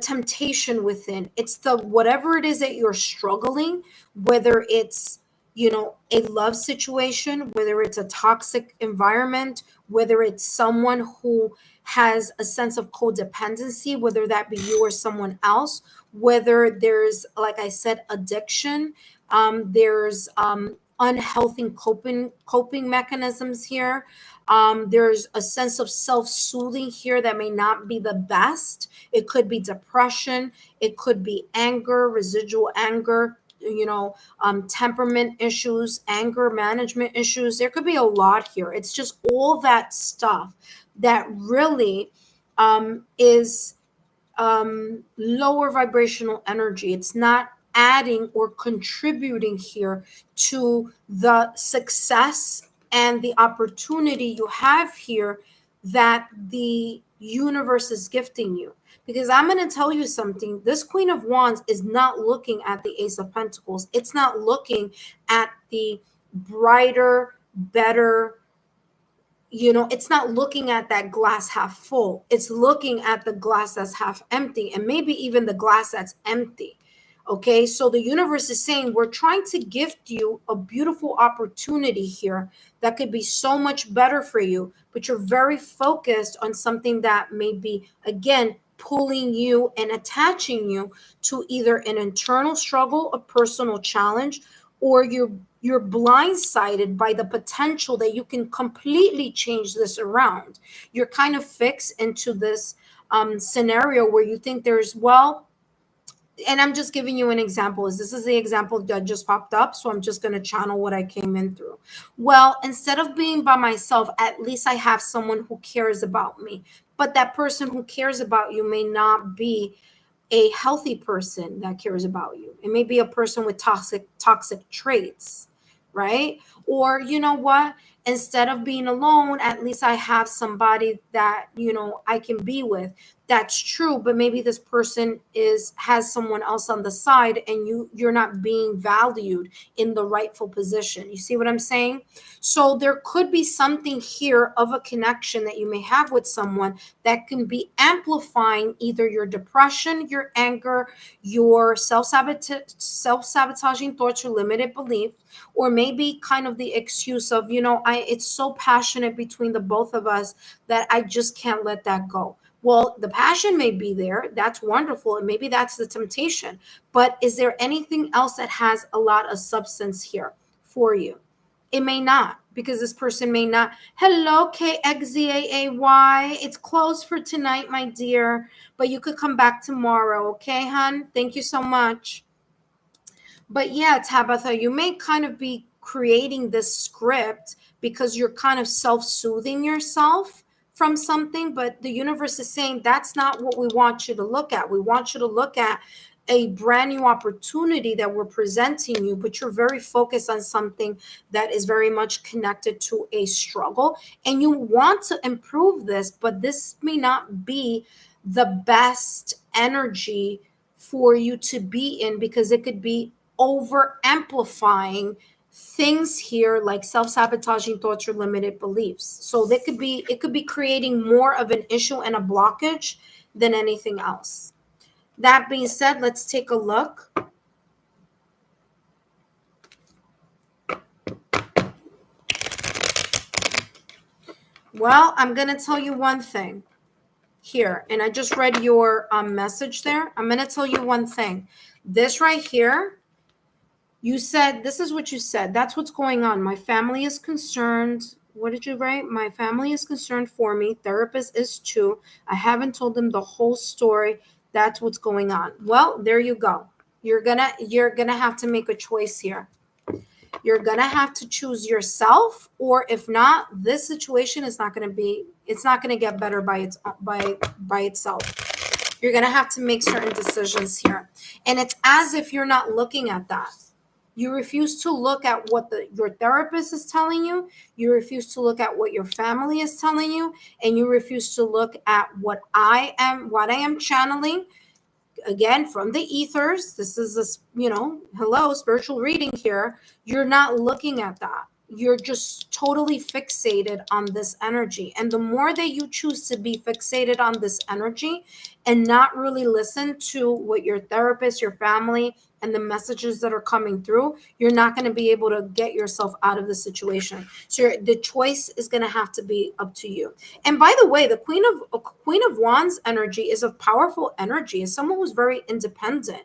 temptation within. It's the whatever it is that you're struggling, whether it's, a love situation, whether it's a toxic environment, whether it's someone who has a sense of codependency, whether that be you or someone else, whether there's, like I said, addiction, there's unhealthy coping mechanisms here. There's a sense of self-soothing here that may not be the best. It could be depression, it could be anger, residual anger, temperament issues, anger management issues. There could be a lot here. It's just all that stuff that really is lower vibrational energy. It's not adding or contributing here to the success and the opportunity you have here that the universe is gifting you. Because I'm going to tell you something, this Queen of Wands is not looking at the Ace of Pentacles. It's not looking at the brighter, better, it's not looking at that glass half full. It's looking at the glass that's half empty, and maybe even the glass that's empty. Okay, so the universe is saying, we're trying to gift you a beautiful opportunity here that could be so much better for you, but you're very focused on something that may be, again, pulling you and attaching you to either an internal struggle, a personal challenge, or you're blindsided by the potential that you can completely change this around. You're kind of fixed into this scenario where you think there's, well, and I'm just giving you an example. This is the example that just popped up, so I'm just going to channel what I came in through. Well, instead of being by myself, at least I have someone who cares about me. But that person who cares about you may not be a healthy person that cares about you. It may be a person with toxic traits, right? Or you know what? Instead of being alone, at least I have somebody that, I can be with. That's true, but maybe this person has someone else on the side, and you're not being valued in the rightful position. You see what I'm saying? So there could be something here of a connection that you may have with someone that can be amplifying either your depression, your anger, your self-sabotaging thoughts or limited beliefs, or maybe kind of the excuse of, it's so passionate between the both of us that I just can't let that go. Well, the passion may be there. That's wonderful. And maybe that's the temptation. But is there anything else that has a lot of substance here for you? It may not, because this person may not. Hello, KXZAAY. It's closed for tonight, my dear. But you could come back tomorrow. Okay, hon? Thank you so much. But yeah, Tabitha, you may kind of be creating this script because you're kind of self-soothing yourself from something, but the universe is saying that's not what we want you to look at. We want you to look at a brand new opportunity that we're presenting you, but you're very focused on something that is very much connected to a struggle, and you want to improve this, but this may not be the best energy for you to be in, because it could be over amplifying things here like self-sabotaging thoughts or limited beliefs. So it could be creating more of an issue and a blockage than anything else. That being said, let's take a look. Well, I'm going to tell you one thing here, and I just read your message there. I'm going to tell you one thing. This right here, you said, this is what you said. That's what's going on. My family is concerned. What did you write? My family is concerned for me. Therapist is too. I haven't told them the whole story. That's what's going on. Well, there you go. You're gonna have to make a choice here. You're gonna have to choose yourself, or if not, this situation is not gonna get better by itself. You're gonna have to make certain decisions here. And it's as if you're not looking at that. You refuse to look at what your therapist is telling you. You refuse to look at what your family is telling you, and you refuse to look at what I am channeling. again, from the ethers, this is this, hello, spiritual reading here. You're not looking at that. You're just totally fixated on this energy. And the more that you choose to be fixated on this energy and not really listen to what your therapist, your family, and the messages that are coming through, you're not going to be able to get yourself out of the situation. So the choice is going to have to be up to you. And by the way, the Queen of Wands energy is a powerful energy. It's someone who's very independent,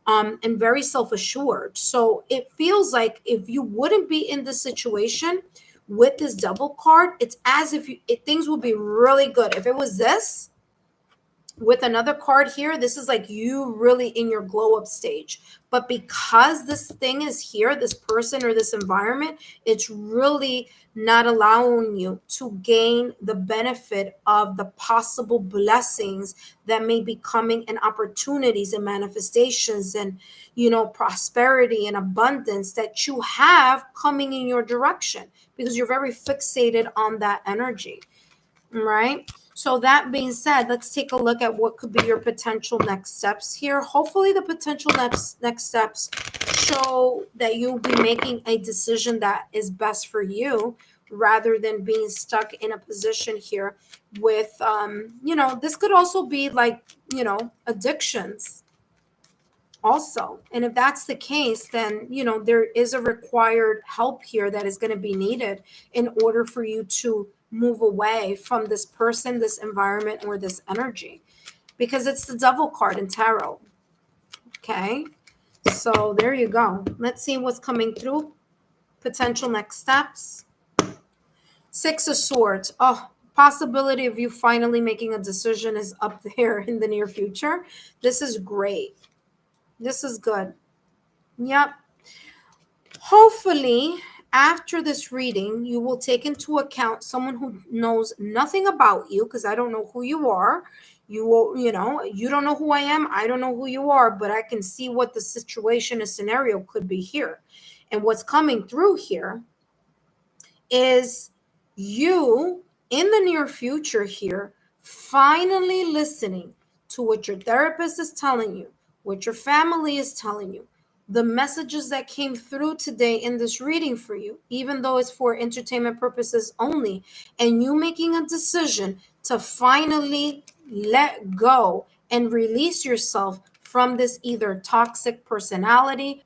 and very self-assured. So it feels like if you wouldn't be in this situation with this Devil card, it's as if things would be really good. If it was this with another card here, this is like you really in your glow up stage. But because this thing is here, this person or this environment, it's really not allowing you to gain the benefit of the possible blessings that may be coming, and opportunities and manifestations and, prosperity and abundance that you have coming in your direction, because you're very fixated on that energy. Right? So that being said, let's take a look at what could be your potential next steps here. Hopefully the potential next steps show that you'll be making a decision that is best for you, rather than being stuck in a position here with, this could also be like, addictions also. And if that's the case, then, there is a required help here that is going to be needed in order for you to move away from this person, this environment, or this energy, because it's the Devil card in tarot. Okay, so there you go. Let's see what's coming through. Potential next steps. Six of Swords. Oh, possibility of you finally making a decision is up there in the near future. This is great. This is good. Yep. Hopefully, after this reading, you will take into account someone who knows nothing about you, because I don't know who you are. You will, you don't know who I am. I don't know who you are, but I can see what the situation and scenario could be here. And what's coming through here is you in the near future here, finally listening to what your therapist is telling you, what your family is telling you, the messages that came through today in this reading for you, even though it's for entertainment purposes only, and you making a decision to finally let go and release yourself from this either toxic personality